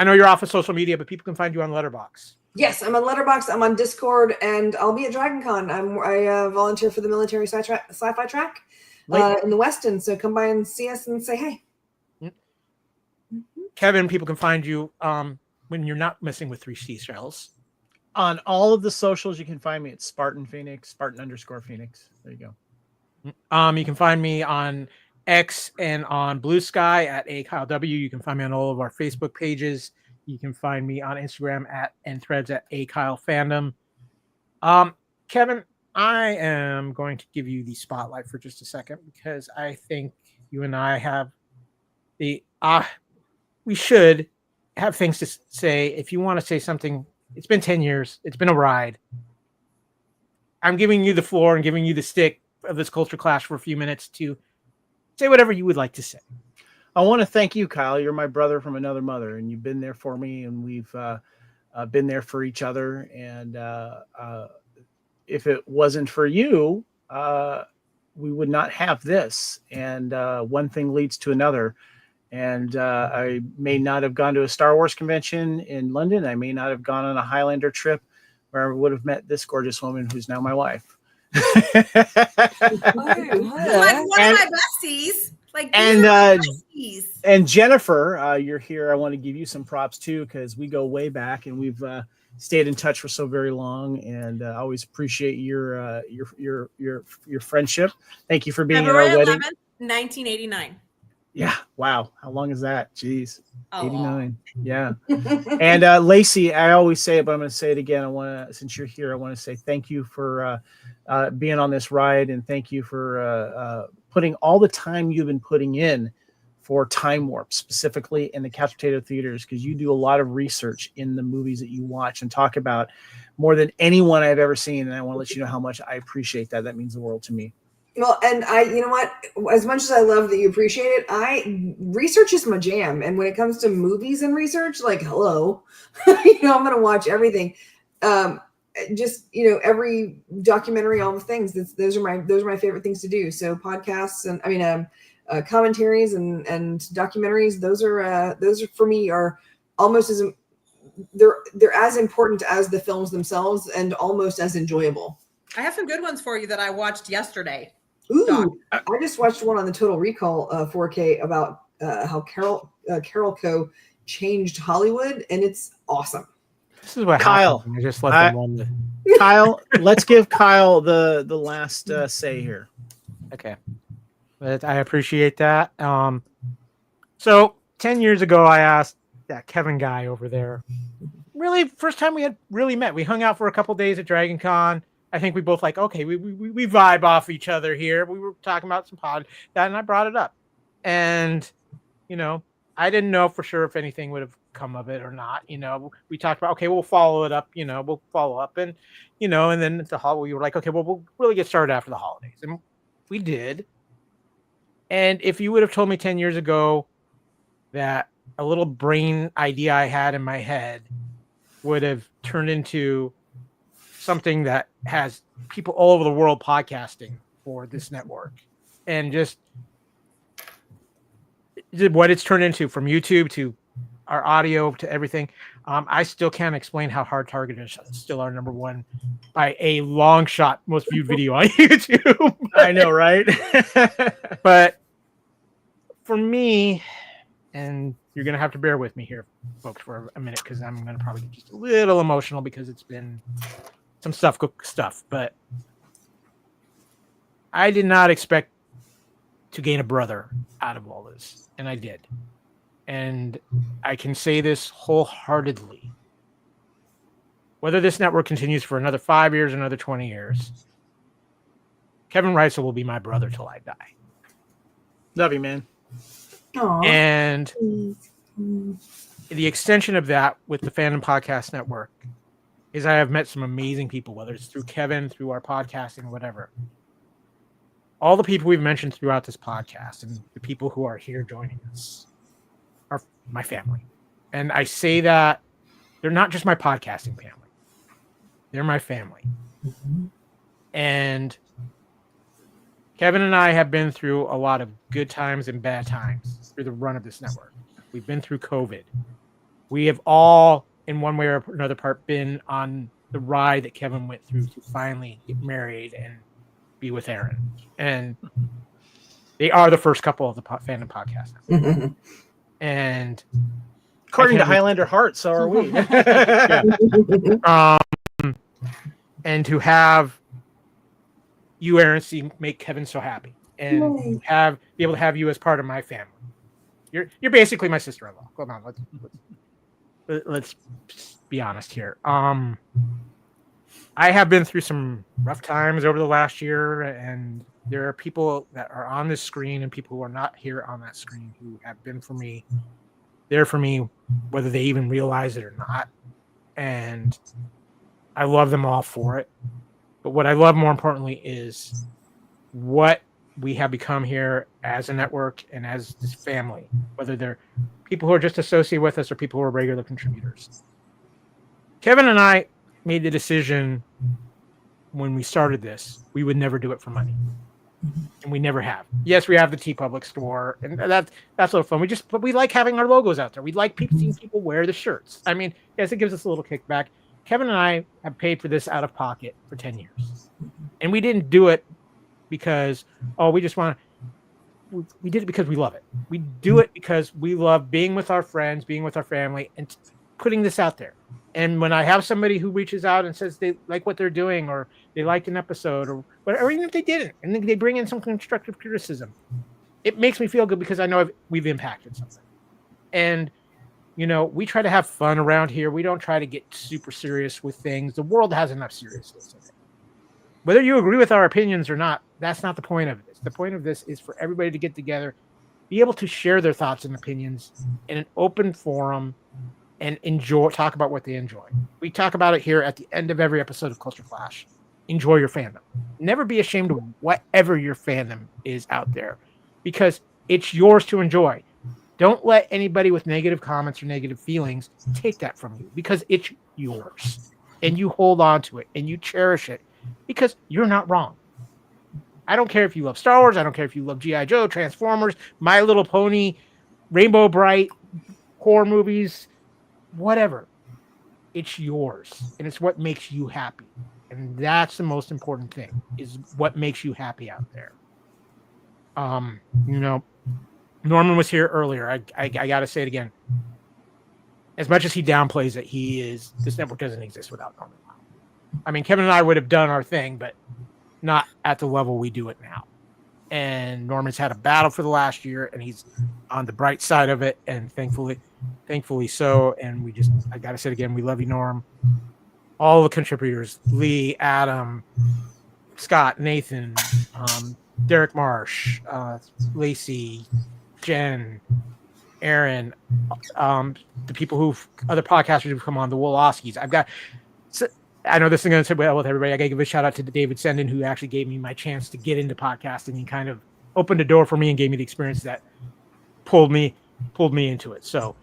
know you're off of social media, but people can find you on Letterboxd. Yes, I'm on Letterboxd. I'm on Discord, and I'll be at DragonCon. I volunteer for the military sci-fi track in the Westin, so come by and see us and say hey. Kevin, people can find you when you're not messing with 3 seashells. On all of the socials, you can find me at Spartan Phoenix, Spartan_Phoenix. There you go. You can find me on X and on Blue Sky at AKyleW. You can find me on all of our Facebook pages. You can find me on Instagram and Threads at AKyleFandom. Kevin, I am going to give you the spotlight for just a second because I think you and I have we should have things to say. If you want to say something, it's been 10 years. It's been a ride. I'm giving you the floor and giving you the stick of this culture clash for a few minutes to say whatever you would like to say. I want to thank you, Kyle. You're my brother from another mother, and you've been there for me, and we've been there for each other. And if it wasn't for you, we would not have this. And one thing leads to another. And I may not have gone to a Star Wars convention in London. I may not have gone on a Highlander trip where I would have met this gorgeous woman who's now my wife. Like one of my besties. And Jennifer, you're here. I want to give you some props too, because we go way back and we've stayed in touch for so very long. And I always appreciate your friendship. Thank you for being February at our wedding. 11th, 1989. Yeah. Wow. How long is that? Jeez. Oh, 89. Yeah. And Lacey, I always say it, but I'm going to say it again. Since you're here, I want to say thank you for being on this ride, and thank you for putting all the time you've been putting in for Time Warp, specifically in the Couch Potato Theaters, because you do a lot of research in the movies that you watch and talk about more than anyone I've ever seen. And I want to let you know how much I appreciate that. That means the world to me. Well, and you know what? As much as I love that you appreciate it, research is my jam. And when it comes to movies and research, like, hello, I'm going to watch everything. Just, every documentary, all the things. Those are my favorite things to do. So podcasts and commentaries and documentaries, those are for me are almost as they're as important as the films themselves and almost as enjoyable. I have some good ones for you that I watched yesterday. Ooh, I just watched one on the Total Recall 4K about how Carol Co. changed Hollywood, and it's awesome. This is what Kyle. happened. I just let them run Kyle, let's give Kyle the last say here. Okay, but I appreciate that. So 10 years ago, I asked that Kevin guy over there. Really, first time we had really met. We hung out for a couple days at Dragon Con. I think we both like, okay, we vibe off each other here. We were talking about some and I brought it up. And, I didn't know for sure if anything would have come of it or not. We talked about, okay, we'll follow it up, we'll follow up. And, and then at the we were like, okay, well, we'll really get started after the holidays. And we did. And if you would have told me 10 years ago that a little brain idea I had in my head would have turned into something that has people all over the world podcasting for this network, and just what it's turned into, from YouTube to our audio to everything. I still can't explain how hard Target is still our number one by a long shot, most viewed video on YouTube. I know, right? But for me, and you're going to have to bear with me here, folks, for a minute, because I'm going to probably get just a little emotional because it's been some stuff, but I did not expect to gain a brother out of all this, and I did. And I can say this wholeheartedly. Whether this network continues for another 5 years, another 20 years, Kevin Reisel will be my brother till I die. Love you, man. Aww. And the extension of that with the Fandom Podcast Network is I have met some amazing people, whether it's through Kevin, through our podcasting, whatever. All the people we've mentioned throughout this podcast and the people who are here joining us are my family. And I say that they're not just my podcasting family. They're my family. Mm-hmm. And Kevin and I have been through a lot of good times and bad times through the run of this network. We've been through COVID. We have all, in one way or another part, been on the ride that Kevin went through to finally get married and be with Aaron. And they are the first couple of the Fandom Podcast Network. Mm-hmm. And according to Highlander Heart, so are we. And to have you, Aaron, make Kevin so happy, and be able to have you as part of my family. You're basically my sister-in-law. Come on, let's be honest here. I have been through some rough times over the last year, and there are people that are on this screen and people who are not here on that screen who have been there for me, whether they even realize it or not. And I love them all for it. But what I love more importantly is what we have become here as a network and as this family, whether they're people who are just associated with us or people who are regular contributors. Kevin and I made the decision when we started this, we would never do it for money. And we never have. Yes, we have the TeePublic store, and that's a little fun. But we like having our logos out there. We like seeing people wear the shirts. I mean, yes, it gives us a little kickback. Kevin and I have paid for this out of pocket for 10 years. And we didn't do it because, we just want to. We did it because we love it. We do it because we love being with our friends, being with our family, and putting this out there. And when I have somebody who reaches out and says they like what they're doing, or they liked an episode, or whatever, even if they didn't, and then they bring in some constructive criticism, it makes me feel good because I know we've impacted something. And we try to have fun around here. We don't try to get super serious with things. The world has enough seriousness in it. Whether you agree with our opinions or not, that's not the point of this. The point of this is for everybody to get together, be able to share their thoughts and opinions in an open forum, and talk about what they enjoy. We talk about it here at the end of every episode of Culture Clash. Enjoy your fandom. Never be ashamed of whatever your fandom is out there, because it's yours to enjoy. Don't let anybody with negative comments or negative feelings take that from you, because it's yours and you hold on to it and you cherish it because you're not wrong. I don't care if you love Star Wars. I don't care if you love G.I. Joe, Transformers, My Little Pony, Rainbow Bright, horror movies, whatever. It's yours, and it's what makes you happy. And that's the most important thing, is what makes you happy out there. Norman was here earlier. I got to say it again. As much as he downplays it, this network doesn't exist without Norman. I mean, Kevin and I would have done our thing, but not at the level we do it now. And Norman's had a battle for the last year, and he's on the bright side of it, and thankfully so. And I got to say it again, we love you, Norm. All the contributors, Lee, Adam, Scott, Nathan, Derek Marsh, Lacey, Jen, Aaron, the people other podcasters who've come on, the Woloskis. I know this is going to sit well with everybody. I got to give a shout out to David Senden, who actually gave me my chance to get into podcasting and kind of opened a door for me and gave me the experience that pulled me into it. So,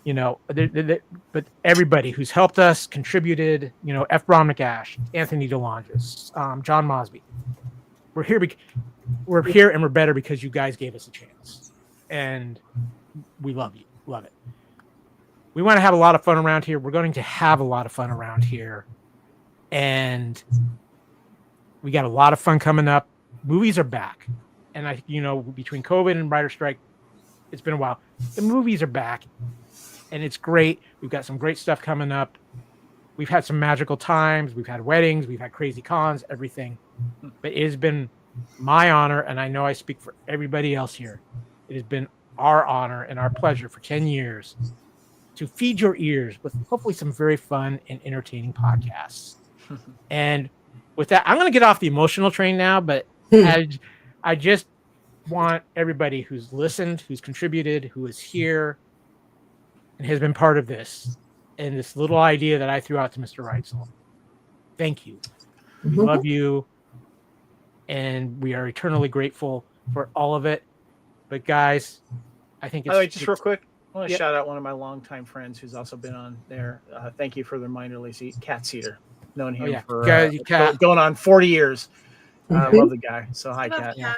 but everybody who's helped us, contributed, F. Bromnick-Ash, Anthony DeLonges, John Mosby. We're here and we're better because you guys gave us a chance. And we love you. Love it. We want to have a lot of fun around here. We're going to have a lot of fun around here. And we got a lot of fun coming up. Movies are back. And between COVID and writer strike, it's been a while. The movies are back. And it's great. We've got some great stuff coming up. We've had some magical times. We've had weddings. We've had crazy cons, everything. But it has been my honor, and I know I speak for everybody else here. It has been our honor and our pleasure for 10 years to feed your ears with hopefully some very fun and entertaining podcasts. And with that, I'm going to get off the emotional train now, but I just want everybody who's listened, who's contributed, who is here, and has been part of this, and this little idea that I threw out to Mr. Reitzel. Thank you. We love you, and we are eternally grateful for all of it. But guys, I think just real quick, I want to shout out one of my longtime friends who's also been on there. Thank you for the reminder, Lacey. Cat Cedar. Known him for going on 40 years. I love the guy. So hi, Cat. Yeah.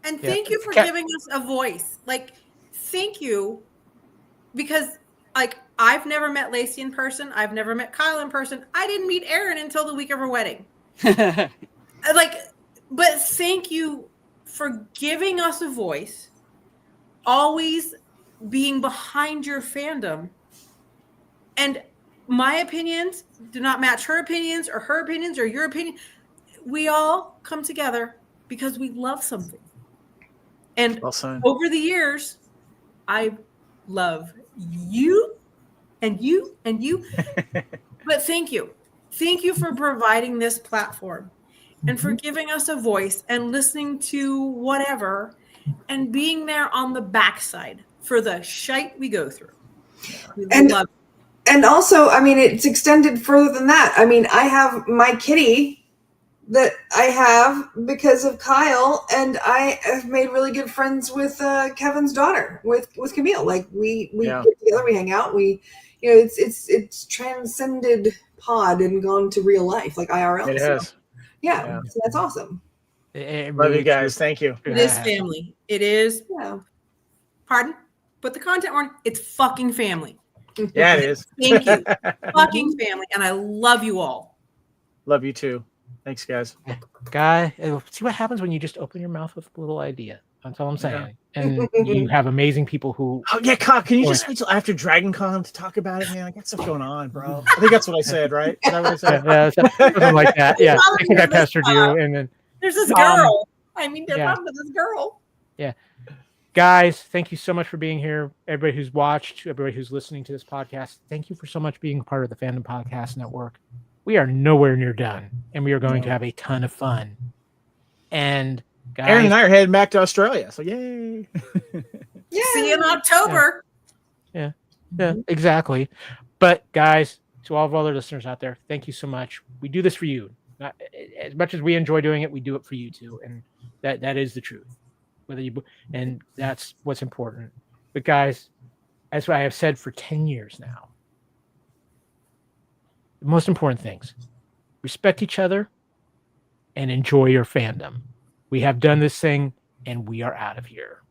And thank you for giving us a voice. Thank you, because I've never met Lacey in person. I've never met Kyle in person. I didn't meet Aaron until the week of her wedding. But thank you for giving us a voice, always being behind your fandom. And my opinions do not match her opinions or your opinion. We all come together because we love something. And over the years, I love you and you and you. But thank you. Thank you for providing this platform and for giving us a voice and listening to whatever and being there on the backside for the shite we go through. We love it. And also, I mean, it's extended further than that. I mean, I have my kitty that I have because of Kyle, and I have made really good friends with Kevin's daughter, with Camille. We get together, we hang out, it's transcended pod and gone to real life, like IRL. It has. Yeah, so that's awesome. Love you guys. Thank you. It is family. It is. Yeah. Pardon? Put the content on. It's fucking family. Yeah, it is. Thank you. Fucking family. And I love you all. Love you too. Thanks, guys. Guy, see what happens when you just open your mouth with a little idea. That's all I'm saying. Yeah. And you have amazing people who... Oh, yeah, Cobb, can you just wait till after Dragon Con to talk about it, man? I got stuff going on, bro. I think that's what I said, right? Is that what I said? Yeah, something like that. Yeah, I think I pestered you. And then there's this girl. There's this girl. Yeah. Guys, thank you so much for being here. Everybody who's watched, everybody who's listening to this podcast, thank you for so much being part of the Fandom Podcast Network. We are nowhere near done, and we are going to have a ton of fun. And guys, Aaron and I are heading back to Australia, so yay! See you in October. Yeah, exactly. But guys, to all of our other listeners out there, thank you so much. We do this for you. As much as we enjoy doing it, we do it for you too, and that is the truth. And that's what's important. But guys, as I have said for 10 years now, the most important things: respect each other and enjoy your fandom. We have done this thing, and we are out of here.